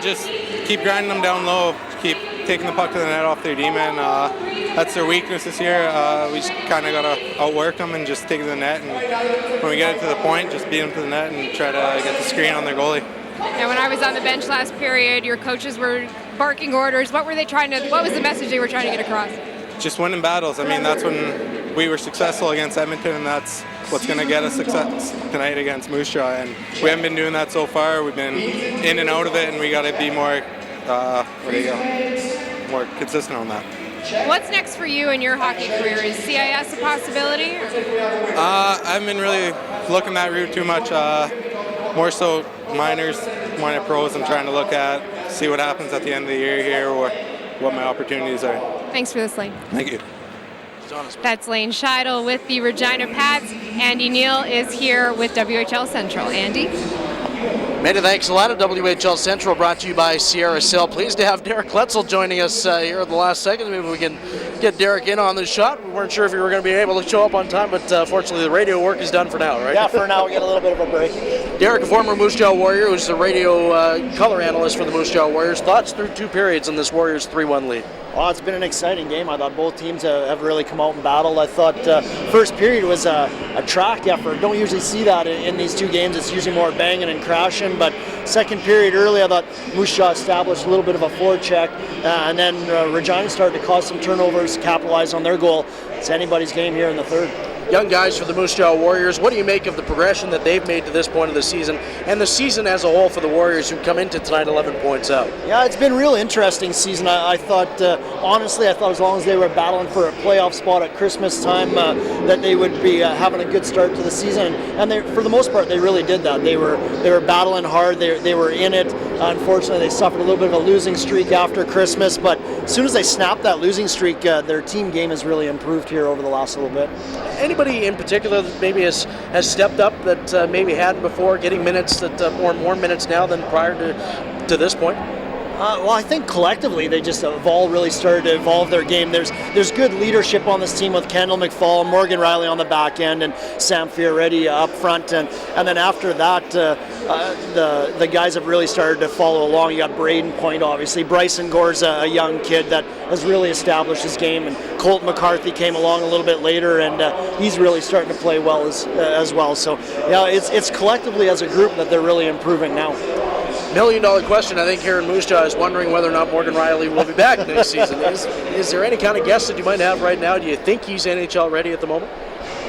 Just keep grinding them down low, keep taking the puck to the net off their D-man. That's their weakness this year. We just kind of got to outwork them and just take it to the net. And when we get it to the point, just beat them to the net and try to get the screen on their goalie. Now, when I was on the bench last period, your coaches were barking orders. What was the message they were trying to get across? Just winning battles. I mean, that's when we were successful against Edmonton, and that's what's going to get us success tonight against Moose Jaw. And we haven't been doing that so far. We've been in and out of it, and we got to be more, more consistent on that. What's next for you in your hockey career? Is CIS a possibility? I haven't been really looking that route too much. More so minors, minor pros. I'm trying to look at, see what happens at the end of the year here, or what my opportunities are. Thanks for this, Lane. Thank you. That's Lane Scheidel with the Regina Pats. Andy Neal is here with WHL Central. Andy? Many thanks a lot of WHL Central, brought to you by Sierra Sil. Pleased to have Derek Letzel joining us here at the last second. Maybe we can get Derek in on this shot. We weren't sure if you were going to be able to show up on time, but fortunately the radio work is done for now, right? Yeah, for now we get a little bit of a break. Derek, a former Moose Jaw Warrior, who's the radio color analyst for the Moose Jaw Warriors. Thoughts through 2 periods in this Warriors 3-1 lead? Well, it's been an exciting game. I thought both teams have really come out and battled. I thought first period was a track effort. Don't usually see that in these 2 games. It's usually more banging and crashing. But second period early, I thought Moose Jaw established a little bit of a forecheck. And then Regina started to cause some turnovers, capitalize on their goal. It's anybody's game here in the third. Young guys for the Moose Jaw Warriors, what do you make of the progression that they've made to this point of the season and the season as a whole for the Warriors, who come into tonight 11 points out? Yeah, it's been a real interesting season. I thought, honestly, as long as they were battling for a playoff spot at Christmas time, that they would be having a good start to the season. And they, for the most part, they really did that. They were battling hard. They were in it. Unfortunately, they suffered a little bit of a losing streak after Christmas, but as soon as they snapped that losing streak, their team game has really improved here over the last little bit. Anybody in particular that maybe has stepped up that maybe hadn't before, getting minutes that more minutes now than prior to this point? Well, I think collectively they just have all really started to evolve their game. There's good leadership on this team with Kendall McFall, Morgan Riley on the back end, and Sam Fioretti up front. And then after that, the guys have really started to follow along. You got Braden Point, obviously. Bryson Gore's a young kid that has really established his game. And Colt McCarthy came along a little bit later, and he's really starting to play well as well. So, yeah, it's collectively as a group that they're really improving now. $1 million question, I think, here in Moose Jaw is wondering whether or not Morgan Riley will be back next season. Is there any kind of guess that you might have right now? Do you think he's NHL ready at the moment?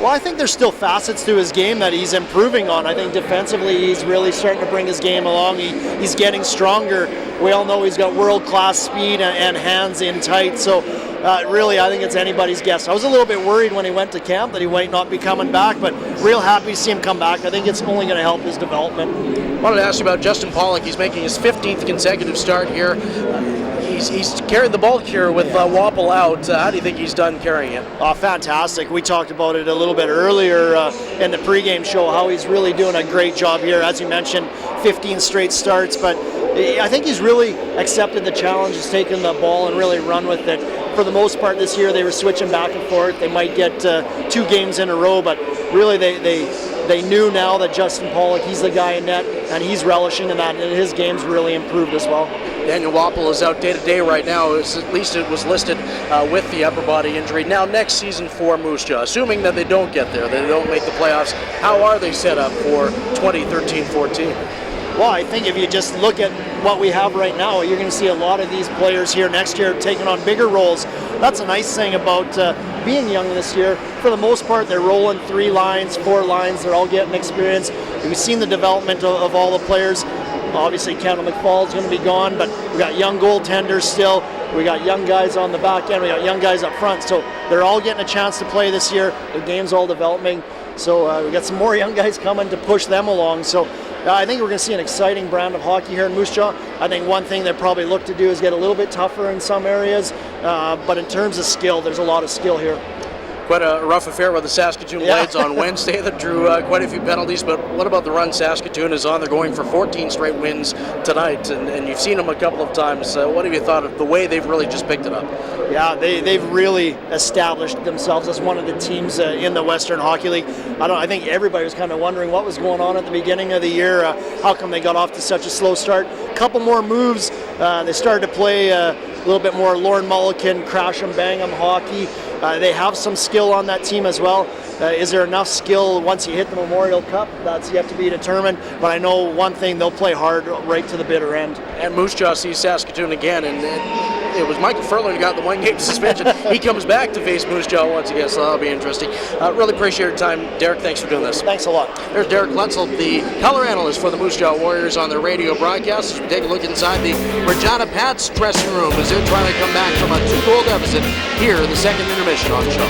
Well, I think there's still facets to his game that he's improving on. I think defensively he's really starting to bring his game along. He's getting stronger. We all know he's got world-class speed and hands in tight. So really, I think it's anybody's guess. I was a little bit worried when he went to camp that he might not be coming back, but real happy to see him come back. I think it's only going to help his development. I wanted to ask you about Justin Pollock. He's making his 15th consecutive start here. He's carried the bulk here with Wapple out. How do you think he's done carrying it? Oh, fantastic. We talked about it a little bit earlier in the pregame show, how he's really doing a great job here. As you mentioned, 15 straight starts, but I think he's really accepted the challenge. He's taken the ball and really run with it. For the most part this year, they were switching back and forth. They might get 2 games in a row, but really they knew now that Justin Pollock, he's the guy in net, and he's relishing in that, and his game's really improved as well. Daniel Wapple is out day-to-day right now. At least it was listed with the upper body injury. Now next season for Moose Jaw, assuming that they don't get there, they don't make the playoffs, how are they set up for 2013-14? Well, I think if you just look at what we have right now, you're going to see a lot of these players here next year taking on bigger roles. That's a nice thing about being young this year. For the most part, they're rolling 3 lines, 4 lines. They're all getting experience. We've seen the development of all the players. Obviously, Kendall McFall is going to be gone, but we got young goaltenders still. We got young guys on the back end. We got young guys up front. So they're all getting a chance to play this year. The game's all developing. So we got some more young guys coming to push them along. So I think we're going to see an exciting brand of hockey here in Moose Jaw. I think one thing they probably look to do is get a little bit tougher in some areas. But in terms of skill, there's a lot of skill here. Quite a rough affair with the Saskatoon Blades on Wednesday that drew quite a few penalties, but what about the run Saskatoon is on? They're going for 14 straight wins tonight, and you've seen them a couple of times. What have you thought of the way they've really just picked it up? Yeah, they've really established themselves as one of the teams in the Western Hockey League. I think everybody was kind of wondering what was going on at the beginning of the year. How come they got off to such a slow start? A couple more moves. They started to play a little bit more Lorne Mulliken, crash 'em, bang 'em hockey. They have some skill on that team as well. Is there enough skill once you hit the Memorial Cup? That's yet to be determined. But I know one thing, they'll play hard right to the bitter end. And Moose Jaw sees Saskatoon again, and it was Michael Furlan who got the 1-game suspension. He comes back to face Moose Jaw once again, so that'll be interesting. Really appreciate your time, Derek. Thanks for doing this. Thanks a lot. There's Derek Letzel, the color analyst for the Moose Jaw Warriors on their radio broadcast. As we take a look inside the Regina Pats dressing room as they're trying to come back from a 2-goal deficit here in the second intermission on the show.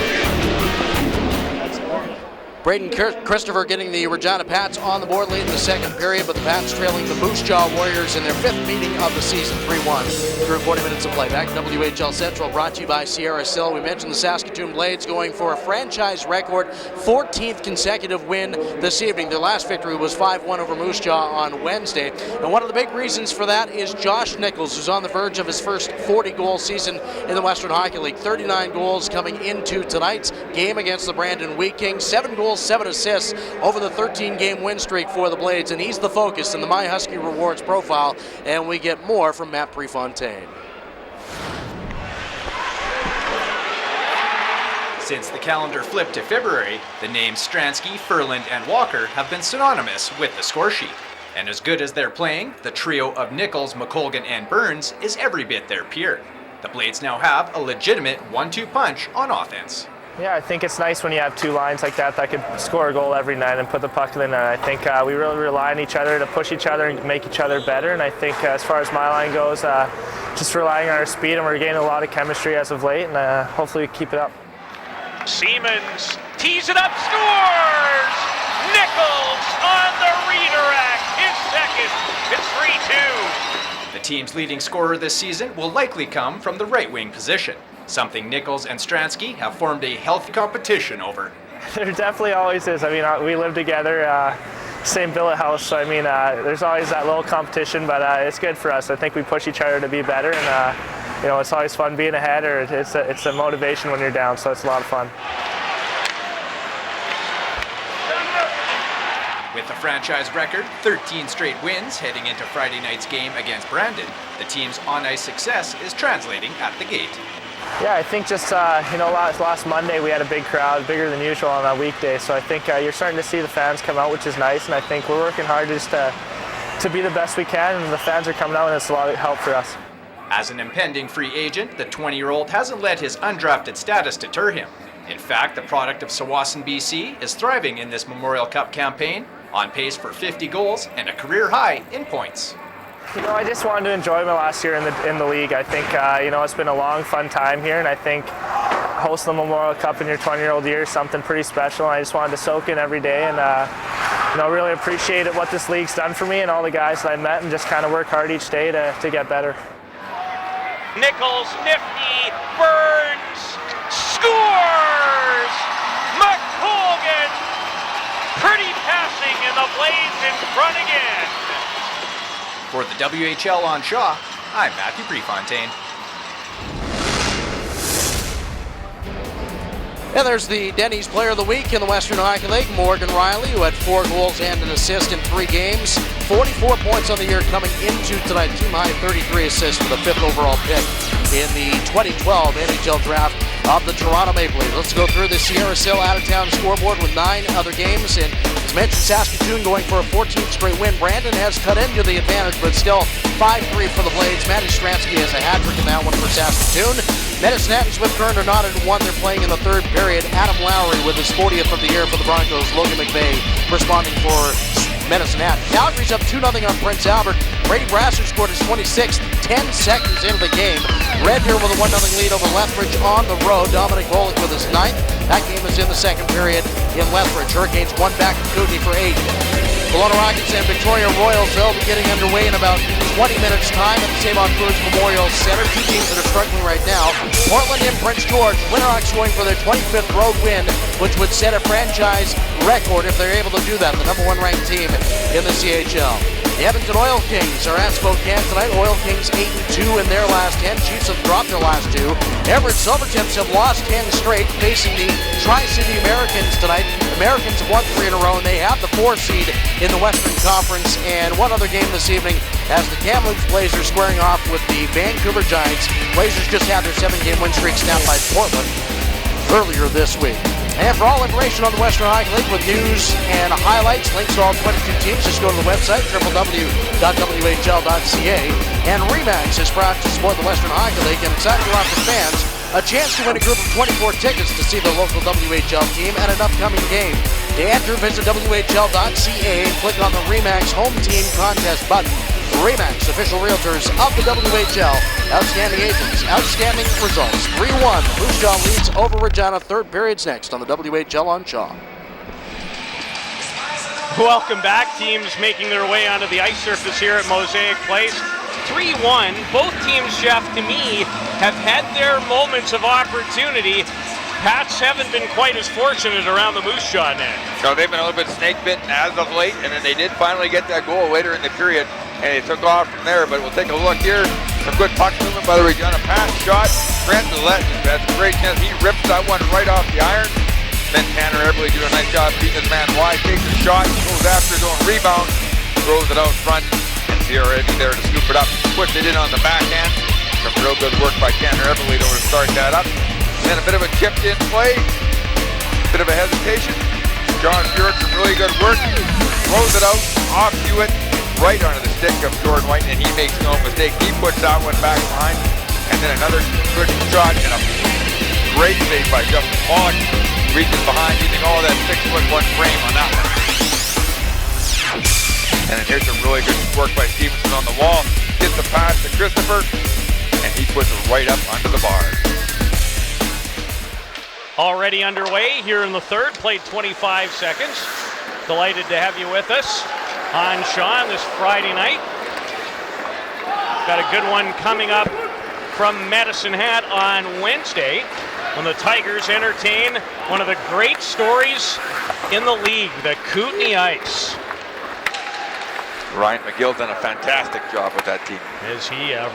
Braden Christopher getting the Regina Pats on the board late in the second period, but the Pats trailing the Moose Jaw Warriors in their 5th meeting of the season, 3-1 through 40 minutes of play. Back to WHL Central, brought to you by Sierra Sil. We mentioned the Saskatoon Blades going for a franchise record 14th consecutive win this evening. Their last victory was 5-1 over Moose Jaw on Wednesday, and one of the big reasons for that is Josh Nichols, who's on the verge of his first 40-goal season in the Western Hockey League. 39 goals coming into tonight's game against the Brandon Wheat Kings. 7 goals, 7 assists over the 13-game win streak for the Blades, and he's the focus in the My Husky Rewards profile, and we get more from Matt Prefontaine. Since the calendar flipped to February, the names Stransky, Furland, and Walker have been synonymous with the score sheet. And as good as they're playing, the trio of Nichols, McColgan, and Burns is every bit their peer. The Blades now have a legitimate 1-2 punch on offense. Yeah, I think it's nice when you have two lines like that could score a goal every night and put the puck in the net. I think we really rely on each other to push each other and make each other better. And I think as far as my line goes, just relying on our speed, and we're gaining a lot of chemistry as of late, and hopefully we keep it up. Siemens tees it up, scores! Nichols on the redirect, his second. It's 3-2. The team's leading scorer this season will likely come from the right wing position, something Nichols and Stransky have formed a healthy competition over. There definitely always is. I mean, we live together, same billet house, so I mean, there's always that little competition, but it's good for us. I think we push each other to be better, and you know, it's always fun being ahead, or it's a motivation when you're down, so it's a lot of fun. With a franchise record, 13 straight wins heading into Friday night's game against Brandon, the team's on-ice success is translating at the gate. Yeah, I think just, you know, last Monday we had a big crowd, bigger than usual on a weekday, so I think you're starting to see the fans come out, which is nice, and I think we're working hard just to be the best we can, and the fans are coming out, and it's a lot of help for us. As an impending free agent, the 20-year-old hasn't let his undrafted status deter him. In fact, the product of Tsawwassen, BC is thriving in this Memorial Cup campaign, on pace for 50 goals and a career high in points. You know, I just wanted to enjoy my last year in the league. I think, you know, it's been a long, fun time here, and I think hosting the Memorial Cup in your 20-year-old year is something pretty special, and I just wanted to soak in every day and, you know, really appreciate what this league's done for me and all the guys that I met, and just kind of work hard each day to get better. Nichols, nifty, Burns, scores! McColgan, pretty passing, and the Blades in front again. For the WHL on Shaw, I'm Matthew Prefontaine. And there's the Denny's Player of the Week in the Western Hockey League, Morgan Riley, who had 4 goals and an assist in 3 games. 44 points on the year coming into tonight. Team high 33 assists for the 5th overall pick in the 2012 NHL draft of the Toronto Maple Leafs. Let's go through the Sierra Sil out-of-town scoreboard with 9 other games. And as mentioned, Saskatoon going for a 14th straight win. Brandon has cut into the advantage, but still 5-3 for the Blades. Matty Stransky has a hat-trick in that one for Saskatoon. Medicine Hat and Swift Current are not in one. They're playing in the 3rd period. Adam Lowry with his 40th of the year for the Broncos. Logan McVeigh responding for Medicine Hat. Calgary's up 2-0 on Prince Albert. Brady Brasser scored his 26th, 10 seconds into the game. Red Deer with a 1-0 lead over Lethbridge on the road. Dominic Volek with his 9th. That game is in the 2nd period in Lethbridge. Hurricanes won back to Kootenay for 8. Kelowna Rockets and Victoria Royals, they'll be getting underway in about 20 minutes' time at the Save-On-Foods Memorial Center. 2 teams that are struggling right now. Portland and Prince George. Winterhawks going for their 25th road win, which would set a franchise record if they're able to do that. The #1 ranked team in the CHL. The Edmonton Oil Kings are at Spokane tonight. Oil Kings 8-2 in their last 10. Chiefs have dropped their last 2. Everett Silvertips have lost 10 straight, facing the Tri-City Americans tonight. Americans have won 3 in a row, and they have the 4 seed in the Western Conference. And one other game this evening as the Kamloops Blazers squaring off with the Vancouver Giants. Blazers just had their 7-game win streak snapped by Portland earlier this week. And for all information on the Western Hockey League with news and highlights, links to all 22 teams, just go to the website, www.whl.ca. And RE/MAX is proud to support the Western Hockey League and excited to offer fans a chance to win a group of 24 tickets to see the local WHL team at an upcoming game. To enter, visit WHL.ca and click on the RE/MAX Home Team Contest button. RE/MAX, official realtors of the WHL. Outstanding agents, outstanding results. 3-1, Moose Jaw leads over Regina. 3rd period's next on the WHL on Shaw. Welcome back. Teams making their way onto the ice surface here at Mosaic Place. 3-1. Both teams, Jeff, to me, have had their moments of opportunity. Pats haven't been quite as fortunate around the Moose Jaw net. No, they've been a little bit snake-bitten as of late, and then they did finally get that goal later in the period, and they took off from there. But we'll take a look here. Some good puck movement by the Regina Pats. Shot. Trent Millette has a great chance. He rips that one right off the iron. Then Tanner Eberle did a nice job beating his man wide. Takes a shot, goes after his own rebound, throws it out front, and Sierra Eddie there to scoop it up. Puts it in on the backhand. Some real good work by Tanner Eberle to start that up. Then a bit of a chipped in play, bit of a hesitation. John Furyk, some really good work. Throws it out, off Hewitt, right onto the stick of Jordan White, and he makes no mistake. He puts that one back behind. And then another good shot and a great save by Justin Pollock. Reaches behind using all that 6'1" frame on that one. And then here's some really good work by Stevenson on the wall. Gets the pass to Christopher, and he puts it right up under the bar. Already underway here in the third, played 25 seconds. Delighted to have you with us on Sean this Friday night. Got a good one coming up from Medicine Hat on Wednesday when the Tigers entertain one of the great stories in the league, the Kootenay Ice. Ryan McGill's done a fantastic job with that team. Is he ever.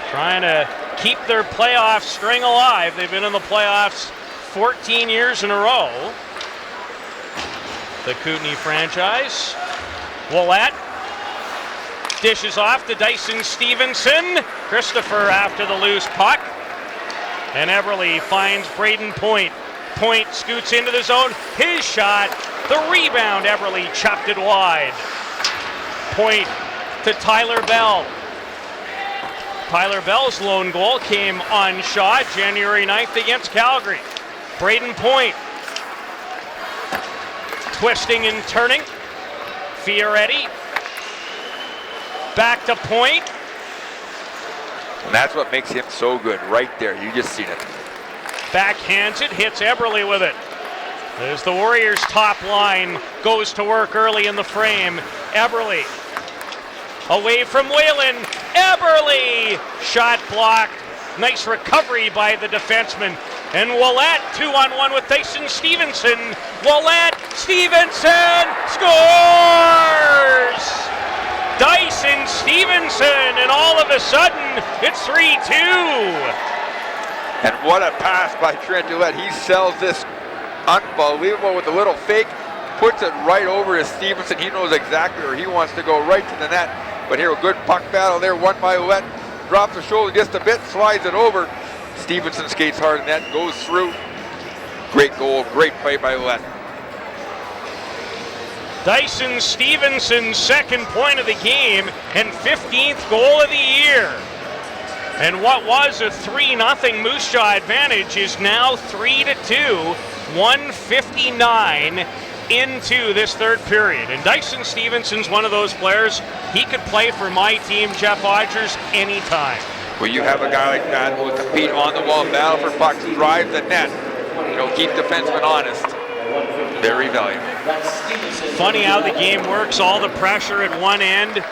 Trying to keep their playoff string alive. They've been in the playoffs 14 years in a row. The Kootenay franchise. Willette dishes off to Dyson Stevenson. Christopher after the loose puck. And Eberle finds Braden Point. Point scoots into the zone. His shot. The rebound. Eberle chopped it wide. Point to Tyler Bell. Tyler Bell's lone goal came on shot January 9th against Calgary. Braden Point. Twisting and turning. Fioretti. Back to Point. And that's what makes him so good, right there. You just seen it. Backhands it, hits Eberle with it. As the Warriors' top line goes to work early in the frame. Eberle away from Whalen. Eberle! Shot blocked. Nice recovery by the defenseman. And Willette 2-on-1 with Dyson Stevenson. Willette, Stevenson scores! Dyson Stevenson, and all of a sudden, it's 3-2. And what a pass by Trent Millette. He sells this unbelievable with a little fake, puts it right over to Stevenson. He knows exactly where he wants to go, right to the net. But here, a good puck battle there, won by Willette. Drops the shoulder just a bit, slides it over. Stevenson skates hard in net, goes through. Great goal, great play by Willette. Dyson Stevenson's second point of the game and 15th goal of the year. And what was a 3-0 Moose Jaw advantage is now 3-2, 1:59 into this third period. And Dyson Stevenson's one of those players, he could play for my team, Jeff Odgers, anytime. Well, you have a guy like that who will compete on the wall, battle for pucks, drive the net, keep defensemen honest. Very valuable. Funny how the game works, all the pressure at one end,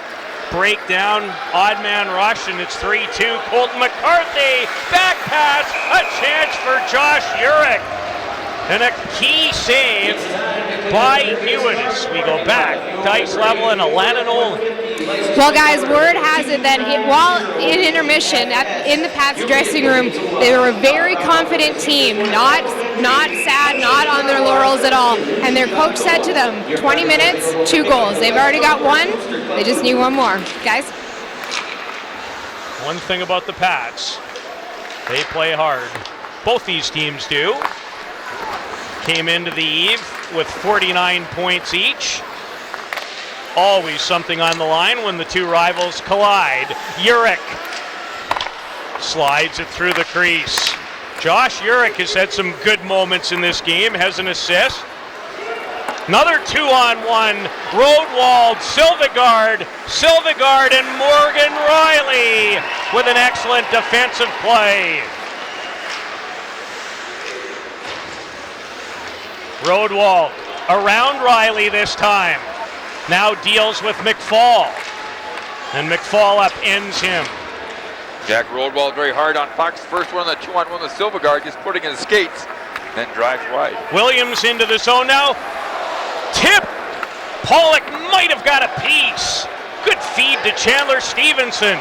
breakdown, odd man rush, and it's 3-2. Colton McCarthy, back pass, a chance for Josh Urich. And a key save by Hewitt as we go back to ice level and Alana Nolan. Well, guys, word has it that while in intermission in the Pats dressing room, they were a very confident team, not sad, not on their laurels at all. And their coach said to them, 20 minutes, 2 goals. They've already got 1. They just need 1 more. Guys? One thing about the Pats, they play hard. Both these teams do. Came into the eve with 49 points each. Always something on the line when the two rivals collide. Urich slides it through the crease. Josh Urich has had some good moments in this game, has an assist. Another 2-on-1, Roadwald, Silvegaard, and Morgan Riley with an excellent defensive play. Roadwald around Riley this time. Now deals with McFall. And McFall upends him. Jack rolled well very hard on Pucks. First one on the 2-on-1 with Silvergard, just putting in his skates, then drives wide. Williams into the zone now. Tip! Pollock might have got a piece. Good feed to Chandler Stevenson.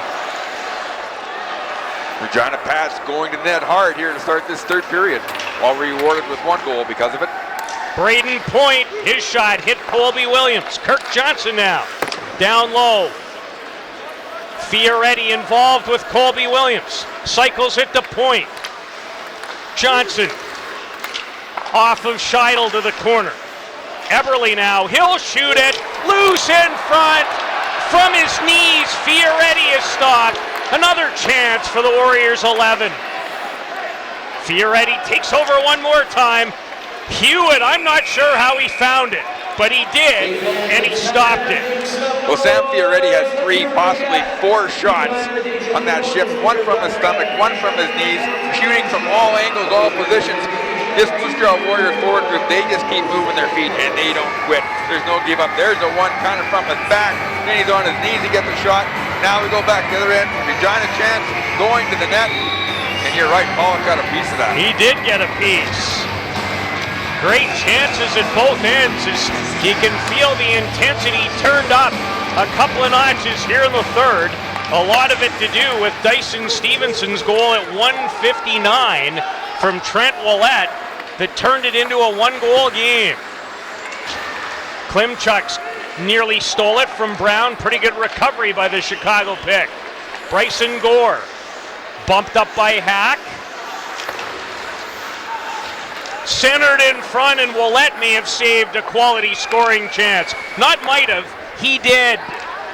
Regina Pats going to net hard here to start this third period, while rewarded with 1 goal because of it. Braden Point, his shot hit Colby Williams. Kirk Johnson now, down low. Fioretti involved with Colby Williams. Cycles it to Point. Johnson off of Scheidel to the corner. Eberle now, he'll shoot it. Loose in front. From his knees, Fioretti is stopped. Another chance for the Warriors 11. Fioretti takes over one more time. Hewitt, I'm not sure how he found it, but he did, and he stopped it. Well, Sam Fioretti has 3, possibly 4 shots on that shift. 1 from his stomach, 1 from his knees, shooting from all angles, all positions. This Moose Jaw Warrior forward group, they just keep moving their feet, and they don't quit. There's no give up. There's a one kind of from his back. Then he's on his knees to get the shot. Now we go back to the other end. Regina chance going to the net. And you're right, Pollock got a piece of that. He did get a piece. Great chances at both ends as you can feel the intensity turned up a couple of notches here in the third. A lot of it to do with Dyson Stevenson's goal at 1:59 from Trent Willett that turned it into a 1-goal game. Klimchuk's nearly stole it from Brown. Pretty good recovery by the Chicago pick. Bryson Gore bumped up by Hack. Centered in front, and Willett may have saved a quality scoring chance. Not might have, he did.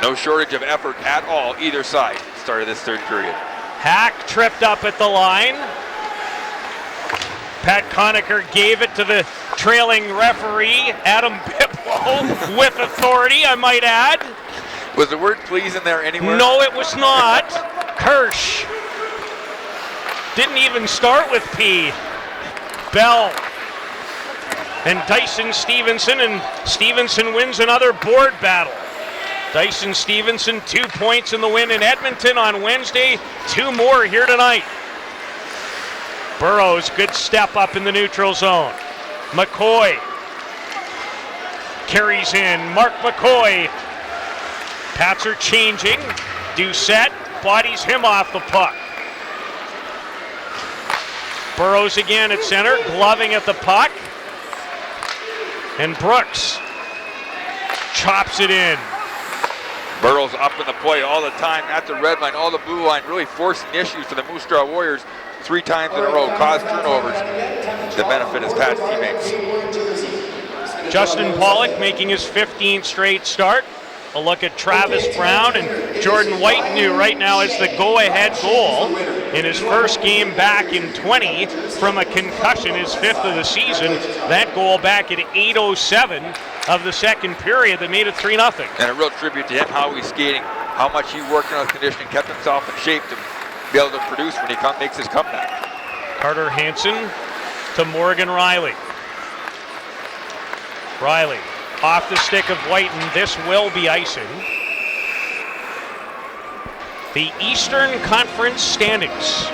No shortage of effort at all, either side, start of this third period. Hack tripped up at the line. Pat Conacher gave it to the trailing referee, Adam Biplow, with authority, I might add. Was the word please in there anywhere? No, it was not. Kirsch didn't even start with P. Bell and Dyson Stevenson, and Stevenson wins another board battle. Dyson Stevenson, 2 points in the win in Edmonton on Wednesday, 2 more here tonight. Burrows, good step up in the neutral zone. McCoy carries in. Mark McCoy. Pats are changing. Doucette bodies him off the puck. Burrows again at center, gloving at the puck. And Brooks chops it in. Burrows up in the play all the time at the red line, all the blue line, really forcing issues for the Moose Jaw Warriors 3 times in a row, caused turnovers to benefit his Pats teammates. Justin Pollock making his 15th straight start. A look at Travis Brown and Jordan White, who right now is the go-ahead goal in his first game back in 20 from a concussion, his 5th of the season. That goal back at 8:07 of the second period that made it 3-0. And a real tribute to him, how he's skating, how much he worked on his conditioning, kept himself in shape to be able to produce when he makes his comeback. Carter Hansen to Morgan Riley. Riley off the stick of Whiten. This will be icing. The Eastern Conference standings.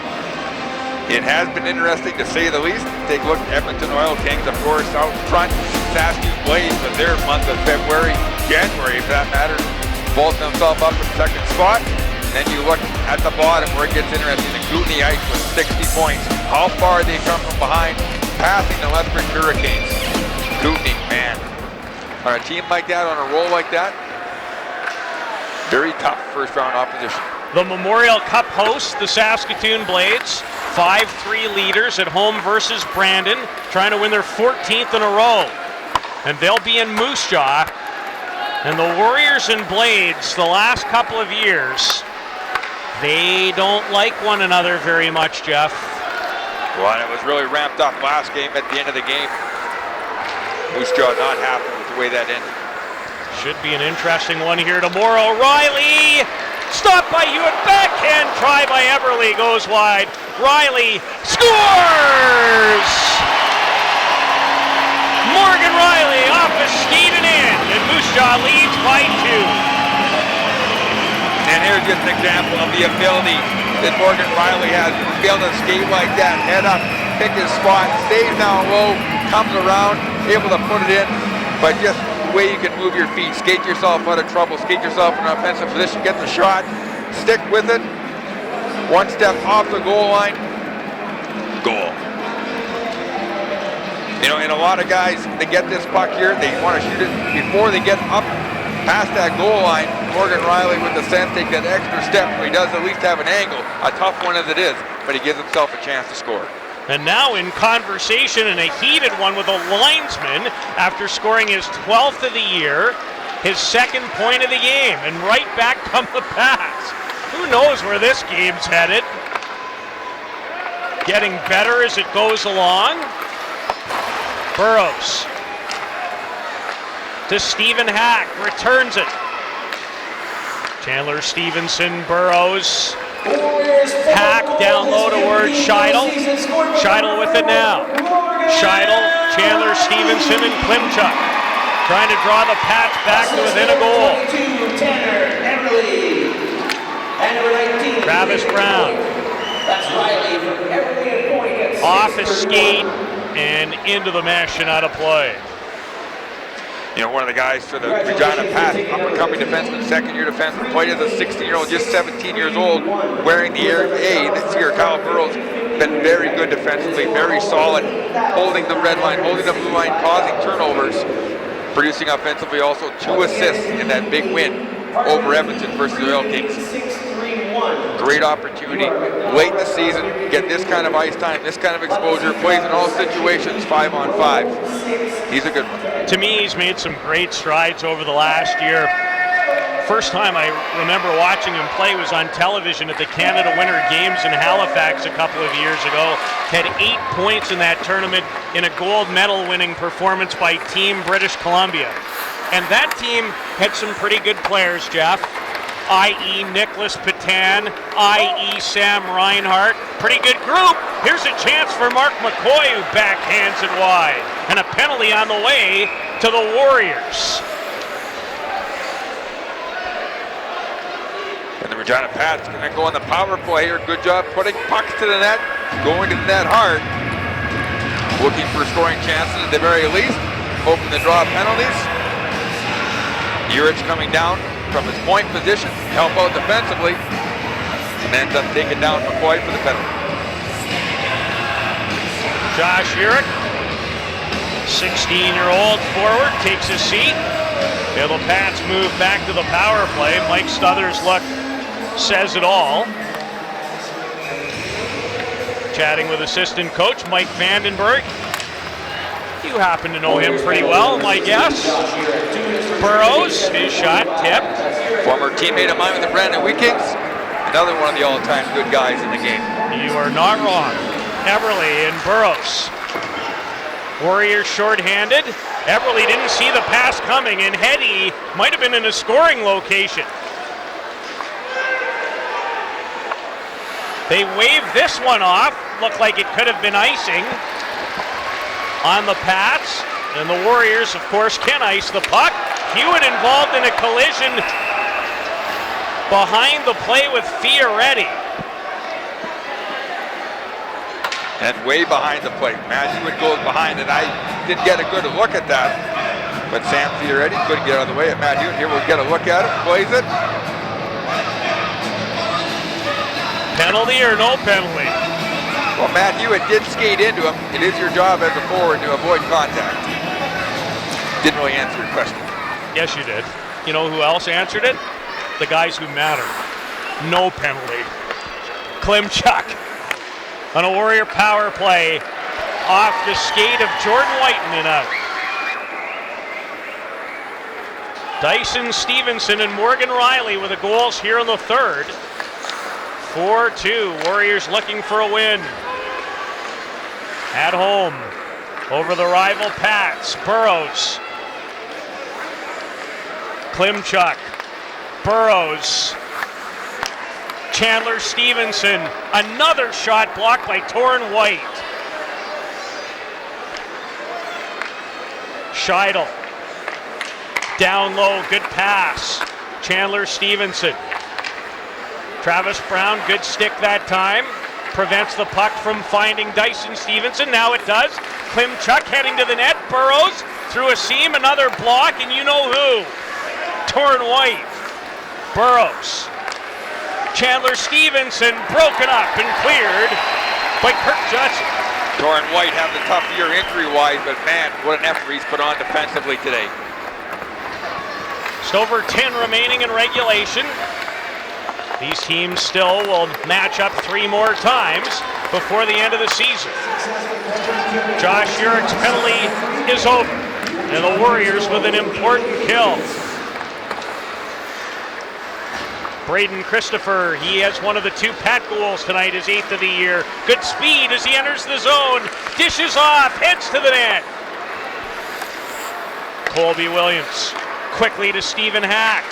It has been interesting to say the least. Take a look at Edmonton Oil Kings, of course, out front. Saskatoon Blaze with their month of February, January for that matter, vaulting themselves up in second spot. Then you look at the bottom where it gets interesting. The Kootenay Ice with 60 points. How far they come from behind, passing the Lethbridge Hurricanes. Kootenay, man, on a team like that, on a roll like that, very tough first round opposition. The Memorial Cup hosts, the Saskatoon Blades, 5-3 leaders at home versus Brandon, trying to win their 14th in a row. And they'll be in Moose Jaw. And the Warriors and Blades, the last couple of years, they don't like one another very much, Jeff. Well, and it was really ramped up last game at the end of the game. Moose Jaw not happy with the way that ended. Should be an interesting one here tomorrow. Riley, stopped by Hewitt, backhand try by Eberle, goes wide. Riley scores! Morgan Riley off Moose Jaw leads by 2. And here's just an example of the ability that Morgan Riley has. To be able to skate like that, head up, pick his spot, stays down low, comes around, able to put it in. But just the way you can move your feet, skate yourself out of trouble, skate yourself in an offensive position, get the shot, stick with it. One step off the goal line, goal. You know, and a lot of guys, they get this puck here, they want to shoot it before they get up past that goal line. Morgan Riley with the sense take that extra step, so he does at least have an angle, a tough one as it is, but he gives himself a chance to score. And now in conversation, and a heated one with a linesman after scoring his 12th of the year, his second point of the game, and right back come the Pats. Who knows where this game's headed? Getting better as it goes along. Burrows to Stephen Hack, returns it. Chandler Stevenson, Burrows. Hack down low towards Scheidel. Scheidel with it now. Scheidel, Chandler Stevenson, and Klimchuk trying to draw the Pats back to within a goal. Travis Brown. Off his skate and into the mesh and out of play. You know, one of the guys for the Regina Pats, up-and-coming defenseman, second-year defenseman, played as a 16-year-old, just 17 years old, wearing the A this year. Kyle Burrows been very good defensively, very solid, holding the red line, holding the blue line, causing turnovers, producing offensively also 2 assists in that big win over Edmonton versus the Oil Kings. Great opportunity late in the season, get this kind of ice time, this kind of exposure, plays in all situations, 5-on-5. He's a good one. To me, he's made some great strides over the last year. First time I remember watching him play was on television at the Canada Winter Games in Halifax a couple of years ago. Had 8 points in that tournament in a gold medal winning performance by Team British Columbia. And that team had some pretty good players, Jeff, i.e. Nicholas Patan, i.e. Sam Reinhart. Pretty good group. Here's a chance for Mark McCoy, who backhands it wide. And a penalty on the way to the Warriors. And the Regina Pats going to go on the power play here. Good job putting pucks to the net, going to the net hard. Looking for scoring chances at the very least. Hoping to draw penalties. Urich coming down from his point position, help out defensively, and ends up taking down McCoy for the penalty. Josh Urich, 16-year-old forward, takes his seat. The Pats move back to the power play. Mike Stothers' look says it all. Chatting with assistant coach Mike Vandenberg. You happen to know him pretty well, my guess. Burrows, his shot tipped. Former teammate of mine with the Brandon Wheat Kings. Another one of the all-time good guys in the game. You are not wrong. Everly and Burrows. Warriors shorthanded. Everly didn't see the pass coming, and Heddy might have been in a scoring location. They waved this one off. Looked like it could have been icing on the Pats, and the Warriors, of course, can ice the puck. Hewitt involved in a collision behind the play with Fioretti. And way behind the plate. Matt Hewitt goes behind it. I didn't get a good look at that, but Sam Fioretti couldn't get out of the way of Matt Hewitt. Here we'll get a look at it, plays it. Penalty or no penalty? Well, Matt Hewitt did skate into him. It is your job as a forward to avoid contact. Didn't really answer your question. Yes, you did. You know who else answered it? The guys who matter. No penalty. Klimchuk on a Warrior power play off the skate of Jordan Whiten and out. Dyson Stevenson and Morgan Riley with the goals here in the third. 4-2. Warriors looking for a win. At home over the rival Pats. Burrows. Klimchuk. Burrows. Chandler Stevenson. Another shot blocked by Torrin White. Scheidel. Down low, good pass. Chandler Stevenson. Travis Brown, good stick that time. Prevents the puck from finding Dyson Stevenson. Now it does. Klimchuk heading to the net. Burrows through a seam, another block, and you know who. Torn White. Burrows. Chandler Stevenson broken up and cleared by Kirk Johnson. Torn White having a tough year injury-wise, but man, what an effort he's put on defensively today. Just over 10 remaining in regulation. These teams still will match up 3 more times before the end of the season. Josh Urick's penalty is over, and the Warriors with an important kill. Braden Christopher, he has one of the 2 Pat goals tonight, his 8th of the year. Good speed as he enters the zone, dishes off, heads to the net. Colby Williams quickly to Stephen Hack.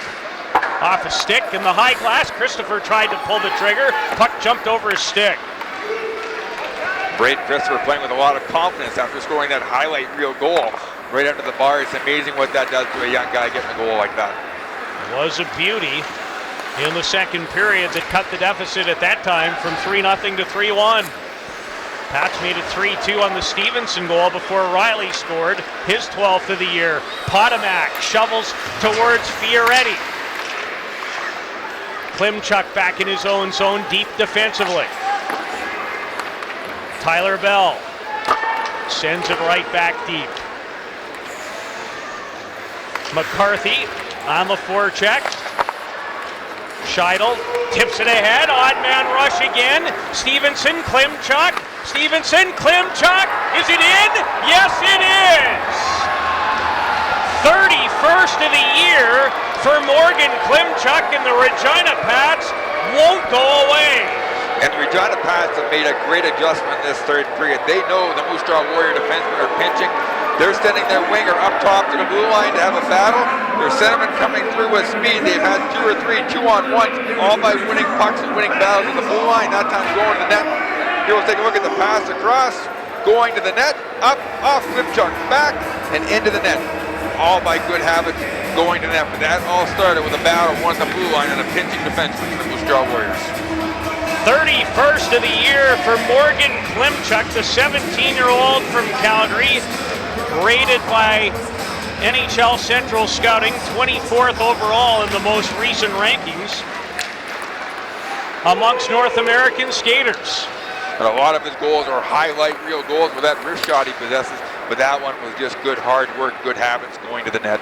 Off a stick in the high glass. Christopher tried to pull the trigger. Puck jumped over his stick. Braden Christopher playing with a lot of confidence after scoring that highlight reel goal right under the bar. It's amazing what that does to a young guy getting a goal like that. It was a beauty in the second period that cut the deficit at that time from 3-0 to 3-1. Pats made it 3-2 on the Stevenson goal before Riley scored his 12th of the year. Potomac shovels towards Fioretti. Klimchuk back in his own zone, deep defensively. Tyler Bell sends it right back deep. McCarthy on the forecheck. Scheidel tips it ahead. Odd man rush again. Stevenson, Klimchuk. Stevenson, Klimchuk. Is it in? Yes, it is. 31st of the year for Morgan Klimchuk, and the Regina Pats won't go away. And the Regina Pats have made a great adjustment in this third period. They know the Moose Jaw Warrior defensemen are pinching. They're sending their winger up top to the blue line to have a battle. Their centermen coming through with speed. They've had 2 or 3 2-on-1s, all by winning pucks and winning battles at the blue line. That time going to the net. Here we'll take a look at the pass across, going to the net, up, off Klimchuk, back, and into the net. All by good habits going to the net. But that all started with a battle won the blue line and a pinching defenseman for the Moose Jaw Warriors. 31st of the year for Morgan Klimchuk, the 17-year-old from Calgary, rated by NHL Central Scouting 24th overall in the most recent rankings amongst North American skaters. And a lot of his goals are highlight reel goals with that wrist shot he possesses, but that one was just good hard work, good habits going to the net.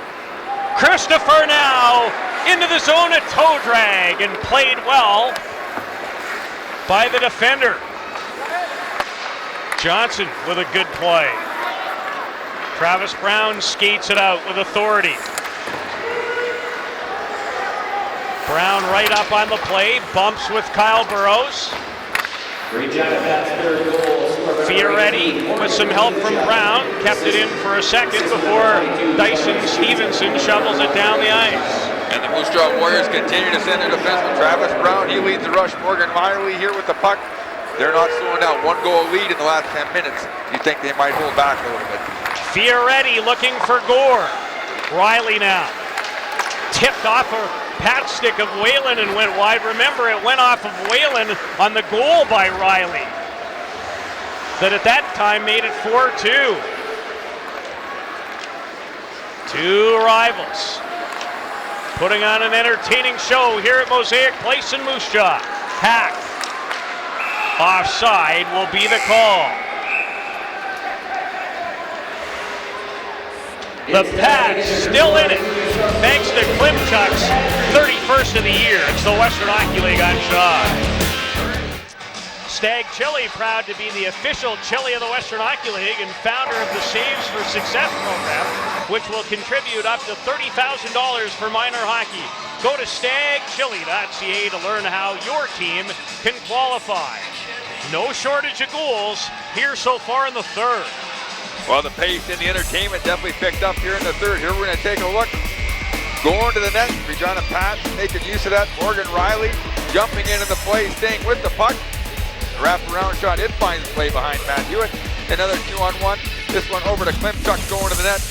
Christopher now into the zone, a toe drag, and played well by the defender. Johnson with a good play. Travis Brown skates it out with authority. Brown right up on the play, bumps with Kyle Burrows. Fioretti with some help from Brown, kept it in for a second before Dyson Stevenson shovels it down the ice. And the Moose Jaw Warriors continue to send their defenseman Travis Brown. He leads the rush. Morgan Riley here with the puck. They're not slowing down. 1-goal lead in the last 10 minutes. You think they might hold back a little bit. Fioretti looking for Gore. Riley now. Tipped off a pat stick of Whalen and went wide. Remember, it went off of Whalen on the goal by Riley. That at that time made it 4-2. 2 rivals putting on an entertaining show here at Mosaic Place in Moose Jaw. Hack. Offside will be the call. The Pats still in it, thanks to Klimchuk's 31st of the year. It's the Western Hockey League on Shaw. Stag Chili, proud to be the official chili of the Western Hockey League and founder of the Saves for Success program, which will contribute up to $30,000 for minor hockey. Go to stagchili.ca to learn how your team can qualify. No shortage of goals here so far in the third. Well, the pace and the entertainment definitely picked up here in the third. Here we're going to take a look. Going to the net, Regina Pats making use of that. Morgan Riley jumping into the play, staying with the puck. The wraparound shot, it finds play behind Matt Hewitt. Another 2-on-1. This one over to Klimchuk going to the net.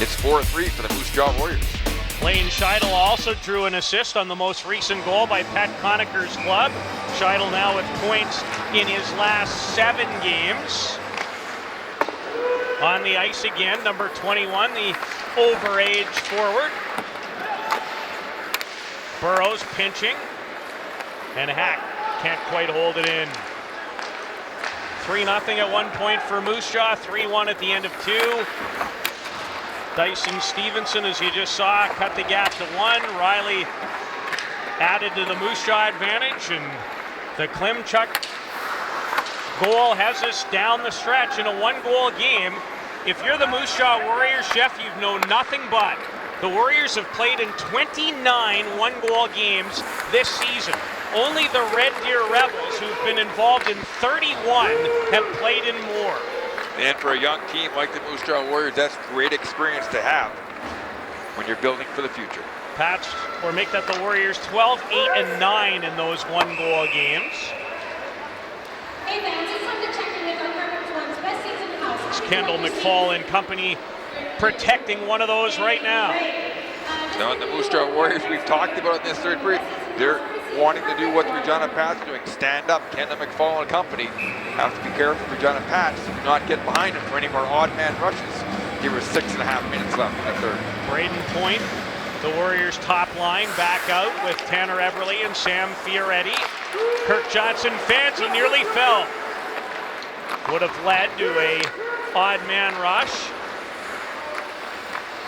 It's 4-3 for the Moose Jaw Warriors. Blaine Scheidel also drew an assist on the most recent goal by Pat Conacher's club. Scheidel now with points in his last 7 games. On the ice again, number 21, the overage forward. Burrows pinching, and Hack can't quite hold it in. 3-0 at one point for Moose Jaw, 3-1 at the end of 2. Dyson Stevenson, as you just saw, cut the gap to 1. Riley added to the Moose Jaw advantage, and the Klimchuk goal has us down the stretch in a 1-goal game. If you're the Moose Jaw Warriors, Jeff, you've known nothing but. The Warriors have played in 29 1-goal games this season. Only the Red Deer Rebels, who've been involved in 31, have played in more. And for a young team like the Moose Jaw Warriors, that's great experience to have when you're building for the future. Pats, or make that the Warriors 12, 8, and 9 in those 1-goal games. Hey fans, it's time to check in with our Perfect One's best season house. It's Kendall McFall and company protecting one of those right now. Now, in the Moose Jaw Warriors, we've talked about in this third period, they're wanting to do what the Regina Pats are doing, stand up. Kendall McFall and company have to be careful. Regina Pats do not get behind them for any more odd man rushes. Give her 6.5 minutes left in the third. Braden Point, the Warriors' top line, back out with Tanner Eberle and Sam Fioretti. Kirk Johnson fans, he nearly fell. Would have led to a odd man rush.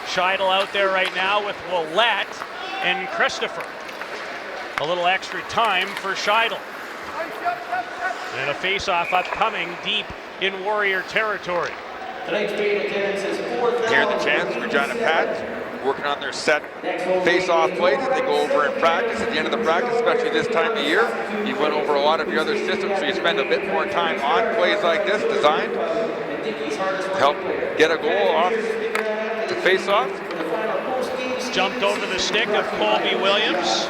Scheidel out there right now with Willette and Christopher. A little extra time for Scheidel. And a face-off upcoming deep in Warrior territory. Here the chance, Regina Pats working on their set face-off plays that they go over in practice. At the end of the practice, especially this time of year, you went over a lot of your other systems, so you spend a bit more time on plays like this, designed to help get a goal off the face-off. Jumped over the stick of Colby Williams.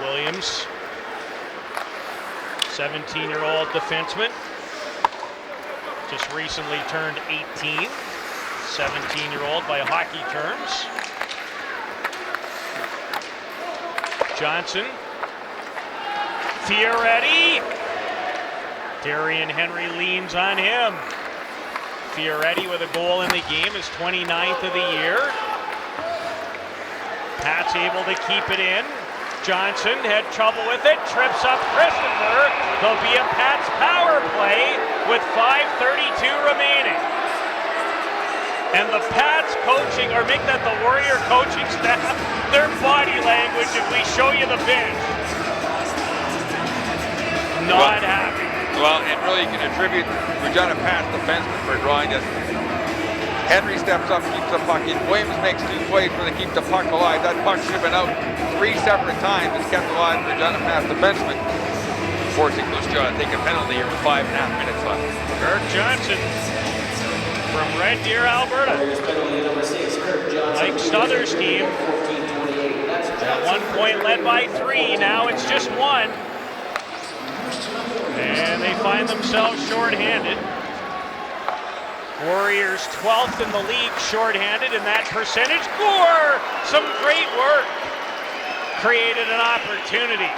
Williams, 17-year-old defenseman, just recently turned 18, 17-year-old by hockey terms. Johnson, Fioretti, Darian Henry leans on him. Fioretti with a goal in the game, his 29th of the year. Pat's able to keep it in. Johnson had trouble with it, trips up Christopher. There'll be a Pats power play with 5:32 remaining. And the Pats coaching, or make that the Warrior coaching staff, their body language, if we show you the bench, not happy. Well, and really you can attribute Regina Pats defenseman for drawing this. Henry steps up, keeps the puck in. Williams makes 2 plays where they keep the puck alive. That puck should have been out 3 separate times. It's kept alive for Regina Pats defenseman, forcing Moose Jaw to take a penalty here with 5.5 minutes left. Kirk Johnson from Red Deer, Alberta. Mike Stothers' team. At one point led by 3, now it's just 1. And they find themselves shorthanded. Warriors 12th in the league shorthanded in that percentage. Gore, some great work. Created an opportunity.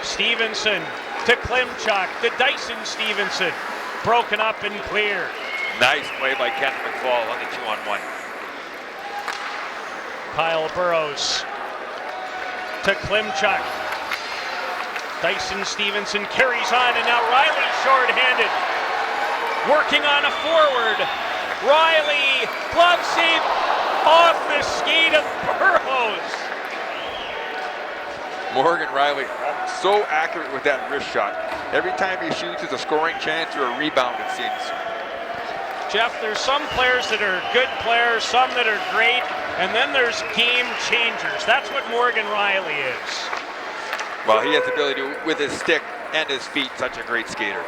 Stevenson to Klimchuk, to Dyson Stevenson. Broken up and cleared. Nice play by Ken McFall on the 2-on-1. Kyle Burrows to Klimchuk. Dyson Stevenson carries on, and now Riley shorthanded. Working on a forward. Riley, glove save off the skate of Burrows. Morgan Riley, so accurate with that wrist shot. Every time he shoots, it's a scoring chance or a rebound, it seems. Jeff, there's some players that are good players, some that are great, and then there's game changers. That's what Morgan Riley is. Well, he has the ability to, with his stick and his feet, such a great skater.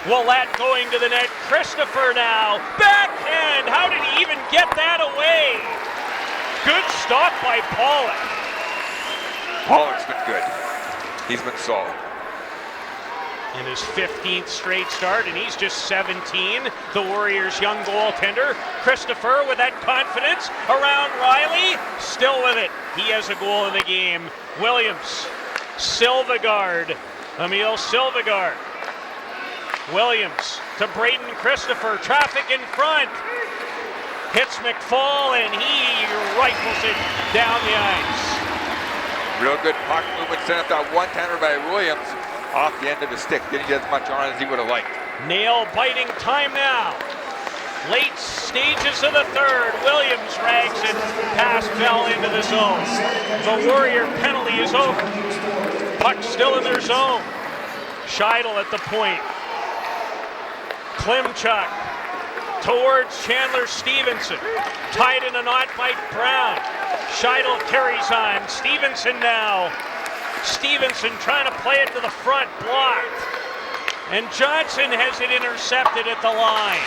Willette going to the net. Christopher now. Backhand. How did he even get that away? Good stop by Pollock. Pollock's been good. He's been solid. in his 15th straight start, and he's just 17. The Warriors' young goaltender, Christopher, with that confidence around Riley, still with it. He has a goal in the game. Williams, Silvegaard, Emil Silvegaard. Williams to Braden Christopher, traffic in front. Hits McFall, and he rifles it down the ice. Real good puck movement, sent up that one-timer by Williams off the end of the stick. Didn't get as much on as he would have liked. Nail-biting time now. Late stages of the third. Williams rags it. Pass fell into the zone. The Warrior penalty is over. Puck still in their zone. Scheidel at the point. Klimchuk towards Chandler Stevenson. Tied in a knot by Brown. Scheidel carries on. Stevenson now. Stevenson trying to play it to the front, blocked. And Johnson has it intercepted at the line.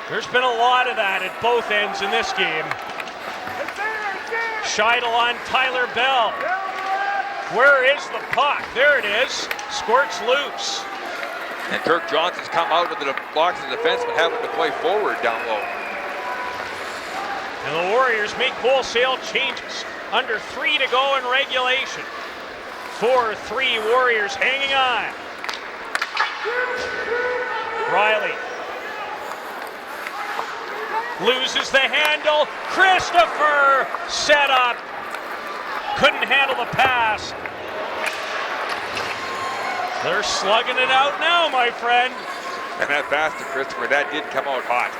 There's been a lot of that at both ends in this game. Scheidel on Tyler Bell. Where is the puck? There it is. Squirts loose. And Kirk Johnson's come out of the box of the defenseman, having to play forward down low. And the Warriors make wholesale changes. Under 3 to go in regulation. 4-3 Warriors hanging on. Riley loses the handle. Christopher set up. Couldn't handle the pass. They're slugging it out now, my friend. And that pass to Christopher, that did come out hot.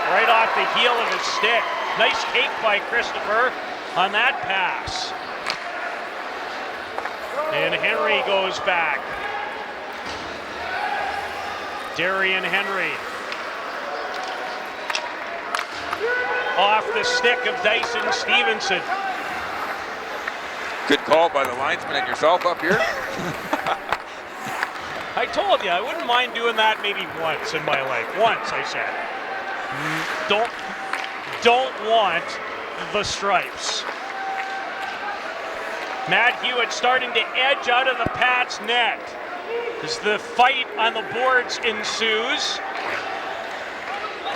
Right off the heel of his stick. Nice take by Christopher on that pass. And Henry goes back. Darian Henry. Off the stick of Dyson Stevenson. Good call by the linesman and yourself up here. I told you, I wouldn't mind doing that maybe once in my life. Once, I said. Don't want the stripes. Matt Hewitt starting to edge out of the Pats net as the fight on the boards ensues.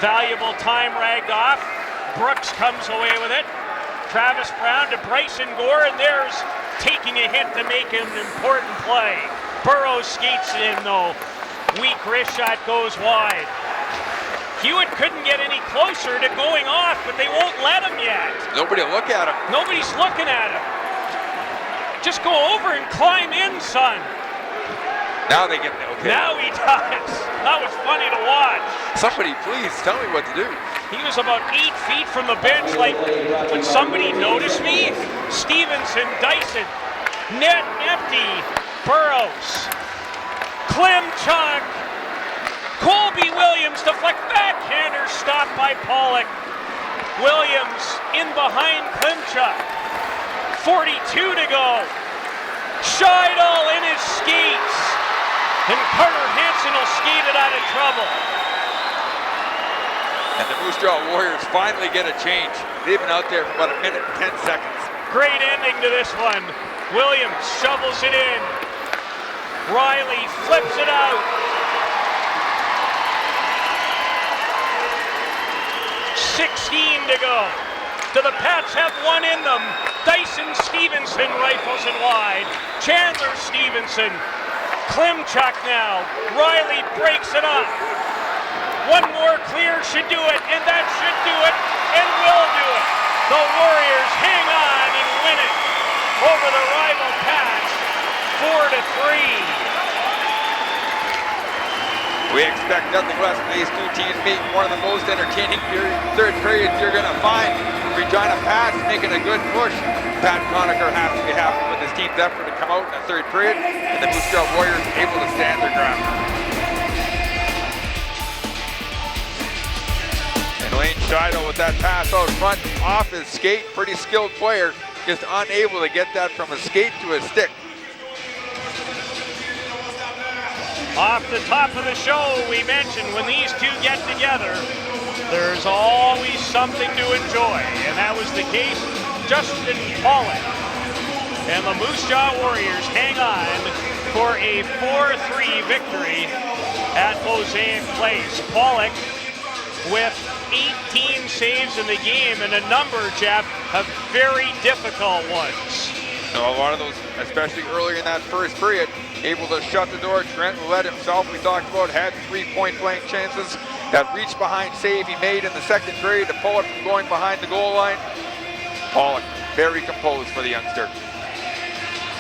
Valuable time ragged off. Brooks comes away with it. Travis Brown to Bryson Gore, and there's taking a hit to make an important play. Burrows skates in though. Weak wrist shot goes wide. Hewitt couldn't get any closer to going off, but they won't let him yet. Nobody will look at him. Nobody's looking at him. Just go over and climb in, son. Now they get okay. Now he does. That was funny to watch. Somebody please tell me what to do. He was about 8 feet from the bench, like, would somebody notice me? Stevenson, Dyson, net empty, Burrows, Klimchuk, Colby Williams, deflect backhander, stopped by Pollock. Williams in behind Klimchuk, 42 to go. Scheidel in his skates, and Carter Hansen will skate it out of trouble. And the Moose Jaw Warriors finally get a change. They've been out there for about 1 minute and 10 seconds. Great ending to this one. Williams shovels it in. Riley flips it out. 16 to go. Do the Pats have one in them? Dyson Stevenson rifles it wide. Chandler Stevenson. Klimchuk now. Riley breaks it up. One more clear should do it, and that should do it, and will do it. The Warriors hang on and win it over the rival Pats, 4-3. We expect nothing less from these two teams being one of the most entertaining third periods you're going to find. Regina Pats making a good push. Pat Conacher has to be happy with his team's effort to come out in the third period, and the Moose Jaw Warriors able to stand their ground. And Lane Scheidel with that pass out front off his skate. Pretty skilled player, just unable to get that from his skate to his stick. Off the top of the show, we mentioned when these two get together, there's always something to enjoy, and that was the case. Justin Pollock and the Moose Jaw Warriors hang on for a 4-3 victory at Mosaic Place. Pollock with 18 saves in the game, and a number, Jeff, of very difficult ones. A lot of those, especially early in that first period, able to shut the door. Trent led himself, we talked about, had 3 point-blank chances. That reach behind save he made in the second period to pull it from going behind the goal line. Pollock, very composed for the youngster.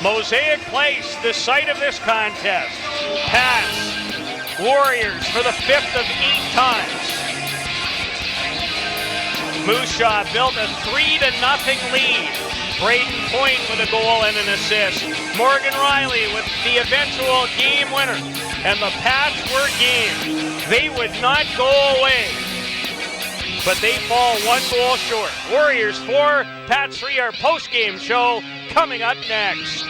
Mosaic Place, the site of this contest. Pass. Warriors for the 5th of 8 times. Moose Jaw built a 3-0 lead. Braden Point with a goal and an assist. Morgan Riley with the eventual game winner. And the Pats were game. They would not go away. But they fall 1 goal short. Warriors 4, Pats 3, our post-game show coming up next.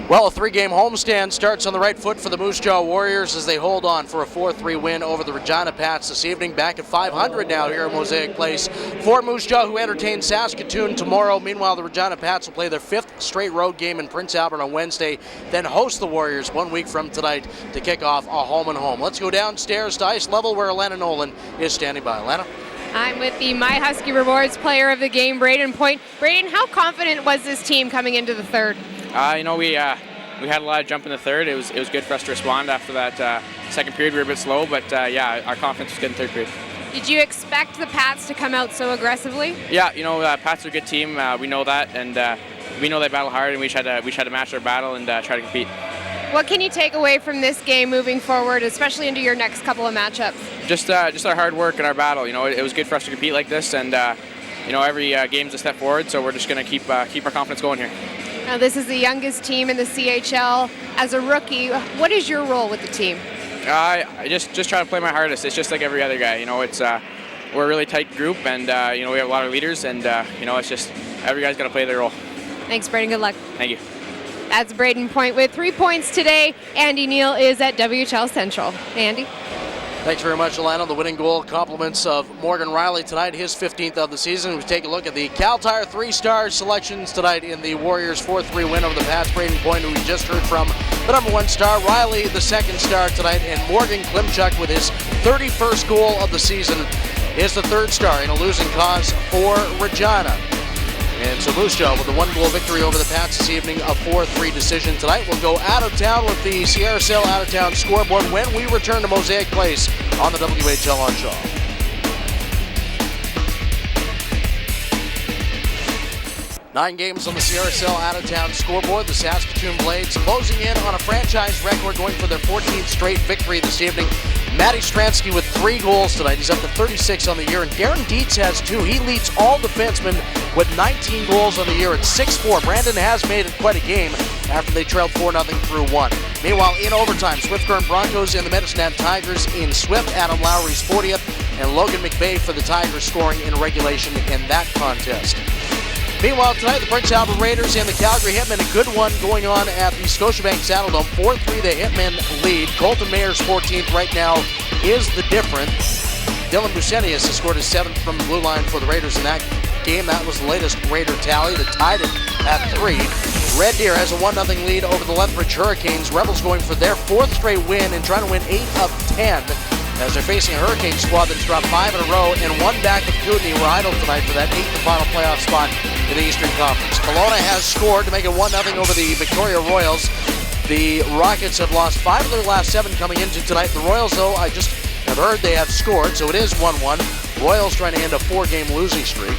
Well, a 3-game homestand starts on the right foot for the Moose Jaw Warriors as they hold on for a 4-3 win over the Regina Pats this evening. Back at 500 now here at Mosaic Place for Moose Jaw, who entertain Saskatoon tomorrow. Meanwhile, the Regina Pats will play their 5th straight road game in Prince Albert on Wednesday, then host the Warriors 1 week from tonight to kick off a home-and-home. Let's go downstairs to ice level where Alana Nolan is standing by. Alana? I'm with the My Husky Rewards player of the game, Braden Point. Braden, how confident was this team coming into the third? We had a lot of jump in the third. It was good for us to respond after that second period. We were a bit slow, but our confidence was good in third period. Did you expect the Pats to come out so aggressively? Yeah, Pats are a good team. We know that, and we know they battle hard, and we just had to match their battle and try to compete. What can you take away from this game moving forward, especially into your next couple of matchups? Just our hard work and our battle. It was good for us to compete like this, and every game's a step forward. So we're just going to keep our confidence going here. Now, this is the youngest team in the CHL. As a rookie, what is your role with the team? I just try to play my hardest. It's just like every other guy. We're a really tight group, and we have a lot of leaders, and it's just every guy's got to play their role. Thanks, Braden. Good luck. Thank you. That's Braden Point with 3 points today. Andy Neal is at WHL Central. Andy? Thanks very much, Alana. The winning goal compliments of Morgan Riley tonight, his 15th of the season. We take a look at the Cal Tire 3-star selections tonight in the Warriors 4-3 win over the Pats. Braden Point, who we just heard from, the number 1 star. Riley, the 2nd star tonight. And Morgan Klimchuk with his 31st goal of the season is the 3rd star in a losing cause for Regina. And so Moose Jaw with a 1-goal victory over the Pats this evening, a 4-3 decision tonight. We'll go out of town with the Sierra Sail out of town scoreboard when we return to Mosaic Place on the WHL on Shaw. Nine games on the Sierra Sail out-of-town scoreboard. The Saskatoon Blades closing in on a franchise record, going for their 14th straight victory this evening. Matty Stransky with 3 goals tonight. He's up to 36 on the year, and Darren Dietz has 2. He leads all defensemen with 19 goals on the year at 6-4. Brandon has made it quite a game after they trailed 4-0 through 1. Meanwhile, in overtime, Swift Current Broncos and the Medicine Hat Tigers in Swift. Adam Lowry's 40th, and Logan McVeigh for the Tigers scoring in regulation in that contest. Meanwhile, tonight, the Prince Albert Raiders and the Calgary Hitmen, a good one going on at the Scotiabank Saddledome. 4-3 the Hitmen lead. Colton Mayer's 14th right now is the difference. Dylan Busenius has scored his 7th from the blue line for the Raiders in that game. That was the latest Raider tally that tied it at 3. Red Deer has a 1-0 lead over the Lethbridge Hurricanes. Rebels going for their 4th straight win and trying to win 8 of 10. As they're facing a Hurricane squad that's dropped 5 in a row and one back of Kootenay were idle tonight for that 8th and final playoff spot in the Eastern Conference. Kelowna has scored to make it 1-0 over the Victoria Royals. The Rockets have lost 5 of their last 7 coming into tonight. The Royals, though, I just have heard they have scored, so it is 1-1. Royals trying to end a 4-game losing streak.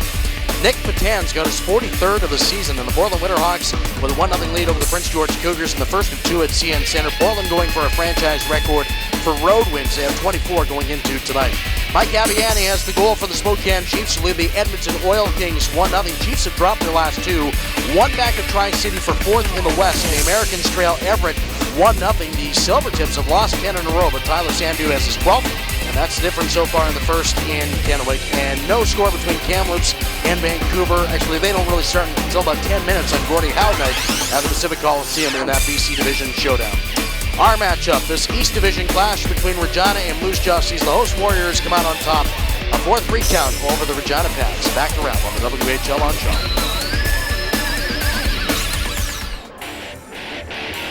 Nick Patan's got his 43rd of the season, and the Portland Winterhawks with a 1-0 lead over the Prince George Cougars in the first of 2 at CN Center. Portland going for a franchise record for road wins. They have 24 going into tonight. Mike Abiani has the goal for the Spokane Chiefs to lead the Edmonton Oil Kings 1-0. Chiefs have dropped their last 2. One back of Tri-City for 4th in the West. The Americans trail Everett 1-0. The Silvertips have lost 10 in a row, but Tyler Sandu has his 12th. And that's the difference so far in the first in Kennewick. And no score between Kamloops and Vancouver. Actually, they don't really start until about 10 minutes on Gordie Howe night at the Pacific Coliseum in that BC Division showdown. Our matchup, this East Division clash between Regina and Moose Jaw, sees the host Warriors come out on top. A 4-3 count over the Regina Pats. Back to wrap on the WHL on Shaw.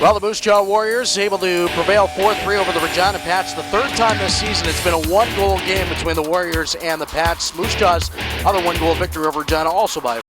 Well, the Moose Jaw Warriors able to prevail 4-3 over the Regina Pats. The third time this season it's been a one-goal game between the Warriors and the Pats. Moose Jaw's other one-goal victory over Regina, also by